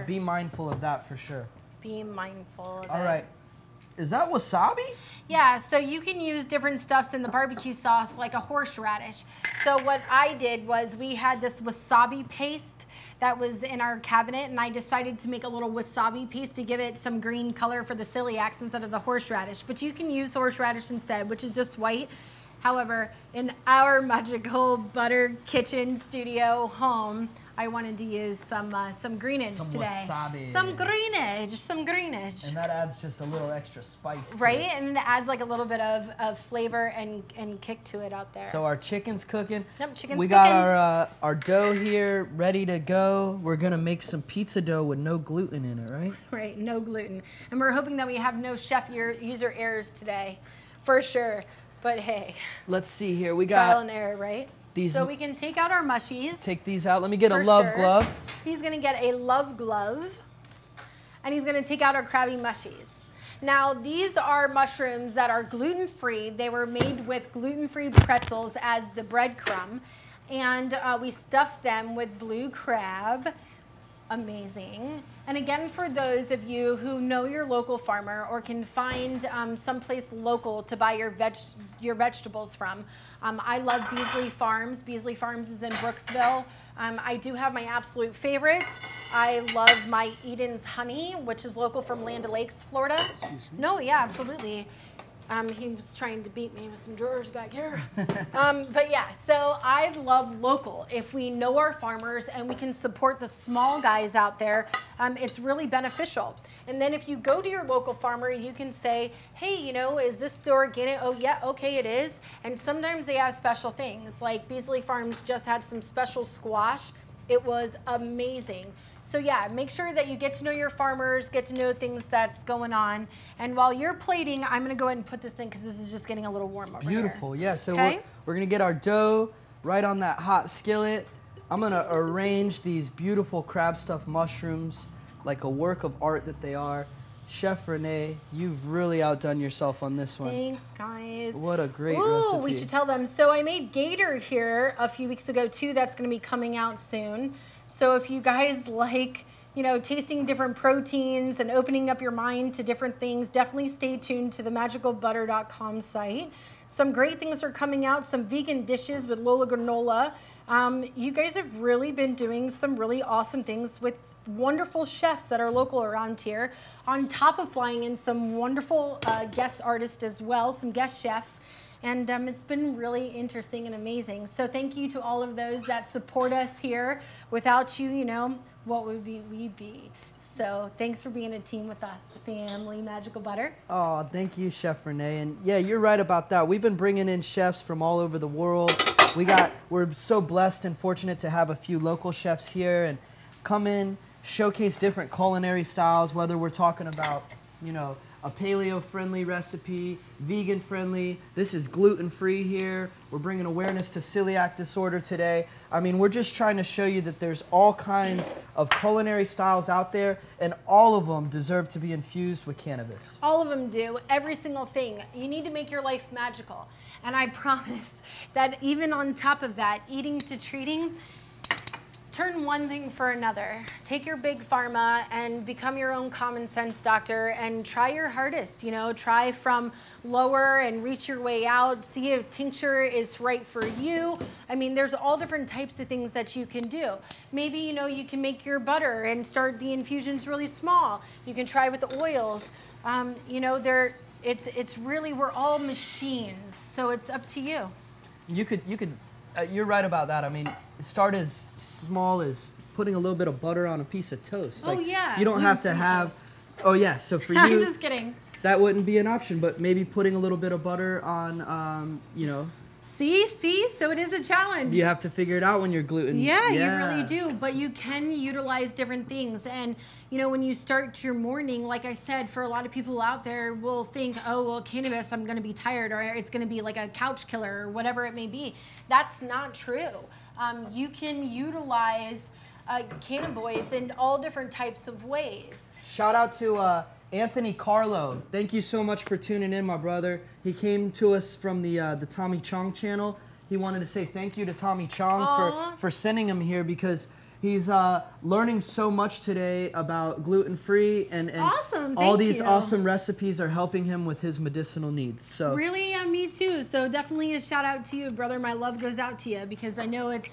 Speaker 1: be mindful of that for sure.
Speaker 4: Be mindful of
Speaker 1: All right. Is that wasabi?
Speaker 4: Yeah, so you can use different stuffs in the barbecue sauce like a horseradish. So what I did was we had this wasabi paste that was in our cabinet, and I decided to make a little wasabi paste to give it some green color for the celiacs instead of the horseradish. But you can use horseradish instead, which is just white. However, in our Magical Butter kitchen studio home, I wanted to use some greenage today.
Speaker 1: Wasabi.
Speaker 4: Some greenage.
Speaker 1: And that adds just a little extra spice.
Speaker 4: Right, and it adds like a little bit of flavor and kick to it out there.
Speaker 1: So our chicken's cooking.
Speaker 4: Yep, chicken's
Speaker 1: we got our dough here ready to go. We're gonna make some pizza dough with no gluten in it, right?
Speaker 4: Right, no gluten. And we're hoping that we have no chef user errors today, for sure. But hey.
Speaker 1: Let's see here. We got
Speaker 4: trial and error, right? So we can take out our mushies.
Speaker 1: Take these out. Let me get a love glove.
Speaker 4: He's gonna get a love glove, and he's gonna take out our Krabby Mushies. Now, these are mushrooms that are gluten-free. They were made with gluten-free pretzels as the breadcrumb, and we stuffed them with blue crab. Amazing. And again, for those of you who know your local farmer or can find someplace local to buy your vegetables from, I love Beasley Farms. Beasley Farms is in Brooksville. I do have my absolute favorites. I love my Eden's Honey, which is local from Land O'Lakes, Florida.
Speaker 1: Excuse me?
Speaker 4: No, yeah, absolutely. He was trying to beat me with some drawers back here. But yeah, so I love local. If we know our farmers and we can support the small guys out there, it's really beneficial. And then if you go to your local farmer, you can say, hey, you know, is this the organic? Oh yeah, okay, it is. And sometimes they have special things. Like Beasley Farms just had some special squash. It was amazing. So yeah, make sure that you get to know your farmers, get to know things that's going on. And while you're plating, I'm gonna go ahead and put this in because this is just getting a little warm over here.
Speaker 1: Beautiful, yeah. So we're gonna get our dough right on that hot skillet. I'm gonna arrange these beautiful crab stuffed mushrooms like a work of art that they are. Chef Renee, you've really outdone yourself on this one.
Speaker 4: Thanks, guys.
Speaker 1: What a great recipe.
Speaker 4: We should tell them. So I made gator here a few weeks ago too. That's gonna be coming out soon. So if you guys like, you know, tasting different proteins and opening up your mind to different things, definitely stay tuned to the MagicalButter.com site. Some great things are coming out, some vegan dishes with Lola Granola. You guys have really been doing some really awesome things with wonderful chefs that are local around here, on top of flying in some wonderful guest artists as well, some guest chefs. And it's been really interesting and amazing. So thank you to all of those that support us here. Without you, you know, what would we be? So thanks for being a team with us, family Magical Butter.
Speaker 1: Oh, thank you, Chef Renee. And yeah, you're right about that. We've been bringing in chefs from all over the world. We're so blessed and fortunate to have a few local chefs here and come in, showcase different culinary styles, whether we're talking about, you know, a paleo-friendly recipe, vegan-friendly. This is gluten-free here. We're bringing awareness to celiac disorder today. I mean, we're just trying to show you that there's all kinds of culinary styles out there, and all of them deserve to be infused with cannabis.
Speaker 4: All of them do, every single thing. You need to make your life magical. And I promise that even on top of that, eating to treating, turn one thing for another. Take your big pharma and become your own common sense doctor and try your hardest, you know, try from lower and reach your way out, see if tincture is right for you. I mean, there's all different types of things that you can do. Maybe, you know, you can make your butter and start the infusions really small. You can try with the oils. You know, it's really, we're all machines, so it's up to you.
Speaker 1: You're right about that. I mean, start as small as putting a little bit of butter on a piece of toast.
Speaker 4: Oh,
Speaker 1: like,
Speaker 4: yeah.
Speaker 1: You don't have to have. Toast. Oh yeah. So for you,
Speaker 4: I'm just kidding.
Speaker 1: That wouldn't be an option, but maybe putting a little bit of butter on, you know.
Speaker 4: See, so it is a challenge.
Speaker 1: You have to figure it out when you're gluten.
Speaker 4: Yeah, you really do. But you can utilize different things. And, you know, when you start your morning, like I said, for a lot of people out there will think, oh, well, cannabis, I'm going to be tired, or it's going to be like a couch killer, or whatever it may be. That's not true. You can utilize cannabinoids in all different types of ways.
Speaker 1: Shout out to Anthony Carlo. Thank you so much for tuning in, my brother. He came to us from the Tommy Chong channel. He wanted to say thank you to Tommy Chong for sending him here because he's learning so much today about gluten-free and
Speaker 4: awesome.
Speaker 1: all these awesome recipes are helping him with his medicinal needs. So
Speaker 4: really, me too. So definitely a shout out to you, brother. My love goes out to you because I know it's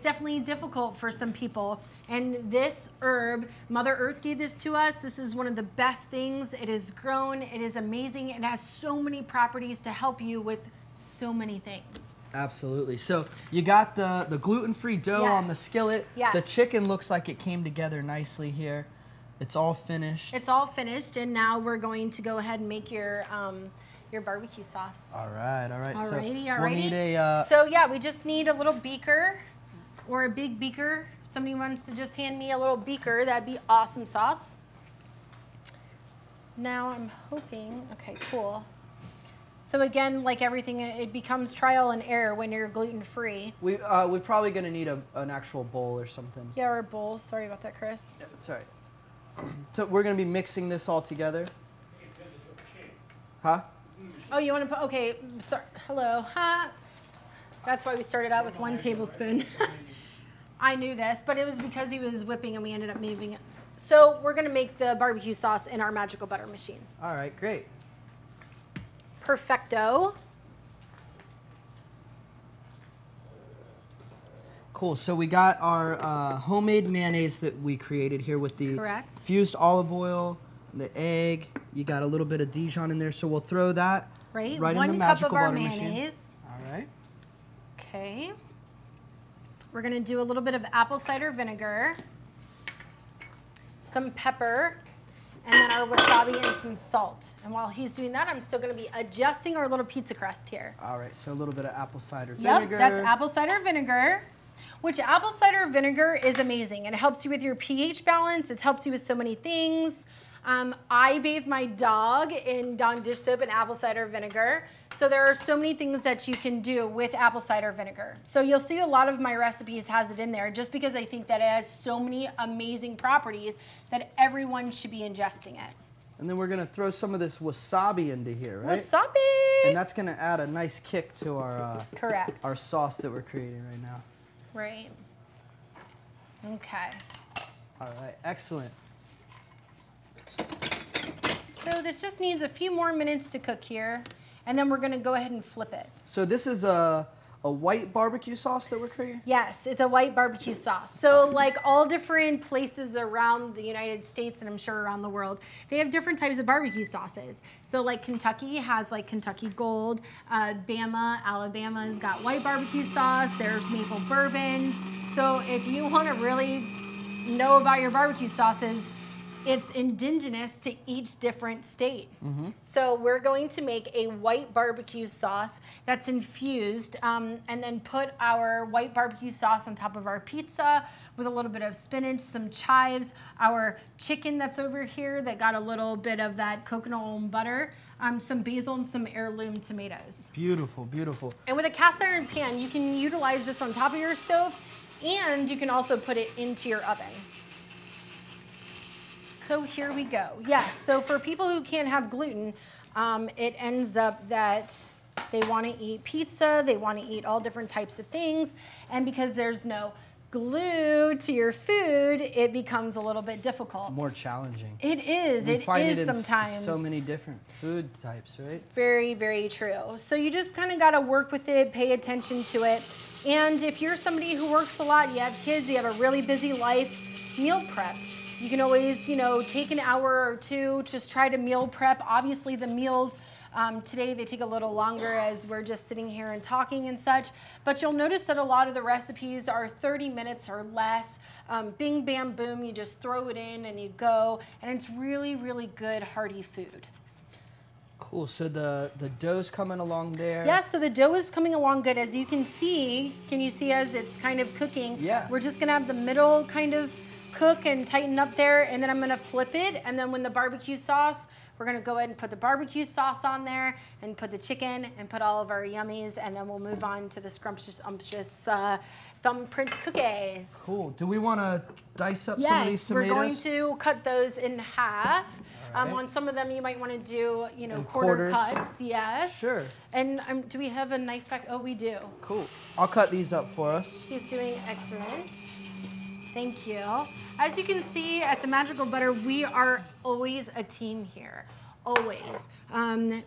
Speaker 4: definitely difficult for some people. And this herb, Mother Earth gave this to us. This is one of the best things. It is grown. It is amazing. It has so many properties to help you with so many things.
Speaker 1: Absolutely. So you got the gluten-free dough on the skillet.
Speaker 4: Yes.
Speaker 1: The chicken looks like it came together nicely here. It's all finished.
Speaker 4: It's all finished, and now we're going to go ahead and make your barbecue sauce.
Speaker 1: All right.
Speaker 4: Alrighty.
Speaker 1: We'll need a,
Speaker 4: so yeah, we just need a little beaker or a big beaker. If somebody wants to just hand me a little beaker, that'd be awesome sauce. Now I'm hoping, okay, cool. So again, like everything, it becomes trial and error when you're gluten-free.
Speaker 1: We're probably going to need an actual bowl or something.
Speaker 4: Yeah, or a bowl. Sorry about that, Chris.
Speaker 1: Yeah, that's all right. So we're going to be mixing this all together. Huh?
Speaker 4: Oh, you want to put, okay, sorry, hello. Ha. That's why we started out with 1 tablespoon. I knew this, but it was because he was whipping and we ended up moving it. So we're going to make the barbecue sauce in our Magical Butter machine.
Speaker 1: All right, great.
Speaker 4: Perfecto.
Speaker 1: Cool. So we got our homemade mayonnaise that we created here with the fused olive oil, the egg. You got a little bit of Dijon in there, so we'll throw that right in the Magical Butter machine. 1 cup of our mayonnaise. All right.
Speaker 4: Okay. We're going to do a little bit of apple cider vinegar, some pepper, and then our wasabi and some salt. And while he's doing that, I'm still going to be adjusting our little pizza crust here.
Speaker 1: All right, so a little bit of apple cider vinegar.
Speaker 4: Yep, that's apple cider vinegar, which apple cider vinegar is amazing. And it helps you with your pH balance. It helps you with so many things. I bathe my dog in Dawn dish soap and apple cider vinegar. So there are so many things that you can do with apple cider vinegar. So you'll see a lot of my recipes has it in there just because I think that it has so many amazing properties that everyone should be ingesting it.
Speaker 1: And then we're going to throw some of this wasabi into here, right?
Speaker 4: Wasabi!
Speaker 1: And that's going to add a nice kick to our our sauce that we're creating right now.
Speaker 4: Right. Okay.
Speaker 1: All right, excellent.
Speaker 4: So this just needs a few more minutes to cook here, and then we're going to go ahead and flip it.
Speaker 1: So this is a a white barbecue sauce that we're creating?
Speaker 4: Yes, it's a white barbecue sauce. So like all different places around the United States, and I'm sure around the world, they have different types of barbecue sauces. So like Kentucky has like Kentucky Gold, Bama, Alabama's got white barbecue sauce, there's maple bourbons. So if you want to really know about your barbecue sauces, it's indigenous to each different state. So we're going to make a white barbecue sauce that's infused and then put our white barbecue sauce on top of our pizza with a little bit of spinach, some chives, our chicken that's over here that got a little bit of that coconut oil and butter, some basil and some heirloom tomatoes.
Speaker 1: Beautiful, beautiful.
Speaker 4: And with a cast iron pan, you can utilize this on top of your stove, and you can also put it into your oven. So here we go. Yes, so for people who can't have gluten, it ends up that they want to eat pizza, they want to eat all different types of things, and because there's no glue to your food, it becomes a little bit difficult.
Speaker 1: More challenging.
Speaker 4: It is. It is sometimes.
Speaker 1: So many different food types, right?
Speaker 4: Very, very true. So you just kind of got to work with it, pay attention to it. And if you're somebody who works a lot, you have kids, you have a really busy life, meal prep. You can always, you know, take an hour or two, just try to meal prep. Obviously the meals today, they take a little longer as we're just sitting here and talking and such, but you'll notice that a lot of the recipes are 30 minutes or less. Bing, bam, boom, you just throw it in and you go, and it's really, really good, hearty food.
Speaker 1: Cool, so the dough's coming along there.
Speaker 4: Yeah, so the dough is coming along good. As you can see as it's kind of cooking?
Speaker 1: Yeah.
Speaker 4: We're just gonna have the middle kind of cook and tighten up there, and then I'm gonna flip it, and then when the barbecue sauce, we're gonna go ahead and put the barbecue sauce on there and put the chicken and put all of our yummies, and then we'll move on to the scrumptious, umptious thumbprint cookies.
Speaker 1: Cool. Do we want to dice up some of these tomatoes?
Speaker 4: We're going to cut those in half.
Speaker 1: Right.
Speaker 4: On some of them, you might want to do, you know,
Speaker 1: In
Speaker 4: quarter
Speaker 1: quarters.
Speaker 4: cuts. Yes.
Speaker 1: Sure.
Speaker 4: And do we have a knife back? Oh, we do.
Speaker 1: Cool. I'll cut these up for us.
Speaker 4: He's doing excellent. Thank you. As you can see at the Magical Butter, we are always a team here. Always.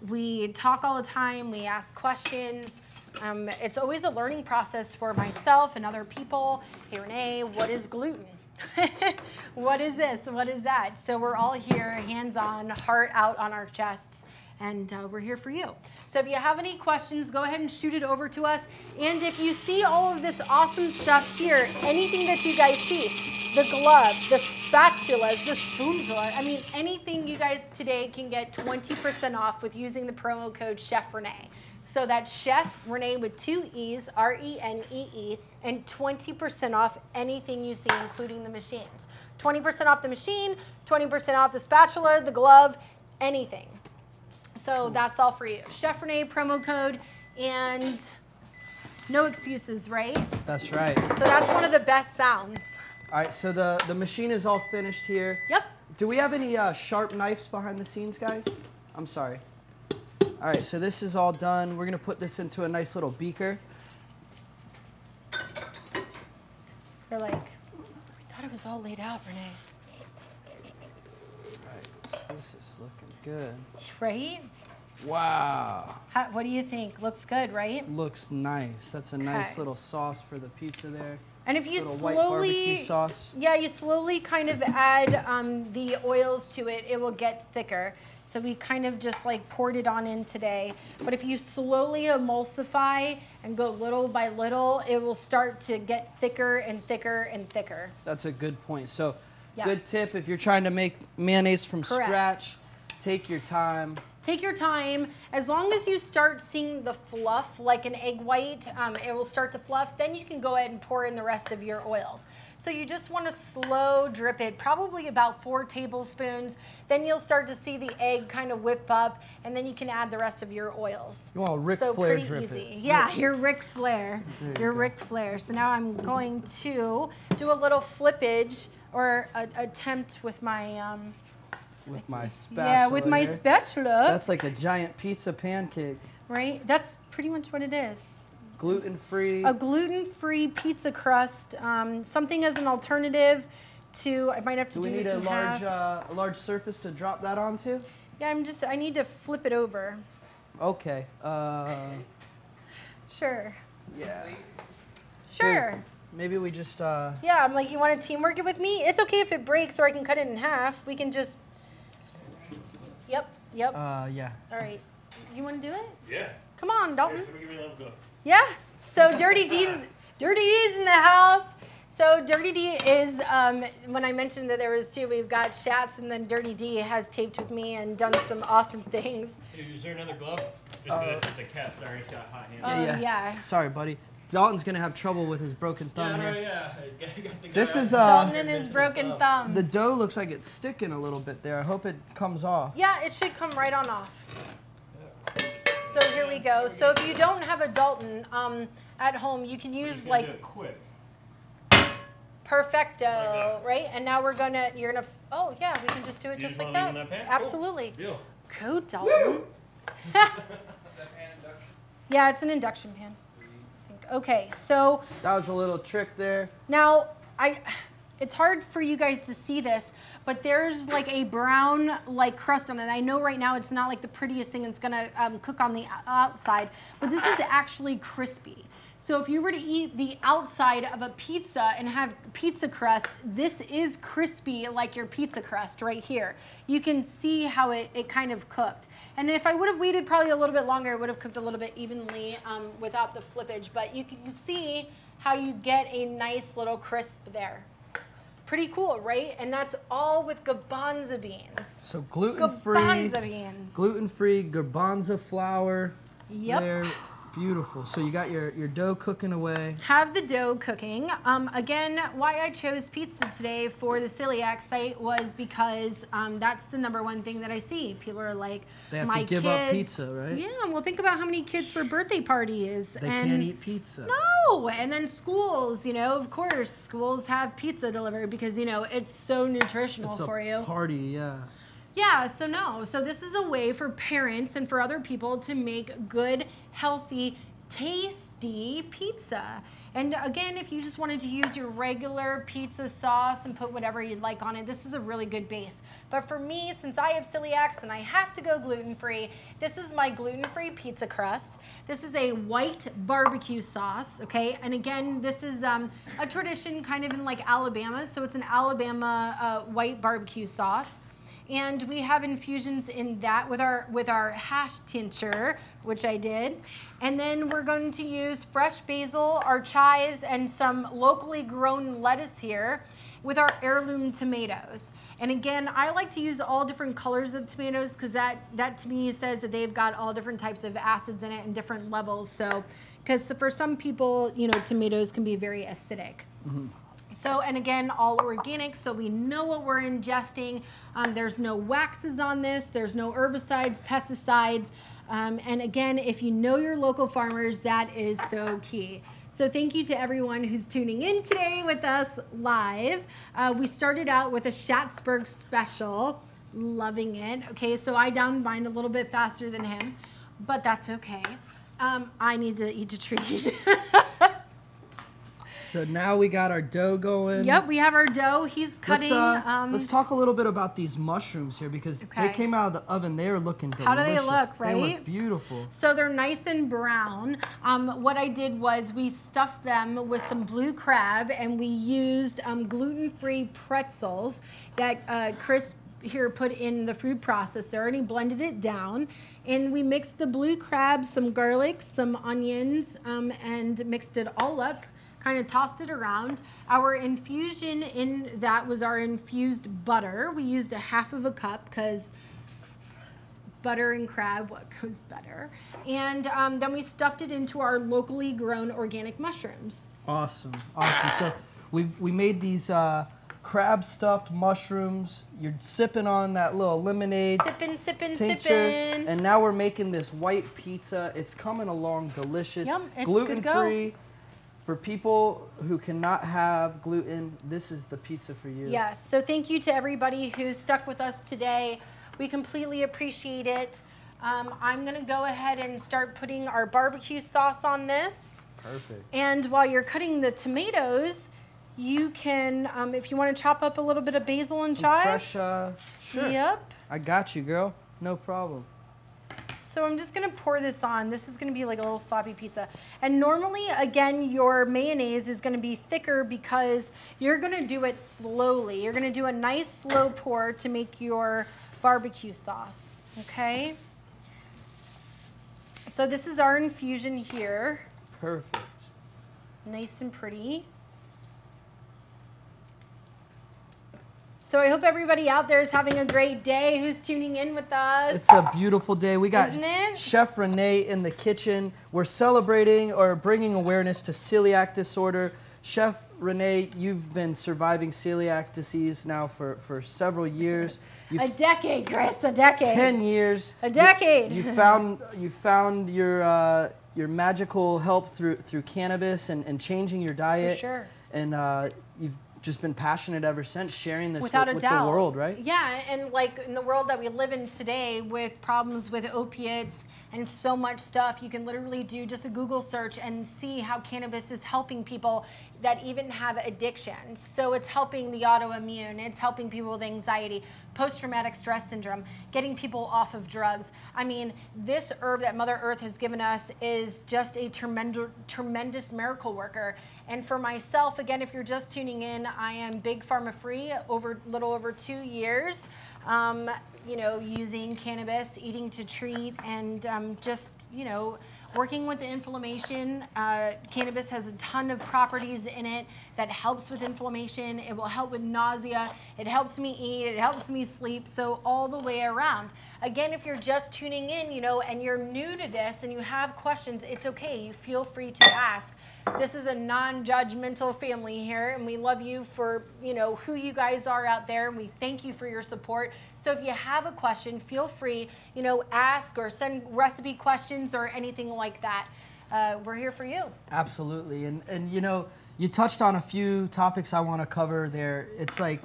Speaker 4: We talk all the time. We ask questions. It's always a learning process for myself and other people. Hey, Renee, what is gluten? What is this? What is that? So we're all here, hands on, heart out on our chests, and we're here for you. So if you have any questions, go ahead and shoot it over to us. And if you see all of this awesome stuff here, anything that you guys see, the glove, the spatulas, the spoonula, I mean, anything you guys today can get 20% off with using the promo code Chef Renee. So that's Chef Renee with 2 E's, R-E-N-E-E, and 20% off anything you see, including the machines. 20% off the machine, 20% off the spatula, the glove, anything. So that's all for you. Chef Renee promo code, and no excuses, right?
Speaker 1: That's right.
Speaker 4: So that's one of the best sounds.
Speaker 1: All right, so the machine is all finished here.
Speaker 4: Yep.
Speaker 1: Do we have any sharp knives behind the scenes, guys? I'm sorry. All right, so this is all done. We're gonna put this into a nice little beaker.
Speaker 4: They're like, we thought it was all laid out, Renee.
Speaker 1: All right, so this is looking good.
Speaker 4: Right?
Speaker 1: Wow.
Speaker 4: What do you think? Looks good, right?
Speaker 1: Looks nice. That's a nice little sauce for the pizza there.
Speaker 4: And if you
Speaker 1: Little white barbecue
Speaker 4: slowly,
Speaker 1: sauce.
Speaker 4: yeah, you slowly kind of add the oils to it, it will get thicker. So we kind of just like poured it on in today. But if you slowly emulsify and go little by little, it will start to get thicker and thicker and thicker.
Speaker 1: That's a good point. So
Speaker 4: Yes.
Speaker 1: good tip, if you're trying to make mayonnaise from
Speaker 4: Correct.
Speaker 1: scratch, take your time.
Speaker 4: Take your time. As long as you start seeing the fluff, like an egg white, it will start to fluff, then you can go ahead and pour in the rest of your oils. So you just want to slow drip it, probably about 4 tablespoons. Then you'll start to see the egg kind of whip up, and then you can add the rest of your oils.
Speaker 1: You want Ric
Speaker 4: so
Speaker 1: Flair
Speaker 4: pretty
Speaker 1: drip
Speaker 4: easy.
Speaker 1: it.
Speaker 4: Yeah, you're Ric Flair. You're Ric Flair. So now I'm going to do a little flippage or attempt with my
Speaker 1: With my spatula.
Speaker 4: yeah, with my
Speaker 1: here.
Speaker 4: spatula.
Speaker 1: That's like a giant pizza pancake.
Speaker 4: Right? That's pretty much what it is.
Speaker 1: Gluten-free.
Speaker 4: A gluten-free pizza crust, something as an alternative to, I might have to
Speaker 1: Do
Speaker 4: do,
Speaker 1: we need
Speaker 4: this
Speaker 1: a
Speaker 4: in half.
Speaker 1: large surface to drop that onto?
Speaker 4: Yeah, I need to flip it over.
Speaker 1: Okay.
Speaker 4: Sure.
Speaker 1: Yeah.
Speaker 4: Sure.
Speaker 1: Here, maybe we just,
Speaker 4: Yeah, I'm like, you want to teamwork it with me? It's okay if it breaks or I can cut it in half. We can just, yep.
Speaker 1: yeah.
Speaker 4: All right. You want to do it?
Speaker 2: Yeah.
Speaker 4: Come on, Dalton.
Speaker 2: Let me give you a little go.
Speaker 4: Yeah. So Dirty D's in the house. So Dirty D is, when I mentioned that there was two, we've got Schatz and then Dirty D has taped with me and done some awesome things.
Speaker 2: Is there another glove? It's a cast iron. It's got hot hands.
Speaker 4: Yeah.
Speaker 1: Sorry, buddy. Dalton's gonna have trouble with his broken thumb here.
Speaker 2: Yeah.
Speaker 1: This is
Speaker 4: Dalton and his broken thumb.
Speaker 1: the dough looks like it's sticking a little bit there. I hope it comes off.
Speaker 4: Yeah, it should come right on off. So here we go. So if you don't have a Dalton at home, you can use like
Speaker 2: do it quick.
Speaker 4: perfecto, right? And now you're gonna, oh yeah, we can just do it just like that.
Speaker 2: Pan?
Speaker 4: Absolutely.
Speaker 2: Cool.
Speaker 4: Go, Dalton. Yeah, it's an induction pan. Okay, so
Speaker 1: That was a little trick there.
Speaker 4: now it's hard for you guys to see this, but there's like a brown like crust on it. I know right now it's not like the prettiest thing. It's gonna cook on the outside, but this is actually crispy. So if you were to eat the outside of a pizza and have pizza crust, this is crispy like your pizza crust right here. You can see how it kind of cooked. And if I would have waited probably a little bit longer, it would have cooked a little bit evenly without the flippage, but you can see how you get a nice little crisp there. Pretty cool, right? And that's all with garbanzo beans.
Speaker 1: So gluten-free,
Speaker 4: Garbanzo beans.
Speaker 1: gluten-free garbanzo flour.
Speaker 4: Yep.
Speaker 1: There. Beautiful. So you got your dough cooking away.
Speaker 4: Have the dough cooking. Again, why I chose pizza today for the Celiac site was because that's the #1 thing that I see. People are like,
Speaker 1: They have
Speaker 4: my
Speaker 1: to give
Speaker 4: kids,
Speaker 1: up pizza, right?
Speaker 4: Yeah, well think about how many kids for birthday parties.
Speaker 1: They can't eat pizza.
Speaker 4: No, and then schools, of course, schools have pizza delivered because, it's so nutritional for you.
Speaker 1: It's a party, yeah.
Speaker 4: Yeah, so this is a way for parents and for other people to make good, healthy, tasty pizza. And again, if you just wanted to use your regular pizza sauce and put whatever you'd like on it, this is a really good base. But for me, since I have celiacs and I have to go gluten-free, this is my gluten-free pizza crust. This is a white barbecue sauce, okay? And again, this is a tradition kind of in like Alabama, so it's an Alabama white barbecue sauce. And we have infusions in that with our hash tincture, which I did. And then we're going to use fresh basil, our chives, and some locally grown lettuce here with our heirloom tomatoes. And again, I like to use all different colors of tomatoes because that to me says that they've got all different types of acids in it and different levels. So, because for some people, tomatoes can be very acidic. Mm-hmm. So, and again, all organic, so we know what we're ingesting. There's no waxes on this. There's no herbicides, pesticides. And again, if you know your local farmers, that is so key. So thank you to everyone who's tuning in today with us live. We started out with a Schatzberg special. Loving it. Okay, so I downed mine a little bit faster than him, but that's okay. I need to eat a treat.
Speaker 1: So now we got our dough going.
Speaker 4: Yep, we have our dough. He's cutting.
Speaker 1: Let's talk a little bit about these mushrooms here because they came out of the oven. They are looking delicious.
Speaker 4: How do they look, right?
Speaker 1: They look beautiful.
Speaker 4: So they're nice and brown. What I did was we stuffed them with some blue crab and we used gluten-free pretzels that Chris here put in the food processor and he blended it down. And we mixed the blue crab, some garlic, some onions, and mixed it all up. Kind of tossed it around. Our infusion in that was our infused butter. We used a half of a cup because butter and crab, what goes better? And then we stuffed it into our locally grown organic mushrooms.
Speaker 1: Awesome, awesome. So we made these crab stuffed mushrooms. You're sipping on that little lemonade.
Speaker 4: Sipping.
Speaker 1: And now we're making this white pizza. It's coming along delicious.
Speaker 4: Yum, it's
Speaker 1: gluten-free. For people who cannot have gluten, this is the pizza for you.
Speaker 4: Yes, so thank you to everybody who stuck with us today. We completely appreciate it. I'm gonna go ahead and start putting our barbecue sauce on this.
Speaker 1: Perfect.
Speaker 4: And while you're cutting the tomatoes, you can, if you wanna chop up a little bit of basil and chive.
Speaker 1: Fresh, sure.
Speaker 4: Yep.
Speaker 1: I got you, girl. No problem.
Speaker 4: So I'm just gonna pour this on. This is gonna be like a little sloppy pizza. And normally, again, your mayonnaise is gonna be thicker because you're gonna do it slowly. You're gonna do a nice slow pour to make your barbecue sauce, okay? So this is our infusion here.
Speaker 1: Perfect.
Speaker 4: Nice and pretty. So I hope everybody out there is having a great day who's tuning in with us.
Speaker 1: It's a beautiful day. We got
Speaker 4: Isn't it?
Speaker 1: Chef Renee in the kitchen. We're celebrating or bringing awareness to celiac disorder. Chef Renee, you've been surviving celiac disease now for several years.
Speaker 4: A decade, Chris, a decade.
Speaker 1: 10 years.
Speaker 4: A decade.
Speaker 1: You found your magical help through cannabis and changing your diet.
Speaker 4: For sure.
Speaker 1: And you've just been passionate ever since, sharing this with
Speaker 4: doubt.
Speaker 1: the world, right?
Speaker 4: Yeah, and like in the world that we live in today with problems with opiates and so much stuff, you can literally do just a Google search and see how cannabis is helping people that even have addictions. So it's helping the autoimmune, it's helping people with anxiety, post-traumatic stress syndrome, getting people off of drugs. I mean, this herb that Mother Earth has given us is just a tremendous miracle worker. And for myself, again, if you're just tuning in, I am big pharma free over little over 2 years. You know, using cannabis, eating to treat, and just, you know, working with the inflammation. Cannabis has a ton of properties in it that helps with inflammation. It will help with nausea. It helps me eat. It helps me sleep. So all the way around. Again, if you're just tuning in, you know, and you're new to this and you have questions, it's okay. You feel free to ask. This is a non-judgmental family here, and we love you for, you know, who you guys are out there, and we thank you for your support. So if you have a question, feel free, you know, ask or send recipe questions or anything like that. We're here for you.
Speaker 1: Absolutely, and you know, you touched on a few topics I want to cover there. It's like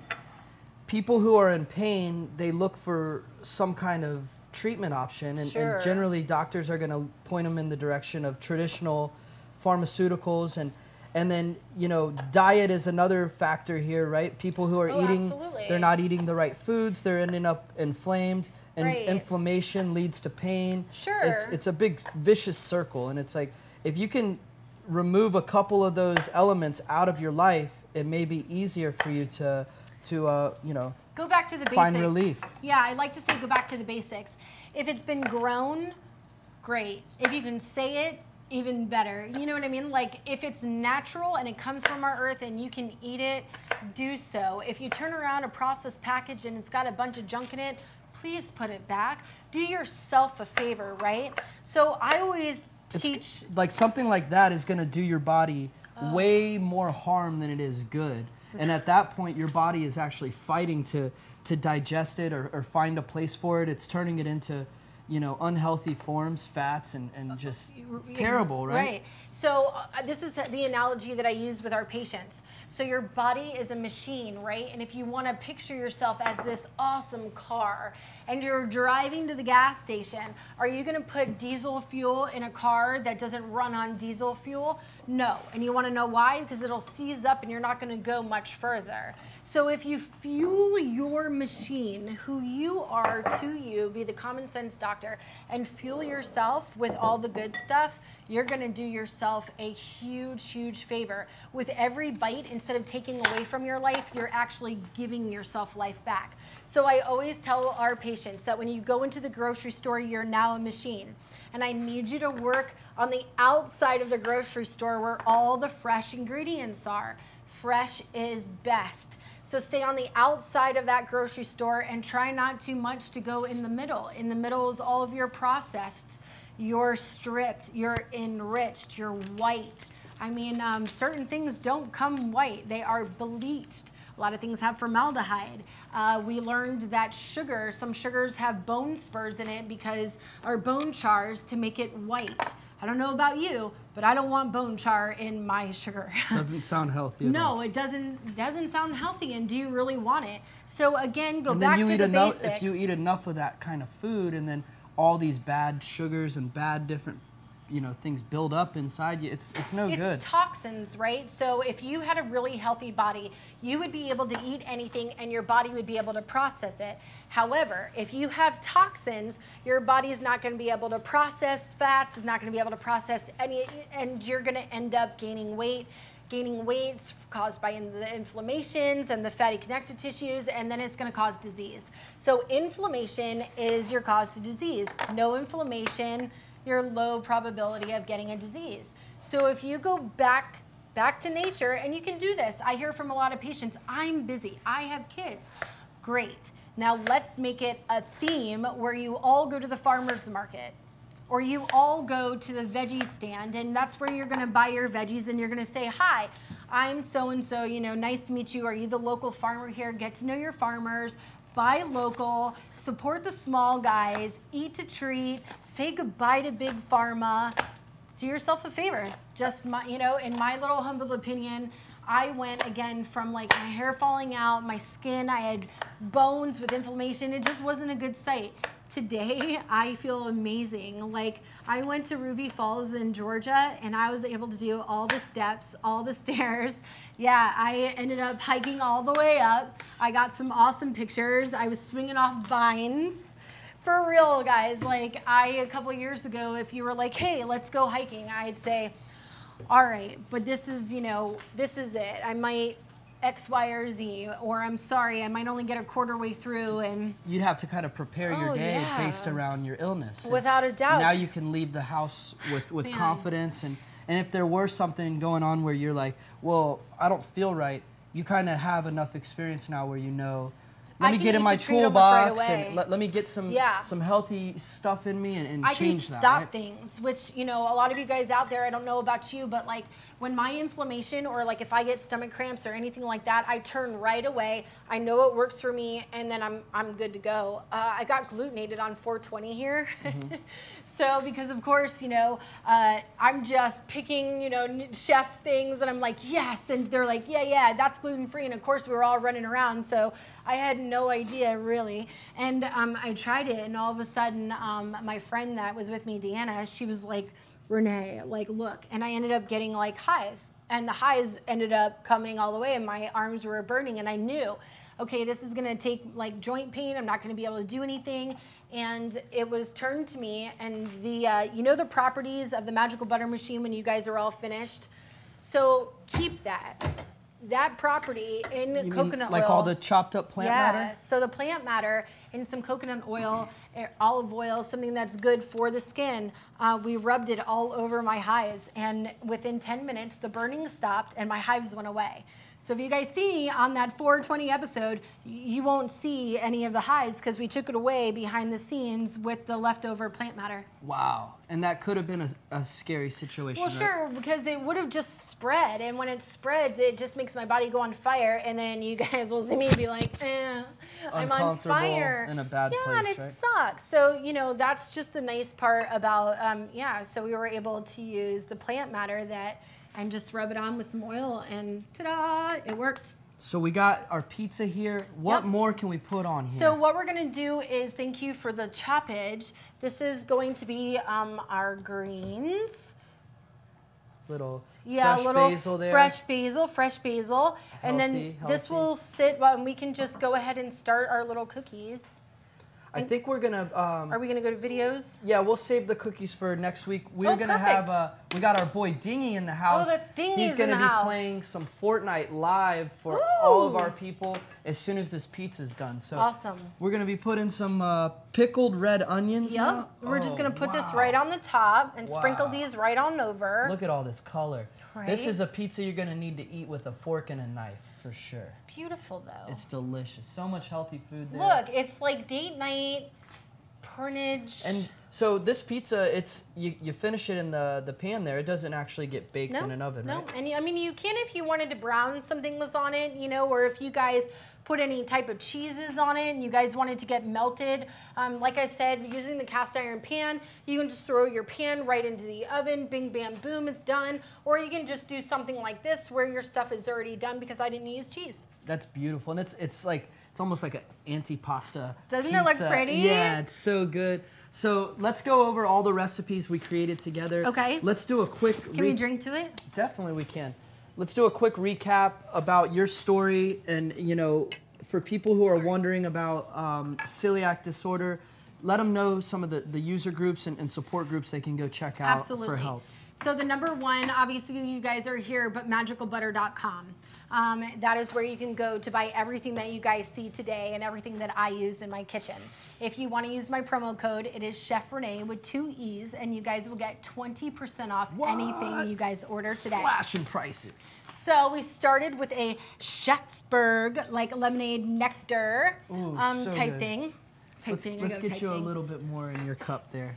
Speaker 1: people who are in pain, they look for some kind of treatment option, and generally doctors are going to point them in the direction of traditional pharmaceuticals, and then, you know, diet is another factor here, right? People who are eating, they're not eating the right foods, they're ending up inflamed, and inflammation leads to pain. It's a big vicious circle, and it's like, if you can remove a couple of those elements out of your life, it may be easier for you to you know,
Speaker 4: go back to the basics.
Speaker 1: Find relief.
Speaker 4: Yeah, I like to say go back to the basics. If it's been grown, great. If you can say it, even better. You know what I mean? Like, if it's natural and it comes from our earth and you can eat it, do so. If you turn around a processed package and it's got a bunch of junk in it, please put it back. Do yourself a favor, right? So I always teach...
Speaker 1: Like, something like that is gonna do your body way more harm than it is good. And at that point, your body is actually fighting to digest it or find a place for it. It's turning it into, you know, unhealthy forms, fats, and just terrible, right?
Speaker 4: Right. So this is the analogy that I use with our patients. So your body is a machine, right? And if you want to picture yourself as this awesome car and you're driving to the gas station, are you going to put diesel fuel in a car that doesn't run on diesel fuel? No. And you want to know why? Because it'll seize up and you're not going to go much further. So if you fuel your machine, who you are to you, be the common sense doctor, and fuel yourself with all the good stuff, you're going to do yourself a huge, huge favor. With every bite, instead of taking away from your life, you're actually giving yourself life back. So I always tell our patients that when you go into the grocery store, you're now a machine. And I need you to work on the outside of the grocery store where all the fresh ingredients are. Fresh is best. So stay on the outside of that grocery store and try not too much to go in the middle. In the middle is all of your processed, you're stripped, you're enriched, you're white. I mean, certain things don't come white, they are bleached. A lot of things have formaldehyde. We learned that sugar, some sugars have bone spurs in it because, or bone chars to make it white. I don't know about you, but I don't want bone char in my sugar.
Speaker 1: Doesn't sound healthy at all.
Speaker 4: No, it doesn't sound healthy, and do you really want it? So again, go back to the basics.
Speaker 1: If you eat enough of that kind of food, and then all these bad sugars and bad different you know, things build up inside you. It's no good.
Speaker 4: It's toxins, right? So if you had a really healthy body, you would be able to eat anything and your body would be able to process it. However, if you have toxins, your body is not going to be able to process fats, is not going to be able to process any, and you're going to end up gaining weight. Gaining weight's caused by the inflammations and the fatty connective tissues, and then it's going to cause disease. So inflammation is your cause to disease. No inflammation, you're low probability of getting a disease. So if you go back to nature, and you can do this. I hear from a lot of patients, I'm busy, I have kids. Great. Now let's make it a theme where you all go to the farmer's market, or you all go to the veggie stand, and that's where you're gonna buy your veggies, and you're gonna say, hi, I'm so-and-so, you know, nice to meet you. Are you the local farmer here? Get to know your farmers, buy local, support the small guys, eat to treat, say goodbye to big pharma. Do yourself a favor. Just, you know, in my little humble opinion, I went again from like my hair falling out, my skin, I had bones with inflammation. It just wasn't a good sight. Today, I feel amazing. Like, I went to Ruby Falls in Georgia, and I was able to do all the steps, all the stairs. Yeah, I ended up hiking all the way up. I got some awesome pictures. I was swinging off vines. For real, guys. Like, a couple years ago, if you were like, hey, let's go hiking, I'd say, all right, but this is, you know, this is it. I might X, Y, or Z, or I'm sorry, I might only get a quarter way through. And
Speaker 1: you'd have to kind of prepare your day based around your illness.
Speaker 4: Without a doubt.
Speaker 1: Now you can leave the house with confidence, and if there were something going on where you're like, well, I don't feel right, you kind of have enough experience now where you know, let me get in my toolbox and let me get some healthy stuff in me and change that.
Speaker 4: I can stop things, which, you know, a lot of you guys out there, I don't know about you, but like when my inflammation, or like if I get stomach cramps or anything like that, I turn right away. I know it works for me, and then I'm good to go. I got glutenated on 420 here. So because of course, you know, I'm just picking, you know, chef's things, and I'm like, yes, and they're like, yeah, that's gluten-free, and of course we were all running around, so I had no idea really. And I tried it, and all of a sudden, my friend that was with me, Deanna, she was like, Renee, like, look, and I ended up getting like hives, and the hives ended up coming all the way, and my arms were burning, and I knew, okay, this is gonna take like joint pain, I'm not gonna be able to do anything. And it was turned to me, and the, you know, the properties of the Magical Butter machine when you guys are all finished? So keep that property in coconut oil.
Speaker 1: Like all the chopped up plant matter?
Speaker 4: Yeah, so the plant matter in some coconut oil, olive oil, something that's good for the skin. We rubbed it all over my hives, and within 10 minutes, the burning stopped and my hives went away. So if you guys see on that 420 episode, you won't see any of the hives because we took it away behind the scenes with the leftover plant matter.
Speaker 1: Wow. And that could have been a scary situation.
Speaker 4: Well, sure, because it would have just spread. And when it spreads, it just makes my body go on fire. And then you guys will see me be like, I'm on fire.
Speaker 1: In a bad place,
Speaker 4: and it sucks. So, you know, that's just the nice part about, so we were able to use the plant matter and just rub it on with some oil, and ta-da, it worked.
Speaker 1: So we got our pizza here. What more can we put on here?
Speaker 4: So what we're gonna do is, thank you for the choppage. This is going to be our greens.
Speaker 1: Basil there.
Speaker 4: Fresh basil. And then this will sit, and we can just go ahead and start our little cookies.
Speaker 1: I think we're gonna.
Speaker 4: Are we gonna go to videos?
Speaker 1: Yeah, we'll save the cookies for next week. We're gonna have. We got our boy Dingy in the house.
Speaker 4: Oh, that's Dingy's in the house.
Speaker 1: He's gonna be playing some Fortnite live for all of our people as soon as this pizza's done. So
Speaker 4: awesome.
Speaker 1: We're gonna be putting some pickled red onions.
Speaker 4: Yep. We're just gonna put this right on the top and sprinkle these right on over.
Speaker 1: Look at all this color.
Speaker 4: Right?
Speaker 1: This is a pizza you're gonna need to eat with a fork and a knife. For sure.
Speaker 4: It's beautiful though.
Speaker 1: It's delicious. So much healthy food there.
Speaker 4: Look, it's like date night, porridge.
Speaker 1: And so this pizza, it's you finish it in the pan there. It doesn't actually get baked in an oven, right?
Speaker 4: No, and I mean you can if you wanted to brown some things on it, you know, or if you guys put any type of cheeses on it and you guys wanted to get melted. Like I said, using the cast iron pan, you can just throw your pan right into the oven, bing, bam, boom, it's done. Or you can just do something like this where your stuff is already done because I didn't use cheese.
Speaker 1: That's beautiful, and it's almost like an antipasta.
Speaker 4: Doesn't it look pretty?
Speaker 1: Yeah, it's so good. So let's go over all the recipes we created together.
Speaker 4: Okay.
Speaker 1: Let's do a quick.
Speaker 4: Can we drink to it?
Speaker 1: Definitely we can. Let's do a quick recap about your story, and for people who are wondering about celiac disorder, let them know some of the user groups and support groups they can go check out for help.
Speaker 4: So the number one, obviously you guys are here, but MagicalButter.com. That is where you can go to buy everything that you guys see today and everything that I use in my kitchen. If you want to use my promo code, it is Chef Renee with 2 E's, and you guys will get 20% off anything you guys order today.
Speaker 1: Slashing prices.
Speaker 4: So we started with a Schatzberg, like lemonade nectar type thing.
Speaker 1: Let's get you a little bit more in your cup there.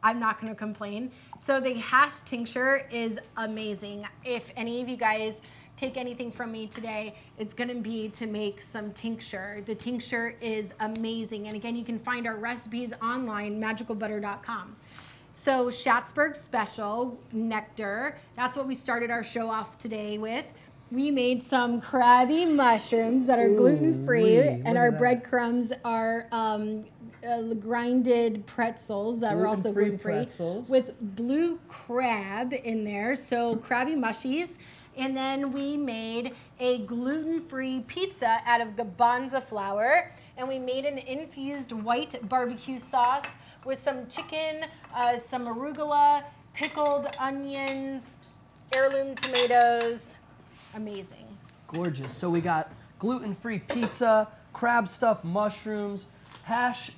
Speaker 4: I'm not going to complain. So the hash tincture is amazing. If any of you guys take anything from me today, it's going to be to make some tincture. The tincture is amazing. And again, you can find our recipes online, MagicalButter.com. So Schatzberg Special Nectar, that's what we started our show off today with. We made some crabby mushrooms that are gluten-free, and our breadcrumbs are grinded pretzels that are also gluten-free with blue crab in there, so crabby mushies. And then we made a gluten-free pizza out of garbanzo flour, and we made an infused white barbecue sauce with some chicken, some arugula, pickled onions, heirloom tomatoes. Amazing.
Speaker 1: Gorgeous. So we got gluten-free pizza, crab stuffed mushrooms, hash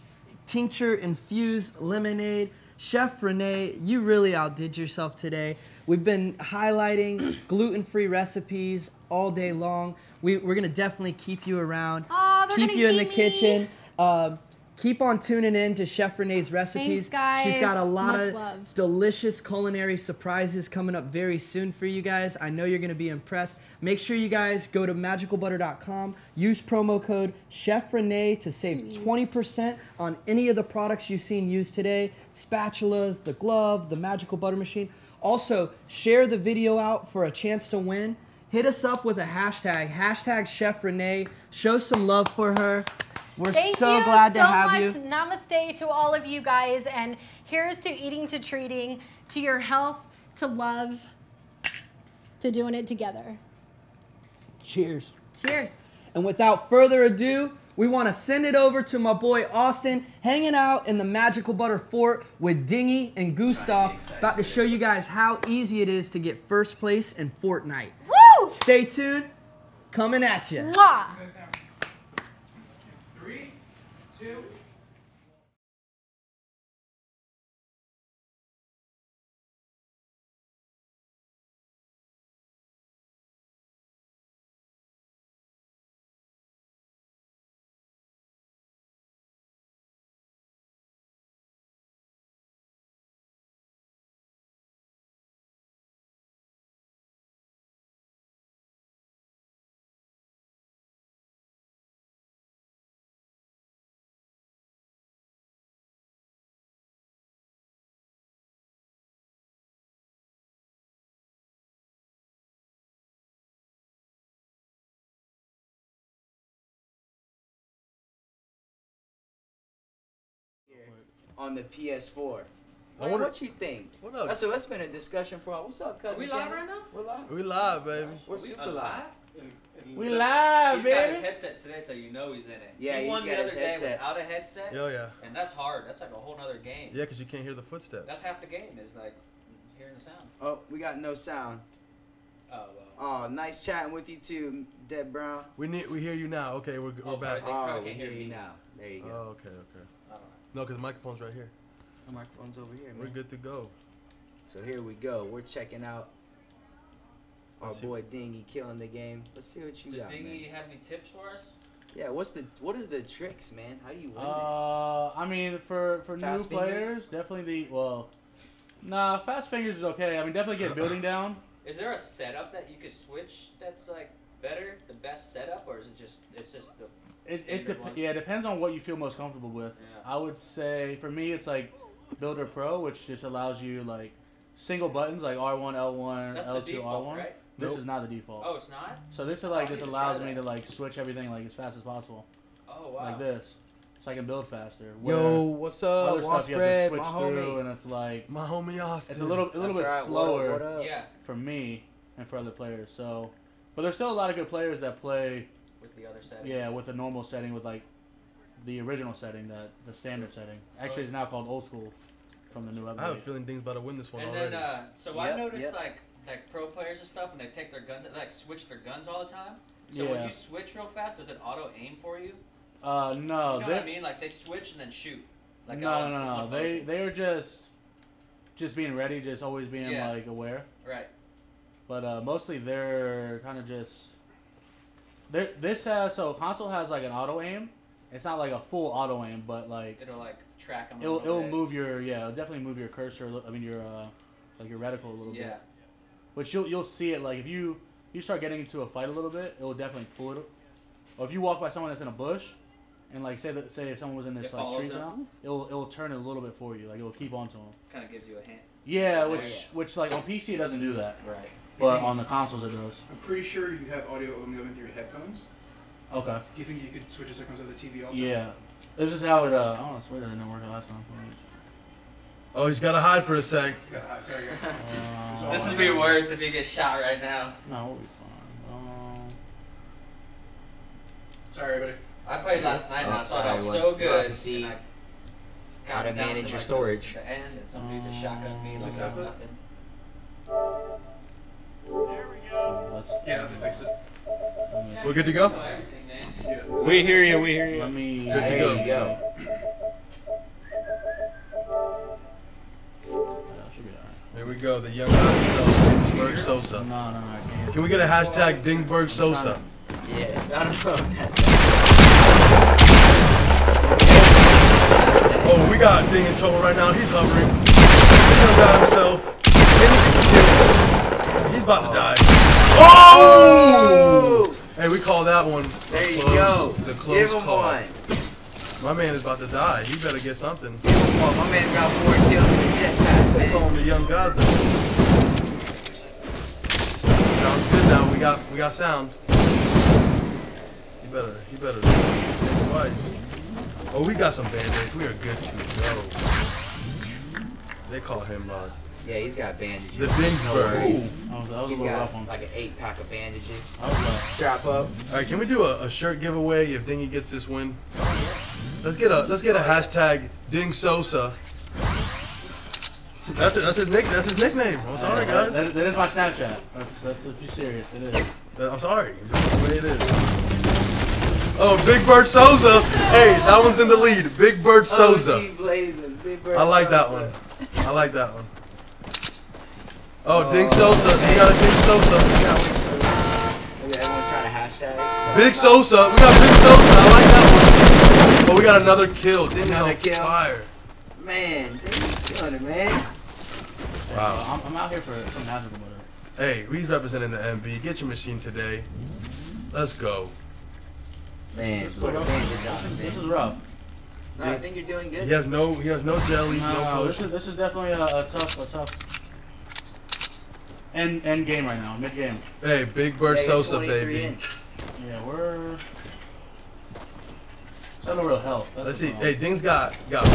Speaker 1: tincture infused lemonade. Chef Renee, you really outdid yourself today. We've been highlighting gluten-free recipes all day long. We're gonna definitely keep you around, keep you in the kitchen. Keep on tuning in to Chef Renee's recipes.
Speaker 4: Thanks, guys.
Speaker 1: She's got a lot
Speaker 4: Much
Speaker 1: of
Speaker 4: love.
Speaker 1: delicious culinary surprises coming up very soon for you guys. I know you're going to be impressed. Make sure you guys go to MagicalButter.com, use promo code Chef Renee to save 20% on any of the products you've seen used today. Spatulas, the glove, the Magical Butter Machine. Also, share the video out for a chance to win. Hit us up with a hashtag Chef Renee. Show some love for her. We're so glad to have you.
Speaker 4: Namaste to all of you guys, and here's to eating, to treating, to your health, to love, to doing it together.
Speaker 1: Cheers.
Speaker 4: Cheers.
Speaker 1: And without further ado, we want to send it over to my boy Austin, hanging out in the Magical Butter Fort with Dingy and Gustav, about to show you guys how easy it is to get first place in Fortnite.
Speaker 4: Woo!
Speaker 1: Stay tuned. Coming at you.
Speaker 4: Mwah!
Speaker 5: 3, 2, on the PS4. What you think?
Speaker 6: What up?
Speaker 5: That's been a discussion for a while. What's up, cousin?
Speaker 7: Are we live right now?
Speaker 5: We're live.
Speaker 6: We live, baby.
Speaker 5: We're super live.
Speaker 6: We live,
Speaker 7: He's got his
Speaker 6: baby.
Speaker 7: headset today, so you know he's in it.
Speaker 5: Yeah,
Speaker 7: he
Speaker 5: he's
Speaker 7: won
Speaker 5: got
Speaker 7: the
Speaker 5: his
Speaker 7: other day
Speaker 5: headset.
Speaker 7: without a headset.
Speaker 6: Oh, yeah.
Speaker 7: And that's hard. That's like a whole nother game.
Speaker 6: Yeah, because you can't hear the footsteps.
Speaker 7: That's half the game is like hearing the sound.
Speaker 5: Oh, we got no sound.
Speaker 7: Oh, well.
Speaker 5: Oh, nice chatting with you too, Deb Brown.
Speaker 6: We hear you now. Okay, we're
Speaker 7: Oh,
Speaker 6: back.
Speaker 7: They
Speaker 5: Oh,
Speaker 7: probably
Speaker 5: we
Speaker 7: can't
Speaker 5: hear
Speaker 7: hear
Speaker 5: you
Speaker 7: me.
Speaker 5: now. There you go.
Speaker 6: Oh, okay.
Speaker 7: I don't know.
Speaker 6: No, because the microphone's right here.
Speaker 5: The microphone's over here, man.
Speaker 6: We're good to go.
Speaker 5: So here we go. We're checking out our
Speaker 6: Let's see.
Speaker 5: boy Dingy killing the game. Let's see what you
Speaker 7: Does
Speaker 5: got,
Speaker 7: Dingy
Speaker 5: man.
Speaker 7: have any tips for us?
Speaker 5: Yeah, what is the tricks, man? How do you win
Speaker 8: I mean, for
Speaker 5: Fast
Speaker 8: new
Speaker 5: fingers?
Speaker 8: players, definitely fast fingers is okay. I mean, definitely get building down.
Speaker 7: Is there a setup that you could switch that's like better, the best setup, or is it just the standard one?
Speaker 8: Yeah, it depends on what you feel most comfortable with.
Speaker 7: Yeah.
Speaker 8: I would say for me, it's like Builder Pro, which just allows you like single buttons like R1, L1,
Speaker 7: That's
Speaker 8: L2,
Speaker 7: the default,
Speaker 8: R1.
Speaker 7: right?
Speaker 8: This
Speaker 6: Nope.
Speaker 8: is not the default.
Speaker 7: Oh, it's not?
Speaker 8: So this is
Speaker 7: Oh,
Speaker 8: like
Speaker 7: I
Speaker 8: just
Speaker 7: need to
Speaker 8: allows
Speaker 7: try
Speaker 8: me
Speaker 7: that.
Speaker 8: to like switch everything like as fast as possible,
Speaker 7: Oh, wow.
Speaker 8: like this. so I can build faster.
Speaker 6: Yo, what's up?
Speaker 8: Other stuff you have to
Speaker 5: Spread,
Speaker 8: switch
Speaker 5: my
Speaker 8: through,
Speaker 5: homie.
Speaker 8: and it's like
Speaker 6: My homie Austin.
Speaker 8: it's a little
Speaker 5: That's
Speaker 8: bit
Speaker 5: right.
Speaker 8: slower
Speaker 5: What up?
Speaker 7: Yeah.
Speaker 8: for me and for other players. So, but there's still a lot of good players that play.
Speaker 7: With the other setting.
Speaker 8: Yeah, with the normal setting, with like the original setting, the standard setting. Actually, it's now called old school from the new update.
Speaker 6: I have a feeling Ding's about to win this one
Speaker 7: And
Speaker 6: already.
Speaker 7: then, so
Speaker 5: Yep,
Speaker 7: I noticed
Speaker 5: yep.
Speaker 7: like pro players and stuff when they take their guns, they like switch their guns all the time. So when
Speaker 8: Yeah.
Speaker 7: you switch real fast, does it auto aim for you?
Speaker 8: No,
Speaker 7: You know what I mean? Like they switch and then shoot. Like all in
Speaker 8: no.
Speaker 7: one motion.
Speaker 8: They are just being ready, just always being
Speaker 7: Yeah.
Speaker 8: like aware.
Speaker 7: Right.
Speaker 8: But mostly they're kind of just. This has so console has like an auto aim. It's not like a full auto aim, but like
Speaker 7: It'll like track them.
Speaker 8: it'll move your it'll definitely move your cursor. I mean your like your reticle a little bit.
Speaker 7: Yeah.
Speaker 8: But you'll see it like if you start getting into a fight a little bit, it'll definitely pull it. Or if you walk by someone that's in a bush, and like say if someone was in this
Speaker 7: It
Speaker 8: like
Speaker 7: follows
Speaker 8: tree
Speaker 7: them.
Speaker 8: now, it'll turn it a little bit for you. Like it'll keep onto them.
Speaker 7: Kind of gives you a hint.
Speaker 8: Yeah,
Speaker 7: Oh,
Speaker 8: which like on PC it doesn't do that,
Speaker 7: Right.
Speaker 8: but on the consoles it does.
Speaker 9: I'm pretty sure you have audio only going through your headphones.
Speaker 8: Okay.
Speaker 9: Do you think you could switch the circles of the TV also?
Speaker 8: Yeah. This is how it. Oh, it's weird that it didn't work last time.
Speaker 6: Oh, he's got to hide for a sec.
Speaker 9: It's got hot. Sorry, guys.
Speaker 7: This would be worse if you get shot right now.
Speaker 8: No, we'll be fine.
Speaker 9: Sorry, everybody.
Speaker 7: I played last night and I thought
Speaker 5: sorry,
Speaker 7: I was
Speaker 5: what-
Speaker 7: so
Speaker 5: about
Speaker 7: good.
Speaker 5: to see
Speaker 7: and I
Speaker 5: how to
Speaker 7: got down
Speaker 5: manage
Speaker 7: to,
Speaker 5: your
Speaker 7: like,
Speaker 5: storage.
Speaker 7: The end and some dude just shotgunned me like
Speaker 9: Is
Speaker 7: it
Speaker 9: that
Speaker 7: was
Speaker 9: it?
Speaker 7: nothing.
Speaker 9: Yeah, they fixed it.
Speaker 6: We're good to go?
Speaker 7: Everything, man.
Speaker 9: Yeah.
Speaker 2: We hear you. We hear you.
Speaker 8: Let me.
Speaker 6: Good to
Speaker 5: There
Speaker 6: go.
Speaker 5: you go.
Speaker 8: Should be alright.
Speaker 6: There we go. The young guy himself, Dingsburg Sosa.
Speaker 8: No, I can't.
Speaker 6: Can we get a hashtag Dingburg Sosa?
Speaker 5: Yeah, I don't know.
Speaker 6: Oh, we got Ding in trouble right now. He's hovering. The young guy himself. He's about to die. Oh! Hey, we call that one.
Speaker 5: There you
Speaker 6: close-
Speaker 5: go.
Speaker 6: The
Speaker 5: Give
Speaker 6: close
Speaker 5: him
Speaker 6: call.
Speaker 5: one.
Speaker 6: My man is about to die. He better get something.
Speaker 5: Give him one. My man's got 4 kills in the jetpack,
Speaker 6: They call
Speaker 5: man.
Speaker 6: him the young god. Though. Sounds good now. We got sound. He better think twice. Oh, we got some band-aids. We are good to go. They call him
Speaker 5: Yeah, he's got bandages.
Speaker 6: the
Speaker 5: No
Speaker 6: Dingsburg.
Speaker 5: worries.
Speaker 8: That was a
Speaker 5: He's
Speaker 8: little rough
Speaker 5: got
Speaker 8: one.
Speaker 5: like an 8-pack of bandages.
Speaker 8: That was rough.
Speaker 5: Strap up.
Speaker 6: All right, can we do a shirt giveaway if Dingy gets this win? Let's get a hashtag Ding Sosa. That's it. That's his nickname. I'm sorry, guys.
Speaker 8: That is my Snapchat. That's if you're serious. It is.
Speaker 6: I'm sorry. It's just the way it is. Oh, Big Bird Sosa. Hey, that one's in the lead. Big Bird Sosa.
Speaker 5: OG blazing, Big Bird
Speaker 6: I like that
Speaker 5: Sosa.
Speaker 6: one. I like that one. Oh, Ding Sosa. We got a Ding Sosa.
Speaker 5: Look at everyone's trying to hashtag.
Speaker 6: Big Sosa. We got Big Sosa. I like that one. Oh, we got another kill. Ding is
Speaker 5: Another
Speaker 6: on
Speaker 5: kill.
Speaker 6: fire.
Speaker 5: Man, he's killing it, man.
Speaker 6: Wow.
Speaker 8: I'm out here for Magical Butter.
Speaker 6: Hey, he's representing the MB. Get your machine today. Let's go.
Speaker 5: Man, put a bandage on him,
Speaker 8: This
Speaker 5: man.
Speaker 8: is rough.
Speaker 5: No, I think you're doing good.
Speaker 6: He has no jellies, no
Speaker 8: No,
Speaker 6: potion.
Speaker 8: this is definitely a tough end game right now, mid game.
Speaker 6: Hey, Big Bird
Speaker 5: Yeah, you're
Speaker 6: Sosa,
Speaker 5: 23
Speaker 6: baby.
Speaker 5: in.
Speaker 8: Yeah, we're. There's no real health. That's
Speaker 6: Let's
Speaker 8: the
Speaker 6: see.
Speaker 8: problem.
Speaker 6: Hey, Ding's got 5 kills.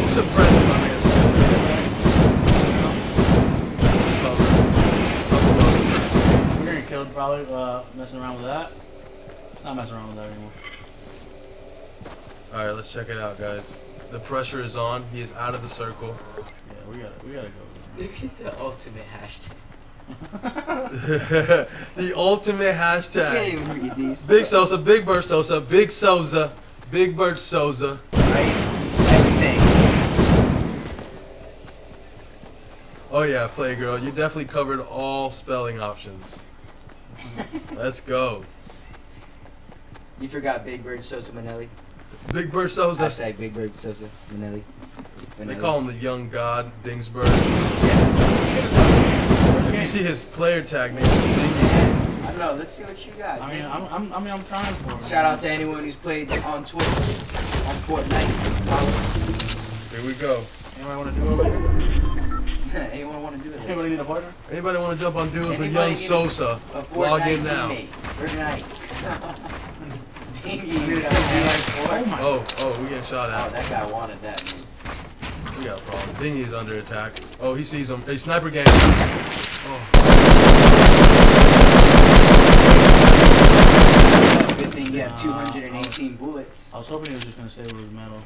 Speaker 6: It's impressive, my man.
Speaker 8: We're getting killed probably messing around with that. Not messing around with that anymore.
Speaker 6: All right, let's check it out, guys. The pressure is on. He is out of the circle.
Speaker 8: Yeah, we gotta go.
Speaker 5: Look at the ultimate hashtag.
Speaker 6: The ultimate
Speaker 5: I can't
Speaker 6: hashtag.
Speaker 5: even read these.
Speaker 6: Big Sosa, Big Bird Sosa, Big Sosa, Big Bird Sosa.
Speaker 5: Right? Everything.
Speaker 6: Oh yeah, Playgirl, you definitely covered all spelling options. Let's go.
Speaker 5: You forgot Big Bird Sosa Manelli.
Speaker 6: Big Bird Sosa.
Speaker 5: Hashtag Big Bird Sosa Manelli.
Speaker 6: They call him the young god, Dingsburg. If you see his player tag name, is Dingy.
Speaker 5: I don't know. Let's see what you got.
Speaker 8: I mean,
Speaker 5: man.
Speaker 8: I'm trying for it.
Speaker 5: Shout out to anyone who's played on Twitch, on Fortnite.
Speaker 6: Here we go.
Speaker 8: Anybody want to do it later?
Speaker 5: Anyone want to do it?
Speaker 8: Anybody need a partner?
Speaker 6: Anybody want to jump on duels with
Speaker 5: Anybody
Speaker 6: young
Speaker 5: need
Speaker 6: Sosa?
Speaker 5: A
Speaker 6: Log
Speaker 5: Fortnite
Speaker 6: in now.
Speaker 5: teammate for tonight.
Speaker 6: Oh, we getting shot at.
Speaker 5: Oh, that guy wanted that, man.
Speaker 6: We got a problem. Dingy is under attack. Oh, he sees him. Hey, sniper gang. Oh.
Speaker 5: Good thing you have 218 bullets.
Speaker 8: I was hoping he was just gonna stay with his metal.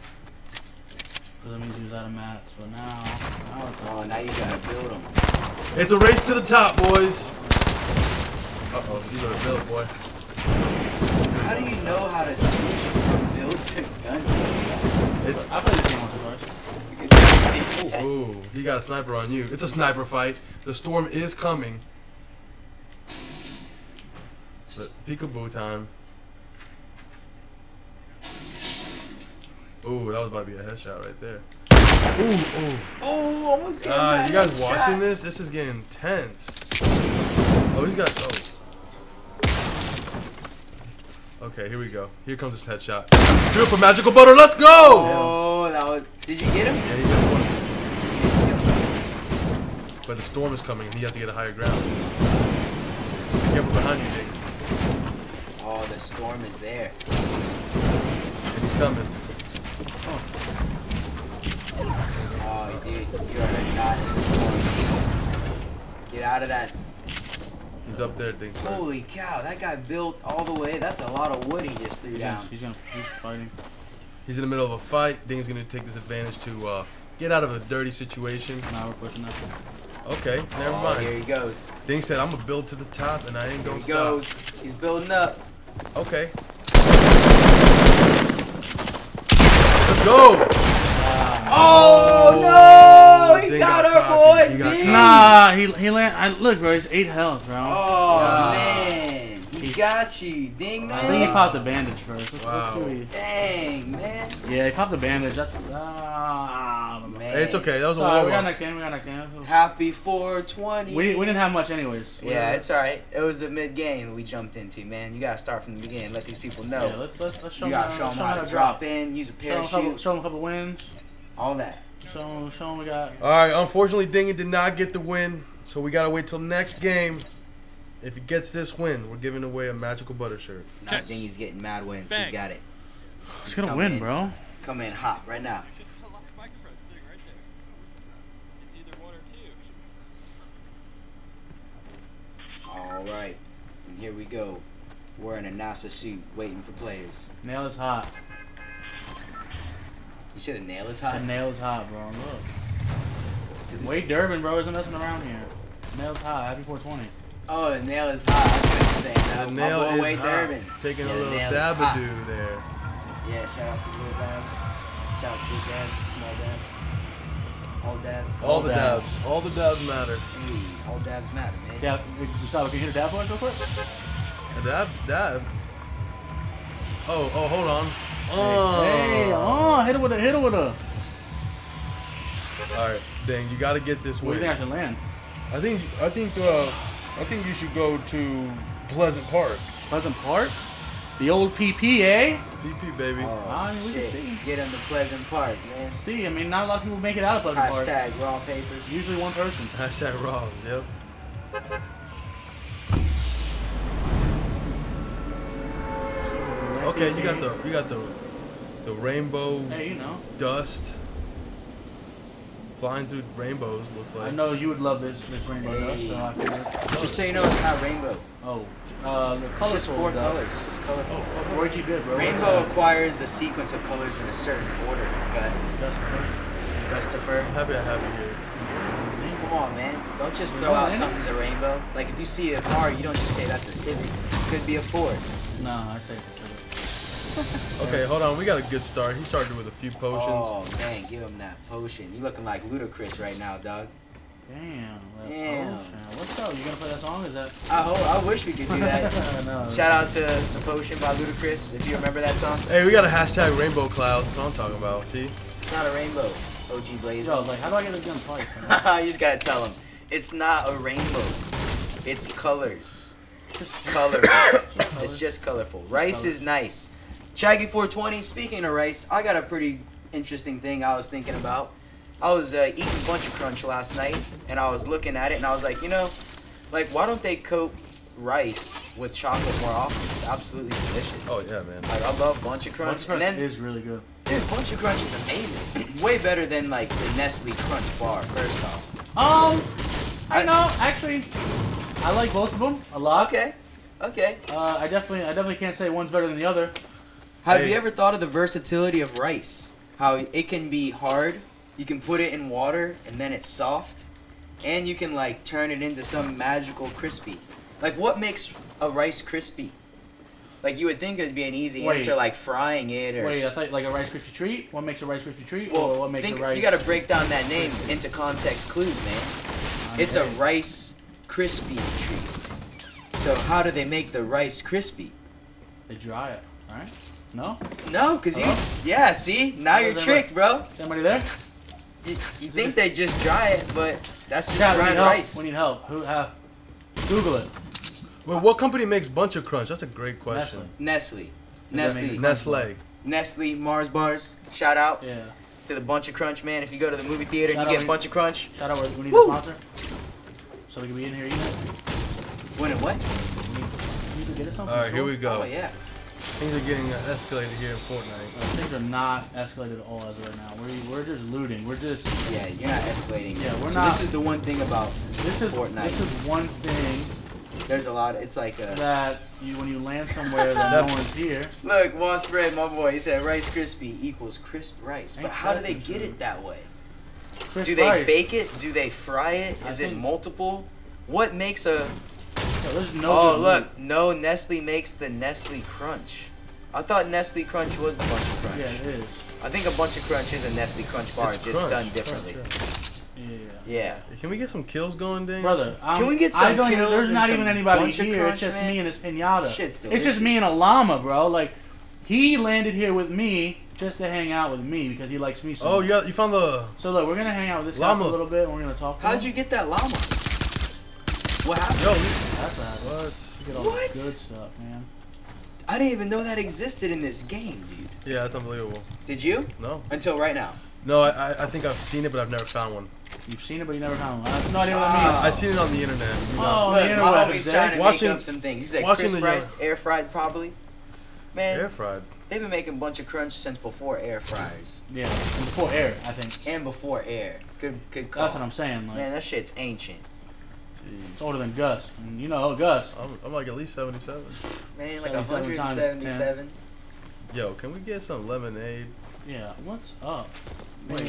Speaker 8: Because that means he was out of mats. But now
Speaker 5: Oh, now you gotta build them.
Speaker 6: It's a race to the top, boys. Uh-oh, you gotta build, boy.
Speaker 5: How do you know how to switch from build to guns?
Speaker 6: It's.
Speaker 8: I played this game once or twice.
Speaker 6: Ooh, he got a sniper on you. It's a sniper fight. The storm is coming. But peekaboo time. Ooh, that was about to be a headshot right there. Ooh.
Speaker 5: Oh, almost got
Speaker 6: You guys watching this? This is getting intense. Oh, he's got. Oh. Okay, here we go. Here comes this headshot. Do it for Magical Butter. Let's go!
Speaker 5: Oh, that was. Did you get him?
Speaker 6: Yeah, he got it once. But the storm is coming and he has to get a higher ground. Be careful behind you, Jake.
Speaker 5: Oh, the storm is there.
Speaker 6: And he's coming.
Speaker 5: Oh, dude, you are not in the storm. Get out of that.
Speaker 6: He's up there, things.
Speaker 5: Holy cow, that guy built all the way. That's a lot of wood he just threw down.
Speaker 8: He's fighting.
Speaker 6: He's in the middle of a fight. Ding's gonna take this advantage to get out of a dirty situation.
Speaker 8: Now we're pushing that.
Speaker 6: Okay, never mind.
Speaker 5: Here he goes.
Speaker 6: Ding said, "I'm gonna build to the top, and I ain't gonna
Speaker 5: Here he goes. He's building up.
Speaker 6: Okay. Let's go.
Speaker 5: Oh no! He
Speaker 6: Ding
Speaker 5: got our
Speaker 6: cocky.
Speaker 5: boy.
Speaker 6: He got
Speaker 5: Ding.
Speaker 8: Nah, he landed. Look, bro, he's 8 health, bro.
Speaker 5: Oh man, he got you, Ding man.
Speaker 8: I think he popped the bandage first. Let's
Speaker 6: Wow.
Speaker 8: see what he...
Speaker 5: Dang man.
Speaker 8: Yeah, he popped the bandage. That's
Speaker 5: Man.
Speaker 6: Hey, it's okay. That was a
Speaker 8: alright. We got
Speaker 6: warm-up.
Speaker 8: next game.
Speaker 5: Happy 420.
Speaker 8: We didn't have much anyways.
Speaker 5: Yeah, it's alright. It was a mid game we jumped into, man. You gotta start from the beginning. Let these people know.
Speaker 8: Yeah, let's show
Speaker 5: you
Speaker 8: them.
Speaker 5: gotta show them how to drop in, use a parachute,
Speaker 8: Show them a couple wins.
Speaker 5: all that.
Speaker 8: Show them we got.
Speaker 6: All right. Unfortunately, Dingy did not get the win, so we gotta wait till next game. If he gets this win, we're giving away a Magical Butter shirt.
Speaker 5: Now Dingy's getting mad wins.
Speaker 2: Bang.
Speaker 5: He's got it.
Speaker 8: He's gonna win, bro.
Speaker 5: Come in hot right now. All right, and here we go. We're in a NASA suit, waiting for players.
Speaker 8: Nail is hot.
Speaker 5: You said the nail is hot?
Speaker 8: The nail is hot, bro. Look.
Speaker 5: Is
Speaker 8: Wade
Speaker 5: this-
Speaker 8: Durbin, bro, isn't messing around here. Nail's hot. Happy 420.
Speaker 5: Oh, the nail is hot. I was gonna say
Speaker 6: The
Speaker 5: that.
Speaker 6: nail
Speaker 5: My boy
Speaker 6: is
Speaker 5: Wade
Speaker 6: hot.
Speaker 5: Durbin.
Speaker 6: Taking
Speaker 5: Yeah,
Speaker 6: a
Speaker 5: the
Speaker 6: little
Speaker 5: nail is hot.
Speaker 6: dabadoo there.
Speaker 5: Yeah, shout out to little dabs. Shout out to big dabs, small dabs. All dabs.
Speaker 6: All the dabs. All the dabs matter.
Speaker 5: Hey, all dabs matter, man.
Speaker 8: Dab, Gustavo, can you hit a dab for us real quick?
Speaker 6: A dab. Oh, hold on.
Speaker 8: Hit it with a.
Speaker 6: All right, Dang, you got to get this
Speaker 8: Where do
Speaker 6: win.
Speaker 8: you think I should land?
Speaker 6: I think you should go to Pleasant Park.
Speaker 8: Pleasant Park? The old PP, eh?
Speaker 6: PP, baby.
Speaker 5: Oh,
Speaker 8: I mean, we can
Speaker 5: shit.
Speaker 8: see.
Speaker 5: Get him to Pleasant Park, man.
Speaker 8: See, I mean, not a lot of people make it out of Pleasant Park.
Speaker 5: Hashtag raw papers.
Speaker 8: Usually one person.
Speaker 6: Hashtag Raw. Yep. Okay, you got the rainbow
Speaker 8: Hey, you know.
Speaker 6: dust flying through rainbows. Looks like.
Speaker 8: I know you would love this rainbow dust, so I figured.
Speaker 5: Just so you know, it's not rainbow.
Speaker 8: Oh, the
Speaker 5: It's
Speaker 8: colorful
Speaker 5: just four
Speaker 8: dust.
Speaker 5: colors. It's just colorful.
Speaker 8: Roy G. Bibb, bro.
Speaker 5: Rainbow acquires a sequence of colors in a certain order, Gus.
Speaker 8: Dust for
Speaker 5: Christopher.
Speaker 6: I'm happy I have you here.
Speaker 5: Come on, man. Don't just
Speaker 8: We're
Speaker 5: throw out
Speaker 8: going in
Speaker 5: something's a rainbow. Like, if you see a car, you don't just say that's a Civic. It could be a Ford.
Speaker 8: No, I say it's
Speaker 6: Okay, hold on. We got a good start. He started with a few potions.
Speaker 5: Oh, man. Give him that potion. You looking like Ludacris right now, dog.
Speaker 8: Damn.
Speaker 5: Damn.
Speaker 8: What's up? You gonna play that song? Is that?
Speaker 5: I wish we could do that.
Speaker 8: No.
Speaker 5: Shout out to The Potion by Ludacris, if you remember that song.
Speaker 6: Hey, we got a hashtag rainbow clouds. That's what I'm talking about. See?
Speaker 5: It's not a rainbow, OG Blaze.
Speaker 8: Yo, like, how do I get this gun twice?
Speaker 5: You just gotta tell him. It's not a rainbow. It's colors. It's colorful. It's just colorful. Rice is nice. Shaggy 420, speaking of rice, I got a pretty interesting thing I was thinking about. I was eating Bunch of Crunch last night, and I was looking at it, and I was like, you know, like, why don't they coat rice with chocolate more often? is absolutely delicious.
Speaker 6: Oh yeah, man.
Speaker 5: Like, I love Bunch of Crunch.
Speaker 8: Bunch of Crunch
Speaker 5: and then,
Speaker 8: is really good.
Speaker 5: dude, Bunch of Crunch is amazing. Way better than like the Nestle Crunch bar. First off.
Speaker 8: I know. Actually, I like both of them a lot.
Speaker 5: Okay. Okay.
Speaker 8: I definitely can't say one's better than the other.
Speaker 5: Have you ever thought of the versatility of rice? How it can be hard, you can put it in water, and then it's soft, and you can like turn it into some magical crispy. Like, what makes a rice crispy? Like, you would think it'd be an easy answer, like frying it or.
Speaker 8: Wait, I thought like a Rice Krispie treat. What makes a Rice Krispie treat?
Speaker 5: Well,
Speaker 8: or what makes a rice?
Speaker 5: You gotta break down that name into context clues, man. It's a Rice Krispie treat. So how do they make the rice crispy?
Speaker 8: They dry it, right? No?
Speaker 5: No, because yeah, see? Now you're tricked, bro.
Speaker 8: Somebody there?
Speaker 5: You think they just dry it, but that's just
Speaker 8: Yeah,
Speaker 5: dried rice.
Speaker 8: We need help. Google it.
Speaker 6: Well, what company makes Bunch of Crunch? That's a great question.
Speaker 5: Nestle. Nestle, Mars bars. Shout out to the Bunch of Crunch, man. If you go to the movie theater and you get Bunch of Crunch.
Speaker 8: Shout out, we need a sponsor. So we can be in here eating it.
Speaker 5: When and what?
Speaker 8: We need to get us something.
Speaker 6: Alright, here we go.
Speaker 5: Oh, yeah.
Speaker 6: Things are getting escalated here in Fortnite.
Speaker 8: Things are not escalated at all as of right now. We're just looting. We're just.
Speaker 5: Yeah, you're not escalating.
Speaker 8: Yeah, we're not.
Speaker 5: This is the one thing about Fortnite.
Speaker 8: This is one thing.
Speaker 5: There's a lot. It's like
Speaker 8: that when you land somewhere that no one's here.
Speaker 5: Look, Wall Spread, my boy. He said Rice Krispie equals crisp rice. But how do they get it that way? Do they bake it? Do they fry it? Is it multiple? What makes a... look. No, Nestle makes the Nestle Crunch. I thought Nestle Crunch was the Bunch of Crunch.
Speaker 8: Yeah, it is.
Speaker 5: I think a Bunch of Crunch is a Nestle Crunch bar, just done differently. Yeah.
Speaker 6: Can we get some kills going, Ding?
Speaker 8: Brother,
Speaker 5: can we get some kills?
Speaker 8: There's not even anybody here. It's just me and this pinata.
Speaker 5: Shit's delicious.
Speaker 8: It's just me and a llama, bro. Like, he landed here with me just to hang out with me because he likes me so much.
Speaker 6: Oh, you found the...
Speaker 8: So look, we're gonna hang out with this
Speaker 6: llama
Speaker 8: a little bit and we're gonna talk to him.
Speaker 5: How'd you get that llama? What happened?
Speaker 6: Yo,
Speaker 8: that's what happened. You get all the good stuff, man.
Speaker 5: I didn't even know that existed in this game, dude.
Speaker 6: Yeah, that's unbelievable.
Speaker 5: Did you?
Speaker 6: No.
Speaker 5: Until right now?
Speaker 6: No, I think I've seen it, but I've never found one.
Speaker 8: You've seen it, but you never found one. I have no idea what that means.
Speaker 6: I've seen it on the internet.
Speaker 8: Oh,
Speaker 5: look,
Speaker 8: the internet.
Speaker 5: My homie's trying to make up some things. He said crisp rice, air fried probably. Man,
Speaker 6: air fried.
Speaker 5: They've been making Bunch of Crunch since before air fryers.
Speaker 8: Yeah, before air, I think.
Speaker 5: And before air. Good call.
Speaker 8: That's what I'm saying. Like,
Speaker 5: man, that shit's ancient.
Speaker 8: It's older than Gus. And you know Gus.
Speaker 6: I'm like at least 77.
Speaker 5: Man, like 177.
Speaker 6: Yo, can we get some lemonade?
Speaker 8: Yeah, what's up?
Speaker 5: Man.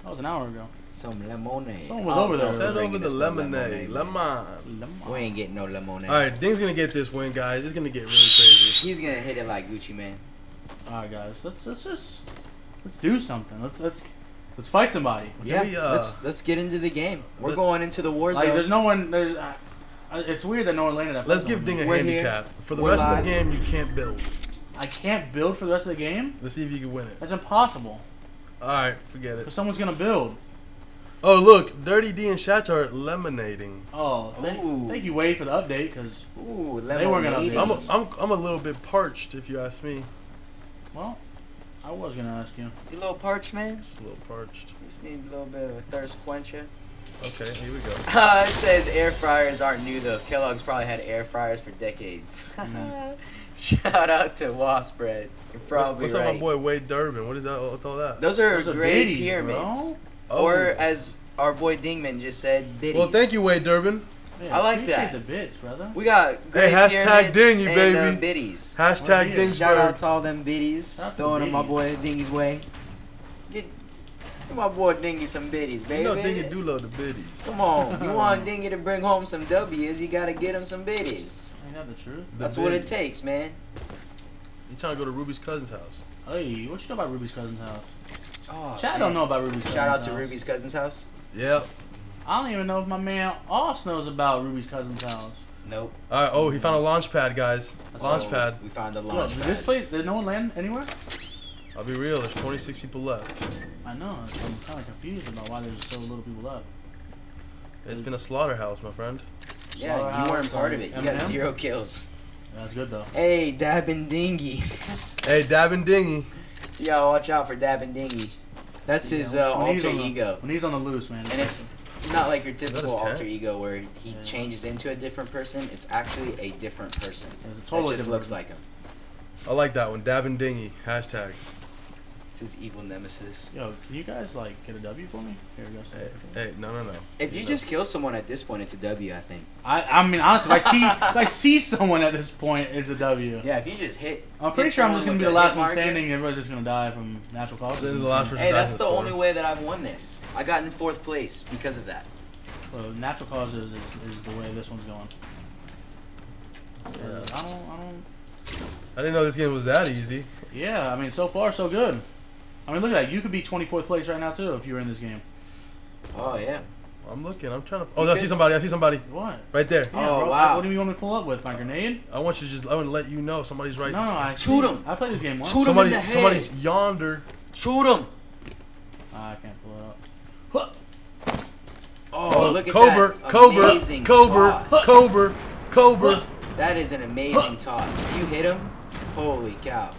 Speaker 8: That was an hour ago.
Speaker 5: Some lemonade.
Speaker 8: Someone was over there.
Speaker 6: Send over the lemonade. Lemon.
Speaker 5: We ain't getting no lemonade.
Speaker 6: Alright, Ding's gonna get this win, guys. It's gonna get really crazy.
Speaker 5: He's gonna hit it like Gucci Man.
Speaker 8: Alright, guys. Let's do something. Let's fight somebody.
Speaker 5: Let's get into the game. We're going into the war zone.
Speaker 8: Like, there's no one. It's weird that no one landed up.
Speaker 6: Let's give Ding a handicap. For the rest of the game, you can't build.
Speaker 8: I can't build for the rest of the game?
Speaker 6: Let's see if you can win it.
Speaker 8: That's impossible.
Speaker 6: Alright, forget it.
Speaker 8: Because someone's gonna build.
Speaker 6: Oh, look. Dirty D and Schatz are lemonading.
Speaker 8: Oh, thank you, Wade, for the update, because they weren't gonna update.
Speaker 6: I'm a little bit parched, if you ask me.
Speaker 8: Well, I was gonna ask you.
Speaker 5: You a little parched, man?
Speaker 6: Just a little parched.
Speaker 5: You just need a little bit of a thirst quencher.
Speaker 6: Okay, here we go.
Speaker 5: It says air fryers aren't new, though. Kellogg's probably had air fryers for decades. Shout out to Wasp Bread. You're probably
Speaker 6: What's up, my boy Wade Durbin? What is that? What's all that?
Speaker 5: Those are great pyramids.
Speaker 6: Oh.
Speaker 5: Or, as our boy Dingman just said, biddies.
Speaker 6: Well, thank you, Wade Durbin.
Speaker 8: Yeah,
Speaker 5: I like that.
Speaker 8: The bits, brother.
Speaker 5: We got great
Speaker 6: hashtag Dingy,
Speaker 5: and,
Speaker 6: baby.
Speaker 5: biddies.
Speaker 6: Hashtag Dingsburg.
Speaker 5: Shout out to all them biddies. Throwing them my boy Dingy's way. Get my boy Dingy some biddies, baby.
Speaker 6: You know Dingy do love the biddies.
Speaker 5: Come on. You want Dingy to bring home some W's, you gotta get him some biddies.
Speaker 8: Ain't that the truth?
Speaker 5: That's what it takes, man.
Speaker 6: You trying to go to Ruby's cousin's house?
Speaker 8: Hey, what you know about Ruby's cousin's house?
Speaker 5: Oh,
Speaker 8: Chad don't know about Ruby's cousin's house.
Speaker 5: Shout out to Ruby's cousin's house.
Speaker 6: Yep.
Speaker 8: I don't even know if my man Oss knows about Ruby's cousin's house.
Speaker 5: Nope.
Speaker 6: Alright, oh, he found a launch pad, guys. Launch pad.
Speaker 5: We found a launch pad.
Speaker 8: This place, did no one land anywhere?
Speaker 6: I'll be real, there's 26 people left.
Speaker 8: I know, I'm kind of confused about why there's so little people left.
Speaker 6: It's been a slaughterhouse, my friend.
Speaker 5: Yeah, you weren't part of it. You got 0 kills.
Speaker 8: That's good, though.
Speaker 5: Hey, Dabbin Dingy.
Speaker 6: Hey, Dabbin Dingy.
Speaker 5: Yo, watch out for Dabbin Dingy. That's his alter ego.
Speaker 8: When he's on the loose, man.
Speaker 5: And it's not like your typical
Speaker 6: That is 10?
Speaker 5: alter ego where he changes into a different person. It's actually a different person.
Speaker 8: It's a totally
Speaker 5: It just
Speaker 8: different
Speaker 5: looks
Speaker 8: person.
Speaker 5: like him.
Speaker 6: I like that one. Dab and Dingy. Hashtag.
Speaker 5: It's his evil nemesis.
Speaker 8: Yo, can you guys like get a W for me? Here we go.
Speaker 6: Hey, no.
Speaker 5: If you just kill someone at this point, it's a W, I think.
Speaker 8: I mean, honestly, if I see someone at this point, it's a W.
Speaker 5: Yeah, if you just hit.
Speaker 8: I'm pretty
Speaker 5: hit
Speaker 8: sure I'm
Speaker 5: someone
Speaker 8: just gonna
Speaker 5: with
Speaker 8: be the
Speaker 5: a
Speaker 8: last
Speaker 5: hit
Speaker 8: one
Speaker 5: marker.
Speaker 8: standing. And everybody's just gonna die from natural causes.
Speaker 6: Then the last person
Speaker 5: Hey,
Speaker 6: dies
Speaker 5: that's
Speaker 6: in
Speaker 5: the
Speaker 6: store.
Speaker 5: only way that I've won this. I got in 4th place because of that.
Speaker 8: Well, natural causes is the way this one's going.
Speaker 6: Yeah.
Speaker 8: I don't.
Speaker 6: I didn't know this game was that easy.
Speaker 8: Yeah, I mean, so far so good. I mean, look at that. You could be 24th place right now too if you were in this game.
Speaker 5: Oh, yeah.
Speaker 6: I'm looking. I'm trying to. Oh, I see somebody.
Speaker 8: What?
Speaker 6: Right there.
Speaker 8: Yeah,
Speaker 5: Oh,
Speaker 8: bro,
Speaker 5: wow.
Speaker 8: What do you want me to pull up with? My grenade?
Speaker 6: I want you to I want to let you know somebody's right.
Speaker 8: No, I
Speaker 5: Shoot him.
Speaker 8: I played this game once.
Speaker 5: Shoot him in the
Speaker 6: Somebody's
Speaker 5: head.
Speaker 6: yonder.
Speaker 5: Shoot him.
Speaker 8: I can't pull it up.
Speaker 5: Oh, look at
Speaker 6: Cobra,
Speaker 5: that.
Speaker 6: Cobra,
Speaker 5: Amazing
Speaker 6: Cobra,
Speaker 5: toss.
Speaker 6: Cobra, Cobra.
Speaker 5: That is an amazing toss. If you hit him, holy cow.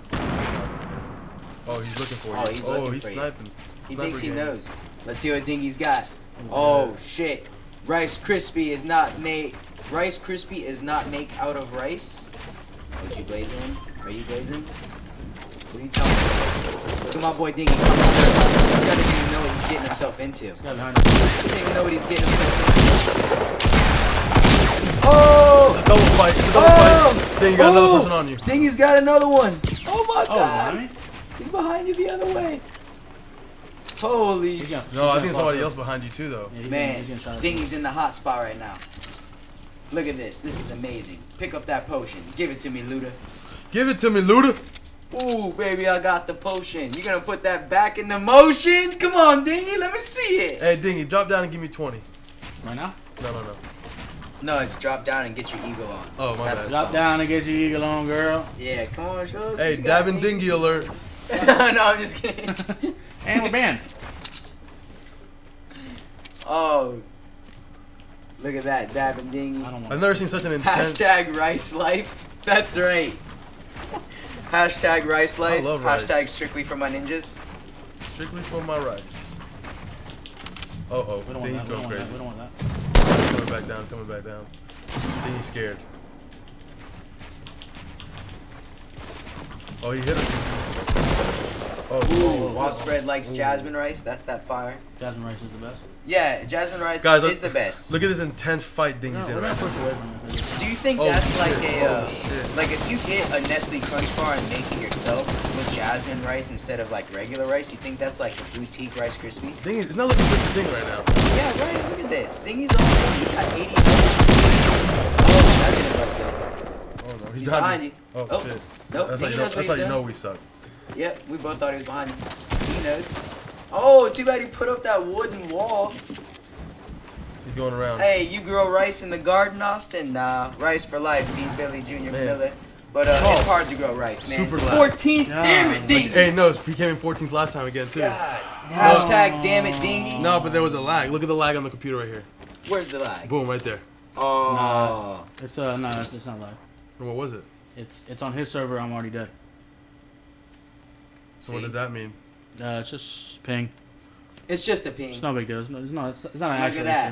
Speaker 6: Oh, he's looking for you.
Speaker 5: Oh, he's looking
Speaker 6: he's
Speaker 5: for you.
Speaker 6: sniping.
Speaker 5: He
Speaker 6: Sniper
Speaker 5: thinks he
Speaker 6: game.
Speaker 5: knows. Let's see what Dingy's got. Oh, shit. Rice Krispie is not made. Rice Krispie is not made out of rice. Are you blazing? Are you blazing? What are you telling me? Look at my boy Dingy. He's gotta even know what he's getting himself into. He doesn't even know what he's getting himself into. Oh!
Speaker 6: It's a double fight. It's a double fight. Then you got another person on you.
Speaker 5: Dingy's got another one. Oh my god.
Speaker 8: Really?
Speaker 5: He's behind you the other way. Holy shit.
Speaker 6: No, I think somebody else behind you too, though.
Speaker 8: Yeah,
Speaker 5: Man,
Speaker 8: he's gonna
Speaker 5: Dingy's in the hot spot right now. Look at this. This is amazing. Pick up that potion. Give it to me, Luda.
Speaker 6: Give it to me, Luda.
Speaker 5: Ooh, baby, I got the potion. You gonna put that back into motion? Come on, Dingy. Let me see it.
Speaker 6: Hey, Dingy, drop down and give me 20.
Speaker 8: Right now?
Speaker 6: No.
Speaker 5: No, it's drop down and get your ego on.
Speaker 6: Oh, my
Speaker 5: That's
Speaker 6: bad.
Speaker 5: the
Speaker 8: Drop
Speaker 5: song.
Speaker 8: down and get your eagle on, girl.
Speaker 5: Yeah, come on, show us.
Speaker 6: Hey, Dab and Dingy alert.
Speaker 5: No, I'm just kidding.
Speaker 8: And we're banned.
Speaker 5: Oh. Look at that, Dab and Dingy.
Speaker 8: I don't want
Speaker 6: I've never seen such an intense.
Speaker 5: Hashtag Rice Life. That's right. Hashtag Rice Life.
Speaker 6: love rice.
Speaker 5: Hashtag Strictly for my ninjas.
Speaker 6: Strictly for my rice. Oh,
Speaker 8: We don't want
Speaker 6: Dingy's
Speaker 8: that. We
Speaker 6: going
Speaker 8: don't want
Speaker 6: crazy.
Speaker 8: that. We don't want that.
Speaker 6: Coming back down. Dingy's scared. Oh, he hit him.
Speaker 5: Ooh, Wasp Bread likes jasmine rice. That's that fire.
Speaker 8: Jasmine rice is the best.
Speaker 5: Yeah, jasmine rice
Speaker 6: Guys,
Speaker 5: is the best.
Speaker 6: Look at this intense fight Dingy's in
Speaker 8: we're
Speaker 6: right
Speaker 8: gonna
Speaker 6: now.
Speaker 8: push away from it.
Speaker 5: Do you think
Speaker 6: Oh,
Speaker 5: that's like
Speaker 6: shit.
Speaker 5: a,
Speaker 6: Oh, shit.
Speaker 5: like if you get a Nestle Crunch Bar and make it yourself with jasmine rice instead of like regular rice, you think that's like a boutique Rice Krispie?
Speaker 6: Dingy, it's not looking good for Dingy right now.
Speaker 5: Yeah, right. Look at this. Dingy's on. He got 80. Oh, that didn't look good.
Speaker 6: Oh no,
Speaker 5: He's
Speaker 6: dodging.
Speaker 5: behind you.
Speaker 6: Oh,
Speaker 5: Oh,
Speaker 6: shit.
Speaker 5: nope,
Speaker 6: That's
Speaker 5: Dingy
Speaker 6: how you know,
Speaker 5: knows what
Speaker 6: that's how
Speaker 5: he's
Speaker 6: you know
Speaker 5: doing.
Speaker 6: we suck.
Speaker 5: Yep, we both thought he was behind you. He knows. Oh, too bad he put up that wooden wall.
Speaker 6: He's going around.
Speaker 5: Hey, you grow rice in the garden, Austin? Nah, rice for life, beat Billy Jr.
Speaker 6: Man.
Speaker 5: Miller. But
Speaker 6: Oh.
Speaker 5: it's hard to grow rice, man.
Speaker 6: Super loud.
Speaker 5: 14th, damn it, Dingy.
Speaker 6: Hey, no, he came in 14th last time again too.
Speaker 5: God. Hashtag damn it, Dingy.
Speaker 6: No, but there was a lag. Look at the lag on the computer right here.
Speaker 5: Where's the lag?
Speaker 6: Boom, right there.
Speaker 5: Oh.
Speaker 8: It's no, it's not live.
Speaker 6: And what was it?
Speaker 8: It's on his server. I'm already dead.
Speaker 6: So what does that mean?
Speaker 8: It's just ping.
Speaker 5: It's just a ping.
Speaker 8: It's no big deal. It's not an
Speaker 5: Look
Speaker 8: actual
Speaker 5: at that.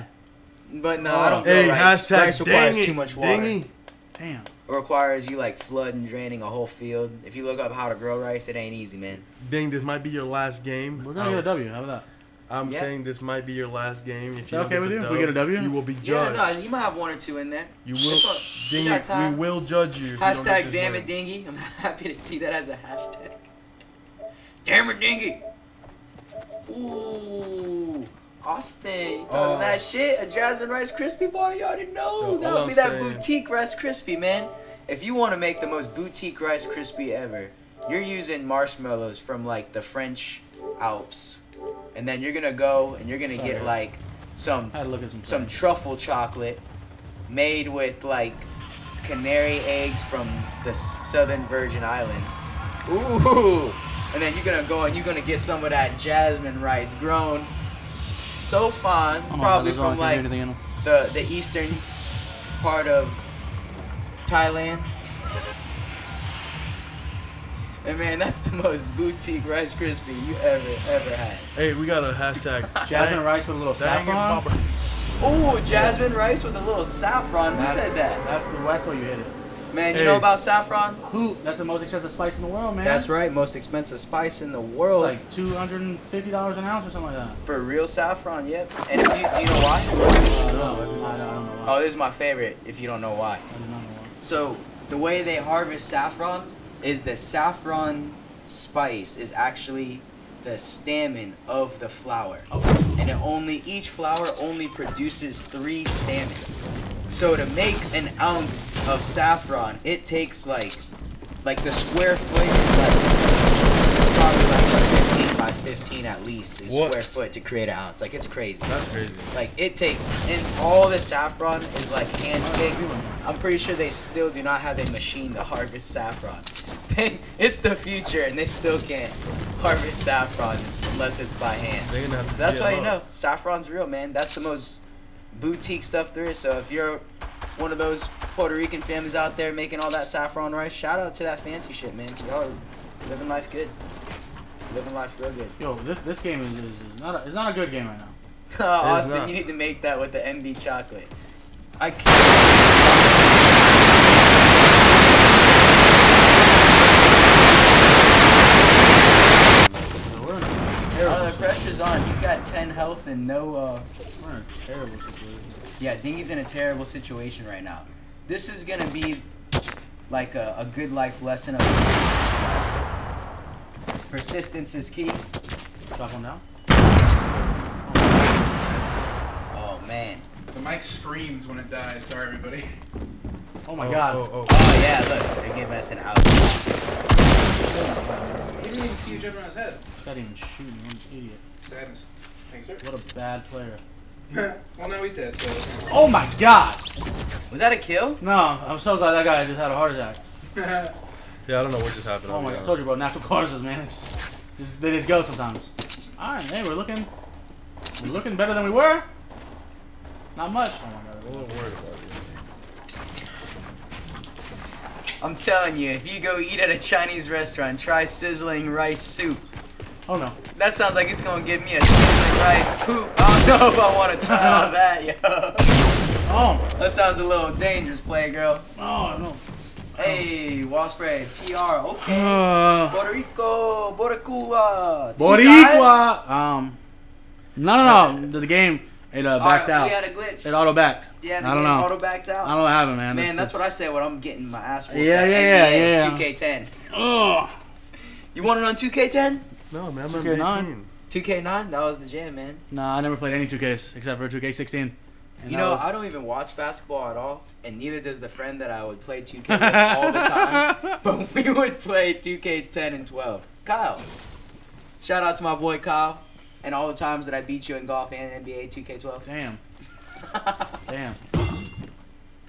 Speaker 8: issue.
Speaker 5: But no, I don't grow
Speaker 6: Hey,
Speaker 5: rice.
Speaker 6: hashtag
Speaker 5: Rice requires
Speaker 6: dingy,
Speaker 5: too much water.
Speaker 6: dingy.
Speaker 8: Damn.
Speaker 5: It requires you like flood and draining a whole field. If you look up how to grow rice, it ain't easy, man.
Speaker 6: Ding, this might be your last game.
Speaker 8: We're gonna get a W. How about
Speaker 6: I'm
Speaker 5: Yeah.
Speaker 6: saying this might be your last game. If
Speaker 8: that?
Speaker 6: you don't
Speaker 8: Okay
Speaker 6: get
Speaker 8: with
Speaker 6: the
Speaker 8: you?
Speaker 6: dub,
Speaker 8: We get a W?
Speaker 6: You will be
Speaker 5: Yeah,
Speaker 6: judged.
Speaker 5: no, you might have one or two in there.
Speaker 6: You will,
Speaker 5: It's what- we
Speaker 6: Dingy.
Speaker 5: got time.
Speaker 6: We will judge you. If you don't
Speaker 5: Hashtag
Speaker 6: get this
Speaker 5: damn
Speaker 6: win.
Speaker 5: it, Dingy. I'm happy to see that as a hashtag. Damn it, Dingy. Ooh, Austin, you talking that shit? A Jasmine Rice Krispie bar? You already know.
Speaker 6: Yo,
Speaker 5: That
Speaker 6: all
Speaker 5: would be
Speaker 6: I'm
Speaker 5: that
Speaker 6: saying-
Speaker 5: boutique Rice Krispie, man. If you want to make the most boutique Rice Krispie ever, you're using marshmallows from like the French Alps, and then you're gonna go and you're gonna get like some
Speaker 8: I had to look at
Speaker 5: some truffle chocolate made with like canary eggs from the Southern Virgin Islands. Ooh! And then you're gonna go and you're gonna get some of that jasmine rice grown so fine, probably from like the eastern part of Thailand. And man, that's the most boutique Rice Krispie you ever had.
Speaker 6: Hey, we got a hashtag.
Speaker 8: Jasmine rice with a little
Speaker 6: Dang it,
Speaker 8: saffron.
Speaker 6: Bobber.
Speaker 5: Oh, jasmine rice with a little saffron. Who said that?
Speaker 8: That's why you hit it.
Speaker 5: Man, you know about saffron?
Speaker 8: Who? That's the most expensive spice in the world, man.
Speaker 5: That's right, most expensive spice in the world.
Speaker 8: It's like $250 an ounce or something like that.
Speaker 5: For real saffron, yep. And if do you know why?
Speaker 8: No, I don't know why.
Speaker 5: Oh, this is my favorite if you don't know why.
Speaker 8: I do not know why.
Speaker 5: So, the way they harvest saffron is the saffron spice is actually the stamen of the flower. And each flower only produces 3 stamens. So to make an ounce of saffron, it takes like the square foot is like probably like 15 by 15 at least square foot to create an ounce. Like it's crazy.
Speaker 6: That's crazy.
Speaker 5: Like it takes, and all the saffron is like hand picked. I'm pretty sure they still do not have a machine to harvest saffron. It's the future, and they still can't harvest saffron unless it's by hand.
Speaker 6: They're gonna have to
Speaker 5: So that's why you
Speaker 6: up.
Speaker 5: know saffron's real, man. That's the most boutique stuff there is. So if you're one of those Puerto Rican families out there making all that saffron rice, shout out to that fancy shit, man. Y'all are living life good. Living life real good.
Speaker 8: Yo, this game is not a good game right now.
Speaker 5: Austin, you need to make that with the MB chocolate. I can't. Oh, the pressure's on. He's got 10 health and no,
Speaker 8: We're in a terrible situation.
Speaker 5: Yeah, Dingy's in a terrible situation right now. This is gonna be like a good life lesson of persistence is key.
Speaker 8: Drop one down.
Speaker 5: Oh man.
Speaker 9: The mic screams when it dies. Sorry, everybody.
Speaker 8: Oh my god.
Speaker 5: Oh yeah, look, they're giving us an out.
Speaker 9: He didn't even see you jumping on his head.
Speaker 8: Not even shooting. What an idiot.
Speaker 9: Sadness. Thanks, sir.
Speaker 8: What a bad player.
Speaker 9: Well, now he's dead, so.
Speaker 8: Oh my god!
Speaker 5: Was that a kill?
Speaker 8: No, I'm so glad that guy just had a heart attack.
Speaker 6: Yeah, I don't know what just happened.
Speaker 8: Oh my god, I told you, bro. Natural causes, man. They just go sometimes. Alright, hey, we're looking better than we were. Not much. Oh my god.
Speaker 6: I'm a little worried about it.
Speaker 5: I'm telling you, if you go eat at a Chinese restaurant, try sizzling rice soup.
Speaker 8: Oh no.
Speaker 5: That sounds like it's gonna give me a sizzling rice poop. I don't know if I want to try all that, yo.
Speaker 8: Oh.
Speaker 5: That sounds a little dangerous, playgirl.
Speaker 8: Oh no.
Speaker 5: Hey, wall spray, TR, okay. Puerto Rico, Boricua.
Speaker 8: Boricua. No. The game, it backed out.
Speaker 5: We had a glitch.
Speaker 8: It auto backed.
Speaker 5: Yeah,
Speaker 8: I don't know.
Speaker 5: Auto backed out.
Speaker 8: I don't know what happened, man.
Speaker 5: Man, that's what I say when I'm getting my ass whooped.
Speaker 8: Yeah,
Speaker 5: at
Speaker 8: yeah.
Speaker 5: 2K10.
Speaker 8: Ugh.
Speaker 5: You want it on 2K10?
Speaker 6: No, man, I'm on
Speaker 8: 2K9.
Speaker 5: 2K9? That was the jam, man.
Speaker 8: Nah, I never played any 2Ks except for 2K16. And
Speaker 5: You
Speaker 8: that
Speaker 5: know,
Speaker 8: was-
Speaker 5: I don't even watch basketball at all, and neither does the friend that I would play 2K with all the time. But we would play 2K10 and 12. Kyle. Shout out to my boy Kyle, and all the times that I beat you in golf and NBA 2K12.
Speaker 8: Damn. Damn.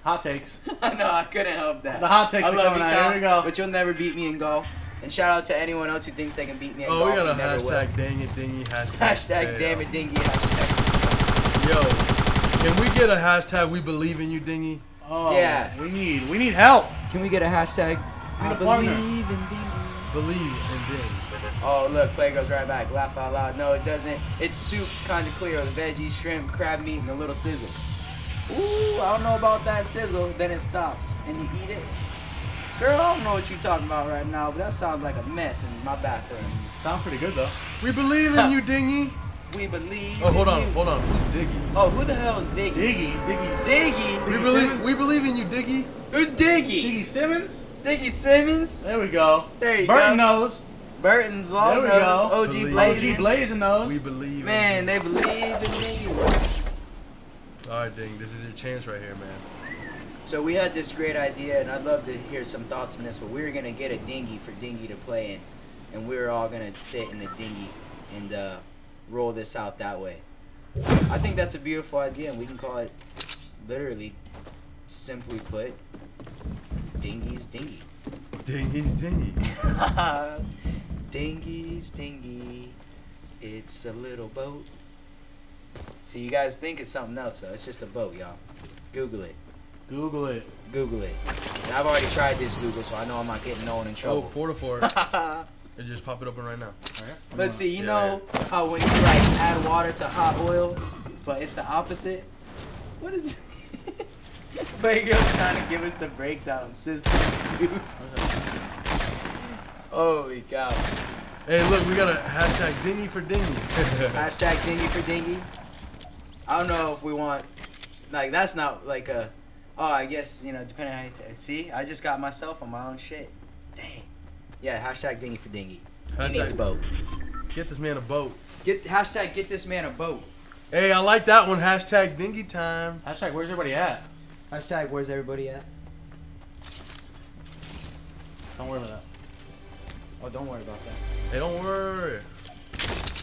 Speaker 8: Hot takes.
Speaker 5: I know, I couldn't help that.
Speaker 8: The hot takes
Speaker 5: I
Speaker 8: are
Speaker 5: love
Speaker 8: coming
Speaker 5: you,
Speaker 8: out.
Speaker 5: Kyle,
Speaker 8: Here we go.
Speaker 5: but you'll never beat me in golf. And shout out to anyone else who thinks they can beat me in golf.
Speaker 6: Oh, we got a
Speaker 5: and never will.
Speaker 6: hashtag dang it dingy hashtag.
Speaker 5: Hashtag damn it dingy. Hashtag.
Speaker 6: Yo, can we get a hashtag we believe in you, Dingy?
Speaker 8: Oh,
Speaker 5: Yeah.
Speaker 8: We need help.
Speaker 5: Can we get a hashtag?
Speaker 8: We
Speaker 5: I
Speaker 8: need a partner.
Speaker 5: believe in dingy.
Speaker 6: Believe in Ding.
Speaker 5: Oh, look, play goes right back. Laugh out loud. No, it doesn't. It's soup, kind of clear. The veggies, shrimp, crab meat, and a little sizzle. Ooh, I don't know about that sizzle. Then it stops, and you eat it. Girl, I don't know what you're talking about right now, but that sounds like a mess in my bathroom.
Speaker 8: Sounds pretty good though.
Speaker 6: We believe in you, Dingy.
Speaker 5: We believe.
Speaker 6: Oh, hold
Speaker 5: in
Speaker 6: on,
Speaker 5: you.
Speaker 6: hold on. Who's Diggy?
Speaker 5: Oh, who the hell is Diggy? Diggy.
Speaker 6: We believe in you, Diggy.
Speaker 5: Who's Diggy?
Speaker 8: Diggy Simmons.
Speaker 5: Diggy Simmons.
Speaker 8: There we go.
Speaker 5: There you
Speaker 8: Burton
Speaker 5: go.
Speaker 8: knows.
Speaker 5: Burton's long
Speaker 8: There we
Speaker 5: nose.
Speaker 8: go.
Speaker 5: OG
Speaker 6: Believe.
Speaker 5: Blazing.
Speaker 8: OG Blazing knows.
Speaker 6: We believe
Speaker 5: Man,
Speaker 6: in
Speaker 5: they believe in me.
Speaker 6: you. Alright, Ding, this is your chance right here, man.
Speaker 5: So we had this great idea, and I'd love to hear some thoughts on this, but we were going to get a dinghy for Dingy to play in, and we were all going to sit in a dinghy and roll this out that way. I think that's a beautiful idea, and we can call it, literally, simply put, Dingy's Dinghy.
Speaker 6: Dingy's Dingy.
Speaker 5: Dingy's Dinghy, it's a little boat. See, you guys think it's something else, though. It's just a boat, y'all. Google it.
Speaker 8: Google it.
Speaker 5: Google it. And I've already tried this Google, so I know I'm not getting no one in
Speaker 6: Oh,
Speaker 5: trouble.
Speaker 6: 4 to 4. It just pop it open right now.
Speaker 5: Let's see, you
Speaker 6: Yeah,
Speaker 5: know how when you like add water to hot oil, but it's the opposite? What is Playgirl's trying to give us the breakdown system soup. Holy cow.
Speaker 6: Hey, look, we got a hashtag dingy for dingy.
Speaker 5: Hashtag dingy for dingy. I don't know if we want, like, that's not like a, oh, I guess, you know, depending on how you see, I just got myself on my own shit. Dang. Yeah, hashtag dingy for dingy. He needs a boat.
Speaker 6: Get this man a boat.
Speaker 5: Hashtag get this man a boat.
Speaker 6: Hey, I like that one. Hashtag dingy time.
Speaker 8: Hashtag where's everybody at?
Speaker 5: Hashtag where's everybody at?
Speaker 8: Don't worry about that.
Speaker 5: Oh, don't worry about that.
Speaker 6: Hey, don't worry.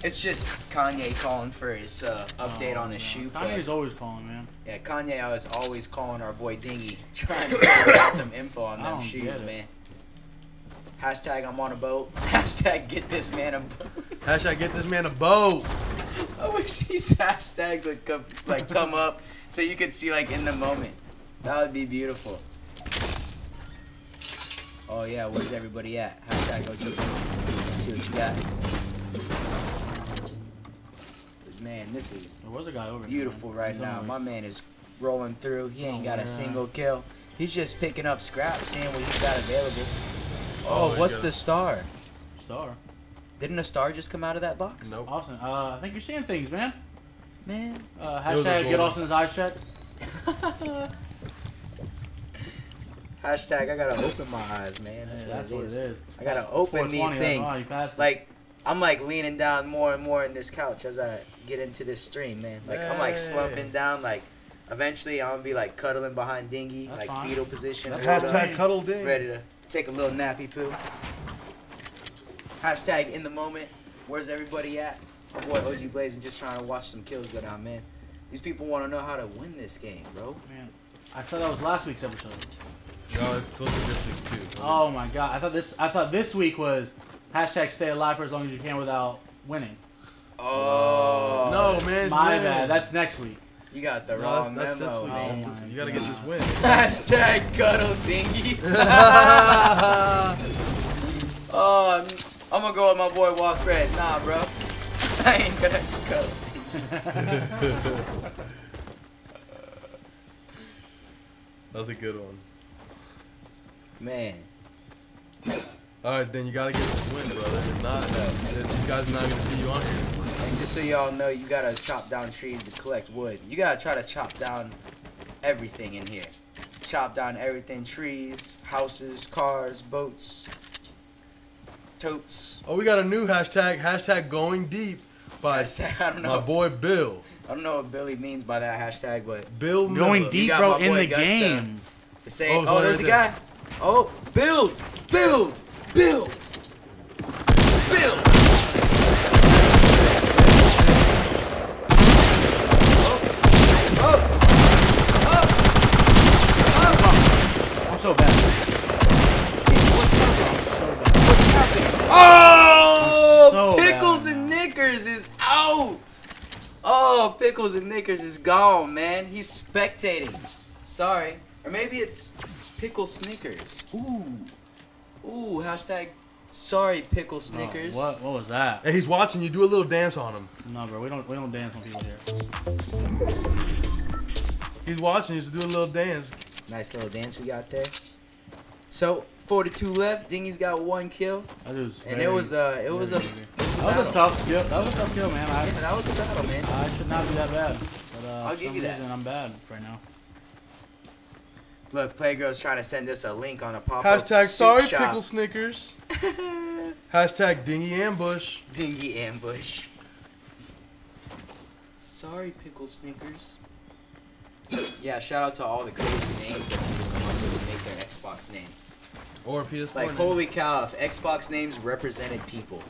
Speaker 5: It's just Kanye calling for his update on his shoe play.
Speaker 8: Kanye's always calling, man.
Speaker 5: Yeah, Kanye is always calling our boy Dingy, trying to get some info on them shoes, man. Hashtag I'm on a boat. Hashtag get this man a boat.
Speaker 6: Hashtag get this man a boat.
Speaker 5: I wish these hashtags would come up so you could see like in the moment. That would be beautiful. Oh yeah, where's everybody at? Hashtag go check. Let's see what you got. Man, this is beautiful right now. My man is rolling through. He ain't got a single kill. He's just picking up scraps, seeing what he's got available. Oh, what's the star?
Speaker 8: Star.
Speaker 5: Didn't a star just come out of that box?
Speaker 6: Nope.
Speaker 8: Austin, I think you're seeing things, man.
Speaker 5: Man.
Speaker 8: Hashtag get Austin's eyes checked.
Speaker 5: Hashtag I gotta open my eyes, man. That's, what it is. I gotta open these
Speaker 8: 420,
Speaker 5: things. Like, I'm like leaning down more and more in this couch as I get into this stream, man. Like, I'm like slumping down. Like, eventually I'm gonna be like cuddling behind Dingy, like fetal position.
Speaker 6: Hashtag cuddle Dingy.
Speaker 5: Ready to take a little nappy poo. Hashtag in the moment. Where's everybody at? My boy OG Blazing just trying to watch some kills go down, man. These people want to know how to win this game, bro.
Speaker 8: Man, I thought that was last week's episode.
Speaker 6: No, it's totally this week too.
Speaker 8: Oh my god, I thought this week was hashtag stay alive for as long as you can without winning.
Speaker 5: Oh.
Speaker 6: No, man.
Speaker 8: My bad. That's next week.
Speaker 5: You got the wrong
Speaker 6: that's
Speaker 5: memo, man.
Speaker 6: Oh, you gotta get this win.
Speaker 5: Hashtag cuddle Dingy. Oh, I'm gonna go with my boy Wall Spread. Nah, bro. I ain't gonna cuddle.
Speaker 6: That's a good one.
Speaker 5: Man.
Speaker 6: Alright, then you gotta get this win, brother. If not, these guys are not gonna see you on here.
Speaker 5: And just so y'all know, you gotta chop down trees to collect wood. You gotta try to chop down everything in here. Chop down everything: trees, houses, cars, boats, totes.
Speaker 6: Oh, we got a new hashtag. Hashtag going deep by
Speaker 5: I don't know.
Speaker 6: my boy Bill.
Speaker 5: I don't know what Billy means by that hashtag, but
Speaker 6: Bill
Speaker 8: going
Speaker 6: Miller.
Speaker 8: deep, bro, in the game.
Speaker 5: To say, oh, there's a guy. Oh, build, build, build, build.
Speaker 8: I'm so bad.
Speaker 5: What's happening?
Speaker 8: So bad.
Speaker 5: What's happening? Oh,
Speaker 8: So
Speaker 5: Pickles
Speaker 8: bad,
Speaker 5: and Knickers is out. Oh, Pickles and Knickers is gone, man. He's spectating. Sorry. Or maybe it's Pickle Snickers. Ooh. Ooh, hashtag sorry Pickle Snickers.
Speaker 8: Oh, what was that?
Speaker 6: Hey, he's watching you. Do a little dance on him.
Speaker 8: No, bro, we don't dance on people here.
Speaker 6: He's watching you, so do a little dance.
Speaker 5: Nice little dance we got there. So 42 left. Dingy's got 1 kill. And it was a
Speaker 8: that was a tough kill. That was a tough kill, man.
Speaker 5: That was a battle, man.
Speaker 8: I should not be that bad. But
Speaker 5: I'll give you that.
Speaker 8: I'm bad right now.
Speaker 5: Look, Playgirl's trying to send us a link on a pop-up
Speaker 6: Hashtag sorry
Speaker 5: shop.
Speaker 6: Pickle Snickers. Hashtag Dingy Ambush.
Speaker 5: Dingy Ambush. Sorry Pickle Snickers. Yeah, shout out to all the crazy names that people come up with to make their Xbox name.
Speaker 6: Or PS4
Speaker 5: Like,
Speaker 6: name.
Speaker 5: holy cow, if Xbox names represented people.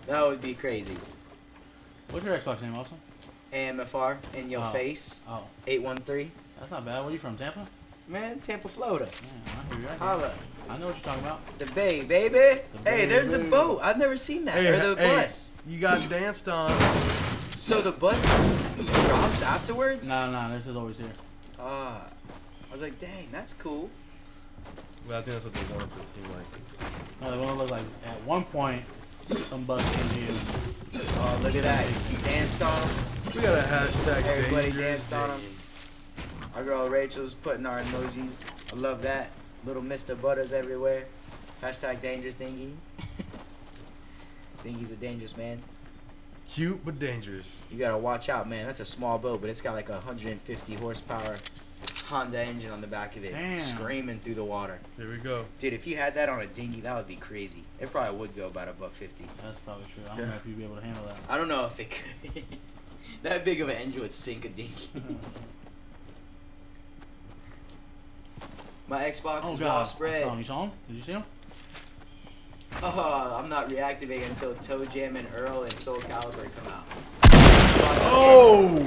Speaker 5: That would be crazy.
Speaker 8: What's your Xbox name, Austin?
Speaker 5: AMFR, in your face.
Speaker 8: Oh.
Speaker 5: 813.
Speaker 8: That's not bad. Where are you from, Tampa?
Speaker 5: Man, Tampa, Florida.
Speaker 8: Yeah,
Speaker 5: Holla.
Speaker 8: I know what you're talking about.
Speaker 5: The Bay, baby. Hey, there's the boat. I've never seen that. Or the bus.
Speaker 6: You got danced on.
Speaker 5: So the bus drops afterwards?
Speaker 8: No, this is always here.
Speaker 5: I was like, dang, that's cool.
Speaker 6: Well, I think that's what they wanted to seem like.
Speaker 8: No, they want to look like at one point some bus came here.
Speaker 5: Oh, look at that. He danced on him.
Speaker 6: We got a hashtag
Speaker 5: Everybody
Speaker 6: dangerous
Speaker 5: danced on 'em.
Speaker 6: dingy.
Speaker 5: Our girl Rachel's putting our emojis. I love that. Little Mr. Butters everywhere. Hashtag dangerous dingy. Dingy's a dangerous man.
Speaker 6: Cute but dangerous.
Speaker 5: You gotta watch out, man. That's a small boat, but it's got like a 150 horsepower Honda engine on the back of it.
Speaker 8: Damn.
Speaker 5: Screaming through the water.
Speaker 6: Here we go.
Speaker 5: Dude, if you had that on a dinghy, that would be crazy. It probably would go about $150.
Speaker 8: That's probably true. I don't know if you'd be able to handle that.
Speaker 5: I don't know if it could. That big of an engine would sink a dinghy. My Xbox is raw spread.
Speaker 8: You saw him? Did you see him?
Speaker 5: Oh, I'm not reactivating until Toe Jam and Earl and Soul Calibur come out.
Speaker 6: Oh!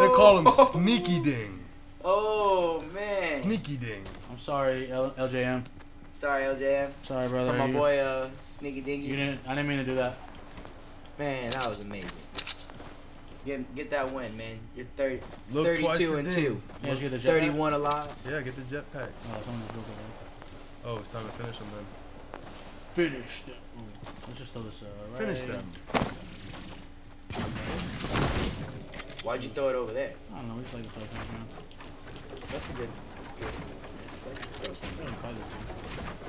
Speaker 6: They call him Sneaky Ding.
Speaker 5: Oh, man.
Speaker 6: Sneaky Ding.
Speaker 8: I'm sorry, LJM.
Speaker 5: Sorry, LJM.
Speaker 8: Sorry, brother.
Speaker 5: From my boy, Sneaky Dingy.
Speaker 8: I didn't mean to do that.
Speaker 5: Man, that was amazing. Get that win, man. You're 30,
Speaker 6: Look
Speaker 5: 32 and 2.
Speaker 8: Yeah, get the jetpack.
Speaker 5: 31 alive.
Speaker 6: Yeah, get the jetpack.
Speaker 8: Oh, someone's broken it.
Speaker 6: Oh, it's time to finish them then.
Speaker 8: Finish them. Let's just throw this right.
Speaker 6: Finish them.
Speaker 5: Why'd you throw it over there?
Speaker 8: I don't know. We just like to play things, man.
Speaker 5: That's good. That's good. Just like to throw things.
Speaker 8: We don't fight this thing.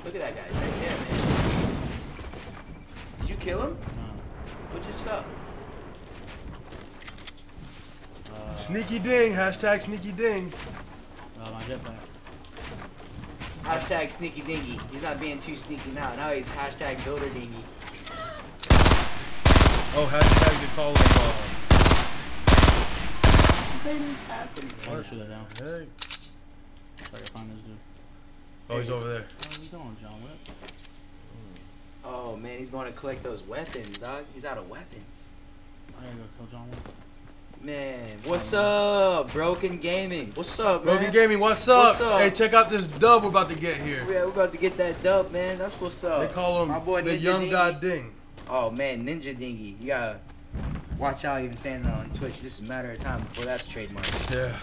Speaker 5: Look at that guy right there, man. Did you kill him?
Speaker 8: No.
Speaker 5: What just fell?
Speaker 6: Sneaky Ding. Hashtag Sneaky Ding.
Speaker 8: My jetpack.
Speaker 5: Hashtag Sneaky Dingy. He's not being too sneaky now. Now he's hashtag Builder Dingy.
Speaker 6: Oh, hashtag they call him.
Speaker 5: What is happening?
Speaker 8: I'll shoot that down.
Speaker 6: Hey.
Speaker 8: If I can find this dude.
Speaker 6: Oh, he's over there.
Speaker 8: What are you doing, John Wick?
Speaker 5: Oh man, he's going to collect those weapons, dog. He's out of weapons.
Speaker 8: I gotta go kill John Wick.
Speaker 5: Man, what's up, Broken Gaming? What's up, man?
Speaker 6: Broken Gaming, what's up?
Speaker 5: What's up?
Speaker 6: Hey, check out this dub we're about to get here.
Speaker 5: Yeah, we're about to get that dub, man. That's what's up.
Speaker 6: They call
Speaker 5: My
Speaker 6: him
Speaker 5: boy
Speaker 6: the
Speaker 5: Ninja
Speaker 6: Young
Speaker 5: Dingy.
Speaker 6: God Ding.
Speaker 5: Oh man, Ninja Dingy. You gotta watch out even standing on Twitch. Just a matter of time before that's trademarked.
Speaker 6: Yeah.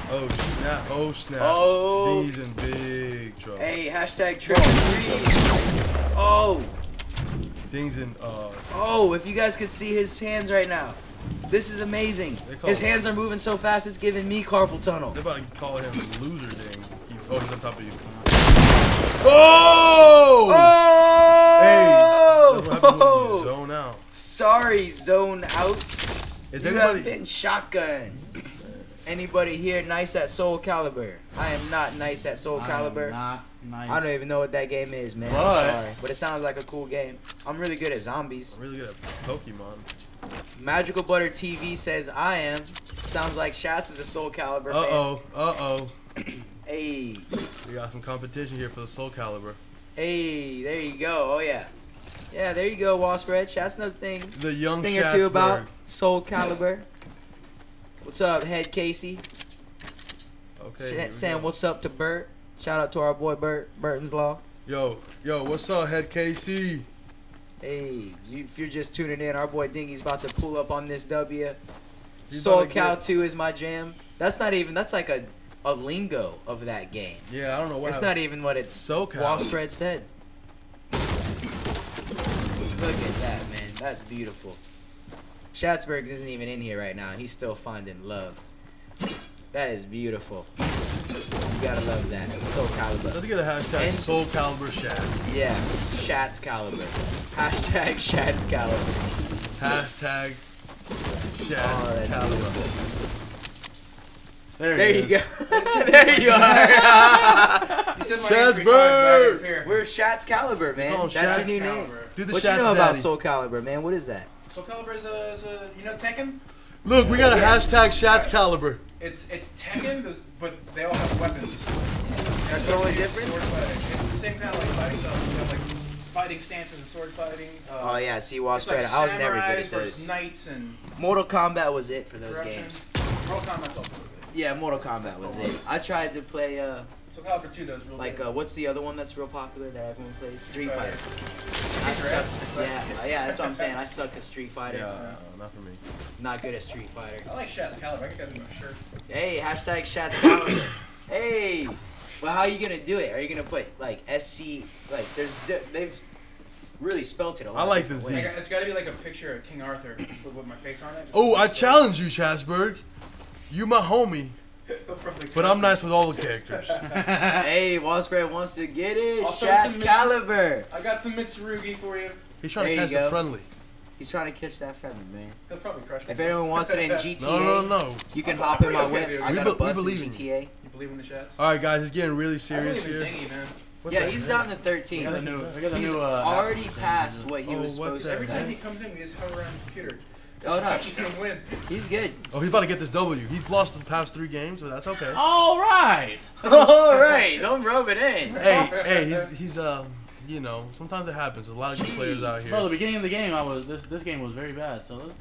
Speaker 6: Oh snap. Oh snap.
Speaker 5: Oh.
Speaker 6: Dingy's in big trouble.
Speaker 5: Hey, hashtag trick-or-treat. Oh.
Speaker 6: Ding's in,
Speaker 5: Oh, if you guys could see his hands right now. This is amazing. His hands are moving so fast, it's giving me carpal tunnel.
Speaker 6: they're about to call him Loser Ding. Oh, he's on top of you. Oh! Hey, that's what happens when you zone out.
Speaker 5: Sorry, zone out.
Speaker 6: Is
Speaker 5: You
Speaker 6: anybody...
Speaker 5: have been shotgun. Anybody here nice at Soul Calibur? I am not nice at Soul Calibur.
Speaker 8: Not nice.
Speaker 5: I don't even know what that game is, man.
Speaker 6: But-
Speaker 5: I'm sorry. But it sounds like a cool game. I'm really good at zombies.
Speaker 6: I'm really good at Pokemon.
Speaker 5: Magical Butter TV says I am. Sounds like Schatz is a Soul Calibur fan.
Speaker 6: Uh-oh. Uh-oh.
Speaker 5: Hey.
Speaker 6: We got some competition here for the Soul Calibur.
Speaker 5: Hey, there you go. Oh, yeah. Yeah, there you go, Wall Spread. Schatz knows things.
Speaker 6: The young
Speaker 5: Thing or two about
Speaker 6: Schatzberg.
Speaker 5: Soul Calibur. What's up, Head Casey?
Speaker 6: Okay. here we
Speaker 5: Saying
Speaker 6: go.
Speaker 5: what's up to Bert. Shout out to our boy Bert, Burton's Law.
Speaker 6: Yo, what's up, Head KC?
Speaker 5: Hey, if you're just tuning in, our boy Dingy's about to pull up on this W.
Speaker 6: He's
Speaker 5: Soul
Speaker 6: about to
Speaker 5: Cal
Speaker 6: get-
Speaker 5: 2 is my jam. That's not even, that's like a lingo of that game.
Speaker 6: Yeah, I don't know what.
Speaker 5: It's not even what it's
Speaker 6: Soul
Speaker 5: Wall
Speaker 6: Cal.
Speaker 5: Spread said. Look at that, man. That's beautiful. Schatzberg isn't even in here right now, and he's still finding love. That is beautiful. You gotta love that. Soul Calibur.
Speaker 6: Let's get a hashtag
Speaker 5: And-
Speaker 6: Soul Calibur Shats.
Speaker 5: Yeah, Schatz Calibur. Hashtag Schatz Calibur.
Speaker 6: Hashtag Shats
Speaker 5: Oh, that's
Speaker 6: Calibur.
Speaker 5: There you go. There you are.
Speaker 9: You said my
Speaker 6: Schatzberg!
Speaker 9: name 3 times, I didn't appear.
Speaker 5: We're Schatz Calibur,
Speaker 6: We call
Speaker 5: man.
Speaker 6: him
Speaker 5: That's your
Speaker 6: Schatz
Speaker 5: new name.
Speaker 9: Calibur.
Speaker 6: Do the
Speaker 5: What you
Speaker 6: Shats
Speaker 5: know about
Speaker 6: Daddy.
Speaker 5: Soul Calibur, man? What is that?
Speaker 9: Soul Calibur is a you know Tekken?
Speaker 6: Look, we got a hashtag Shats Calibur.
Speaker 9: It's Tekken, but they all have weapons.
Speaker 5: That's the only
Speaker 9: It's
Speaker 5: difference?
Speaker 9: Sword fighting. It's the same kind of like fighting stuff. You have like fighting stances and sword fighting.
Speaker 5: Oh yeah, see, Wall
Speaker 9: It's like
Speaker 5: Spread. I was never good
Speaker 9: samurais,
Speaker 5: at
Speaker 9: there's
Speaker 5: those.
Speaker 9: knights and
Speaker 5: Mortal Kombat was it for those
Speaker 9: corruption.
Speaker 5: games.
Speaker 9: Mortal Kombat's also good.
Speaker 5: Yeah, Mortal Kombat was it. I tried to play
Speaker 9: Soul Calibur 2 does real
Speaker 5: like
Speaker 9: good.
Speaker 5: what's the other one that's real popular that everyone plays? Street
Speaker 9: Uh,
Speaker 5: Fighter. I
Speaker 9: Tincture,
Speaker 5: sucked.
Speaker 9: right?
Speaker 5: Yeah, that's what I'm saying. I sucked at Street Fighter.
Speaker 6: Yeah, not for me.
Speaker 5: Not good at Street Fighter.
Speaker 9: I like Schatzberg. I can get my shirt.
Speaker 5: Hey, hashtag Schatz Calibur. Hey, well, how are you gonna do it? Are you gonna put like SC? Like, they've really spelt it a lot.
Speaker 6: I like the
Speaker 5: different ways.
Speaker 6: Z's.
Speaker 9: It's got to be like a picture of King Arthur with my face on it.
Speaker 6: Oh, I challenge you, Schatzberg. You my homie, but I'm nice with all the characters.
Speaker 5: Hey, Wallspread wants to get it.
Speaker 9: I'll throw some
Speaker 5: Schatzcaliber.
Speaker 9: I got some Mitsurugi for you.
Speaker 6: He's trying
Speaker 5: There
Speaker 6: to
Speaker 5: you
Speaker 6: catch the
Speaker 5: go.
Speaker 6: friendly.
Speaker 5: He's trying to catch that friendly, man.
Speaker 9: He'll probably crush me.
Speaker 5: If anyone wants it in GTA,
Speaker 6: No.
Speaker 5: you can hop in my whip.
Speaker 9: dude.
Speaker 5: I
Speaker 6: We
Speaker 5: got a
Speaker 6: be- we
Speaker 5: bus in
Speaker 6: believe in you.
Speaker 5: GTA.
Speaker 9: You believe in the Shats?
Speaker 6: All right, guys, it's getting really
Speaker 9: I
Speaker 6: serious
Speaker 9: believe in
Speaker 6: here.
Speaker 9: Dingy, man.
Speaker 6: What
Speaker 5: Yeah,
Speaker 6: the
Speaker 5: he's
Speaker 6: heck?
Speaker 5: down to 13.
Speaker 8: I got the
Speaker 5: He's
Speaker 8: new,
Speaker 5: already passed what he
Speaker 6: Oh,
Speaker 5: was
Speaker 6: what
Speaker 5: supposed
Speaker 6: the
Speaker 5: to.
Speaker 9: Every
Speaker 6: heck?
Speaker 9: time he comes in, we just hover around the computer.
Speaker 5: Oh no,
Speaker 9: He's gonna win.
Speaker 5: he's good.
Speaker 6: Oh, he's about to get this W. He's lost the past 3 games, but that's okay.
Speaker 8: All right.
Speaker 5: All right, don't rub it in.
Speaker 6: Hey, he's you know, sometimes it happens. There's a lot of good players out
Speaker 8: Bro, the
Speaker 6: here.
Speaker 8: beginning of the game, this game was very bad. So let's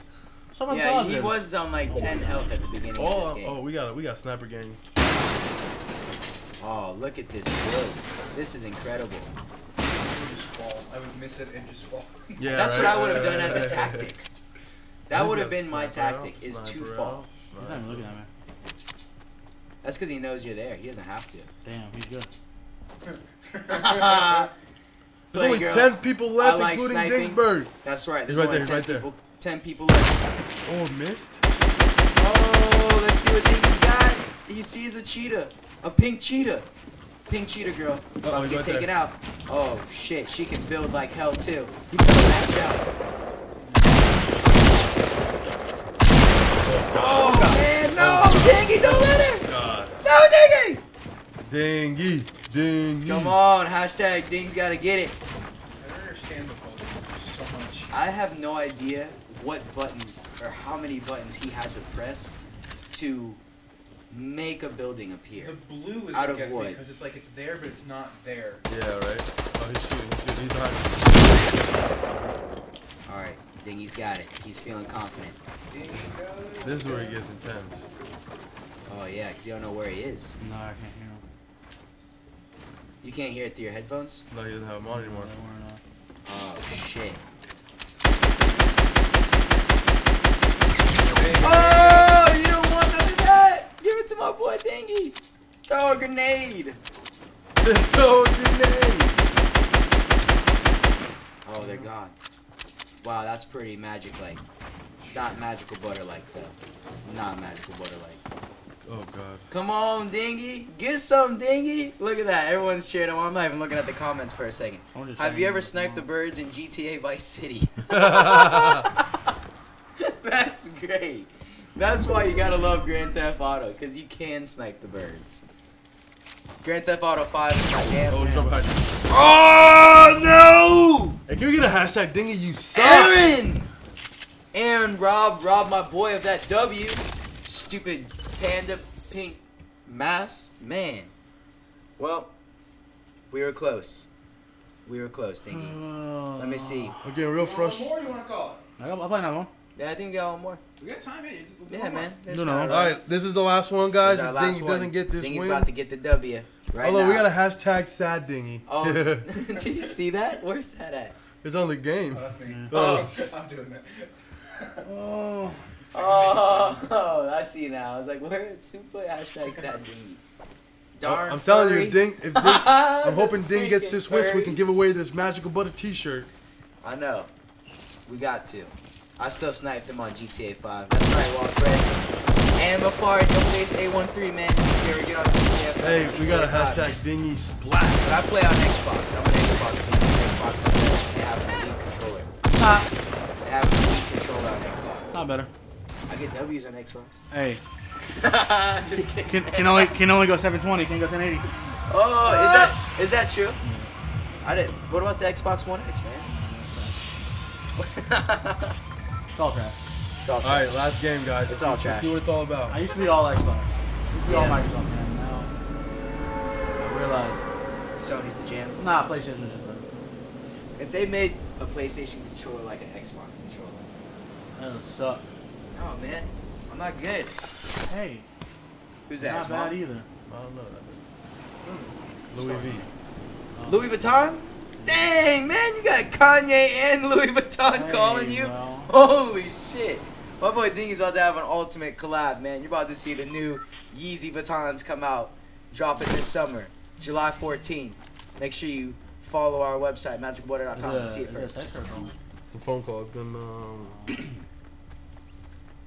Speaker 8: someone
Speaker 5: Yeah, he
Speaker 8: positive.
Speaker 5: was on like 10 health at the beginning of this
Speaker 6: Oh,
Speaker 5: game.
Speaker 6: we got sniper gang.
Speaker 5: Oh, look at this build. This is incredible.
Speaker 9: I would just fall. I would miss it and just fall.
Speaker 6: Yeah,
Speaker 5: That's what
Speaker 6: right,
Speaker 5: I would have
Speaker 6: right,
Speaker 5: done as a
Speaker 6: right.
Speaker 5: tactic. That
Speaker 6: He's
Speaker 5: would have
Speaker 6: got
Speaker 5: been my
Speaker 6: sniper
Speaker 5: tactic,
Speaker 6: out,
Speaker 5: is to
Speaker 6: sniper
Speaker 5: fall.
Speaker 6: out,
Speaker 8: He's not even
Speaker 6: sniper.
Speaker 8: looking at me.
Speaker 5: That's because he knows you're there. He doesn't have to.
Speaker 8: Damn, he's good.
Speaker 6: There's only
Speaker 5: Playgirl.
Speaker 6: 10 people left,
Speaker 5: I like
Speaker 6: including
Speaker 5: sniping.
Speaker 6: Dingsburg.
Speaker 5: That's right. There's
Speaker 6: He's right
Speaker 5: only
Speaker 6: there,
Speaker 5: 10
Speaker 6: right there.
Speaker 5: people. 10 people left.
Speaker 6: Oh, missed.
Speaker 5: Oh, let's see what Dingy's got. He sees a cheetah. A pink cheetah. Pink cheetah girl. About to
Speaker 6: he's
Speaker 5: get
Speaker 6: right
Speaker 5: taken
Speaker 6: there.
Speaker 5: out. Oh, shit. She can build like hell, too. He better match out. Oh, man. No, Dingy, don't let him.
Speaker 6: God.
Speaker 5: No, Dingy.
Speaker 6: Dingy.
Speaker 5: Come on. Hashtag Ding's got to get it.
Speaker 9: I don't understand the building so much.
Speaker 5: I have no idea what buttons or how many buttons he had to press to make a building appear.
Speaker 9: The blue is
Speaker 5: Out
Speaker 9: what
Speaker 5: of
Speaker 9: gets me
Speaker 5: wood.
Speaker 9: because it's like it's there, but it's not there.
Speaker 6: Yeah, right. Oh, he's shooting. He's behind.
Speaker 5: All right, Dingy's got it. He's feeling confident.
Speaker 9: Dingy goes.
Speaker 6: This is where it gets intense.
Speaker 5: Oh yeah, because you don't know where he is.
Speaker 8: No, I can't hear him.
Speaker 5: You can't hear it through your headphones?
Speaker 6: No, he doesn't have him on anymore.
Speaker 5: Oh shit.
Speaker 9: Hey,
Speaker 5: Oh, you don't want none of that! Give it to my boy Dingy! Throw a grenade!
Speaker 6: Throw a grenade.
Speaker 5: Oh, they're gone. Wow, that's pretty magic-like. Not magical butter-like, though. Not magical butter-like.
Speaker 6: Oh, God.
Speaker 5: Come on, Dingy. Get some, Dingy. Look at that. Everyone's cheering him on. I'm not even looking at the comments for a second. Have you ever sniped the birds in GTA Vice City? That's great. That's why you gotta love Grand Theft Auto, because you can snipe the birds. Grand Theft Auto 5 is my jam.
Speaker 6: Oh,
Speaker 5: man.
Speaker 6: jump behind.
Speaker 5: Oh, no!
Speaker 6: Hey, can we get a hashtag Dingy? You suck.
Speaker 5: Aaron robbed my boy of that W. Stupid panda pink mask. Man. Well, we were close. We were close, Dingy. Let me see.
Speaker 6: I'm getting real
Speaker 9: One
Speaker 6: frustrated.
Speaker 9: more, you want to call it?
Speaker 8: I'll play another one.
Speaker 5: Yeah, I think we got one more.
Speaker 9: We got time, hey. We'll do
Speaker 5: Yeah,
Speaker 9: one more.
Speaker 5: man.
Speaker 8: No, no.
Speaker 6: All right, this is the last one, guys.
Speaker 5: This is our
Speaker 6: If
Speaker 5: last
Speaker 6: Dingy
Speaker 5: one.
Speaker 6: doesn't get this
Speaker 5: Dingy's
Speaker 6: win.
Speaker 5: about to get the W right
Speaker 6: Although
Speaker 5: now.
Speaker 6: we got a hashtag sad Dingy.
Speaker 5: Oh, do you see that? Where's that at?
Speaker 6: It's on the game.
Speaker 9: Oh, that's me.
Speaker 6: Oh.
Speaker 9: I'm doing that.
Speaker 5: Oh, I see now. I was like, where's who put hashtag sad Dingy? Darn
Speaker 6: I'm telling you,
Speaker 5: furry.
Speaker 6: if Ding, I'm hoping
Speaker 5: This
Speaker 6: Ding gets
Speaker 5: freaking
Speaker 6: this win so we can
Speaker 5: furries.
Speaker 6: give away this Magical Butter T-shirt.
Speaker 5: I know. We got to. I still sniped him on GTA 5. That's right, Wall Spread. And before no face A13, man. If you ever get on GTA 5.
Speaker 6: Hey, we got a
Speaker 5: GTA 5.
Speaker 6: hashtag Dingy Splat.
Speaker 5: But I play on Xbox. I'm an Xbox fan. Xbox has they have an elite controller. They have an elite controller on Xbox.
Speaker 8: Not better.
Speaker 5: I get W's on Xbox.
Speaker 8: Hey,
Speaker 5: Just kidding.
Speaker 8: can only go 720. Can't go 1080.
Speaker 5: Oh, is that true? I did. What about the Xbox One X, man?
Speaker 8: It's all trash.
Speaker 5: It's all
Speaker 6: All
Speaker 5: trash.
Speaker 6: right, last game, guys.
Speaker 5: It's all
Speaker 6: Let's
Speaker 5: trash.
Speaker 6: see what it's all about.
Speaker 8: I used to be all Xbox. I used to be all
Speaker 5: Yeah.
Speaker 8: Microsoft, man. Now I realize,
Speaker 5: Sony's the jam.
Speaker 8: nah, PlayStation is just better.
Speaker 5: If they made a PlayStation controller like an Xbox controller.
Speaker 8: That would suck.
Speaker 5: Oh man, I'm not good.
Speaker 8: Hey,
Speaker 5: Who's that?
Speaker 8: not
Speaker 5: His
Speaker 8: bad
Speaker 5: mom?
Speaker 8: either.
Speaker 6: I don't know that. Louis V.
Speaker 5: Louis Vuitton? Dang, man, you got Kanye and Louis Vuitton
Speaker 8: Hey,
Speaker 5: calling you?
Speaker 8: bro.
Speaker 5: Holy shit. My boy Dingy's about to have an ultimate collab, man. You're about to see the new Yeezy Vuittons come out, dropping this summer, July 14th. Make sure you follow our website, MagicalButter.com, and see it first.
Speaker 6: It's a phone call. It's been,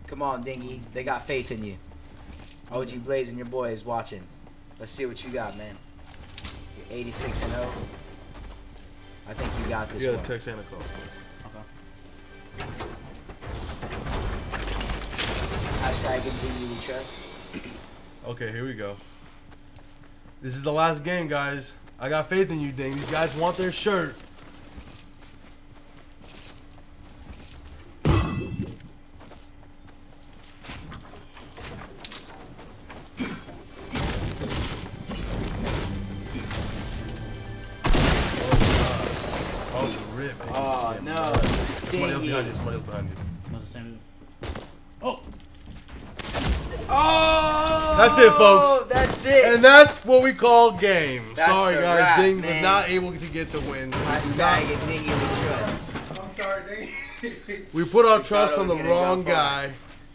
Speaker 5: Come on, Dingy. They got faith in you. OG Blaze and your boy is watching. Let's see what you got, man. You're 86 and 0. I think you got this
Speaker 6: you
Speaker 5: one.
Speaker 6: got a text and a call.
Speaker 5: Hashtag Dingy we trust.
Speaker 6: Okay, here we go. This is the last game, guys. I got faith in you, Ding. These guys want their shirt.
Speaker 5: Oh, no.
Speaker 6: Somebody else behind you. Somebody else behind you.
Speaker 8: Oh!
Speaker 5: Oh!
Speaker 6: That's it, folks.
Speaker 5: That's it.
Speaker 6: And that's what we call game.
Speaker 5: That's
Speaker 6: Sorry,
Speaker 5: the
Speaker 6: guys.
Speaker 5: wrap,
Speaker 6: Ding
Speaker 5: man.
Speaker 6: was not able to get the win.
Speaker 5: Hashtag Dingy we trust.
Speaker 9: I'm sorry, Dingy.
Speaker 6: We put our
Speaker 5: We
Speaker 6: trust
Speaker 5: thought it
Speaker 6: on the
Speaker 5: was gonna go
Speaker 6: wrong
Speaker 5: far.
Speaker 6: guy.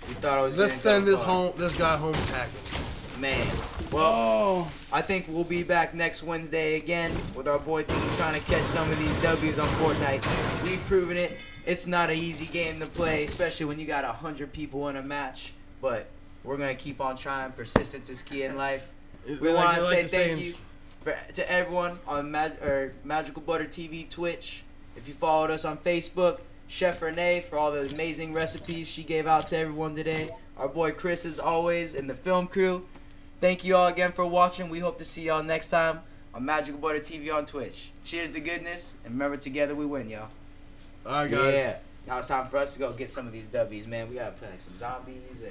Speaker 5: We thought I was
Speaker 6: Let's
Speaker 5: gonna
Speaker 6: send
Speaker 5: go
Speaker 6: this
Speaker 5: far.
Speaker 6: home. This guy home packing.
Speaker 5: Man. Well, I think we'll be back next Wednesday again with our boy Dingy trying to catch some of these W's on Fortnite. We've proven it. It's not an easy game to play, especially when you got 100 people in a match. But we're gonna keep on trying. Persistence is key in life. We want to say thank you to everyone on Magical Butter TV Twitch. If you followed us on Facebook, Chef Renee for all the amazing recipes she gave out to everyone today. Our boy Chris, as always, and the film crew. Thank you all again for watching. We hope to see y'all next time on Magical Butter TV on Twitch. Cheers to goodness, and remember, together we win, y'all.
Speaker 6: All right, guys.
Speaker 5: Yeah. Now it's time for us to go get some of these W's, man. We gotta play like some zombies or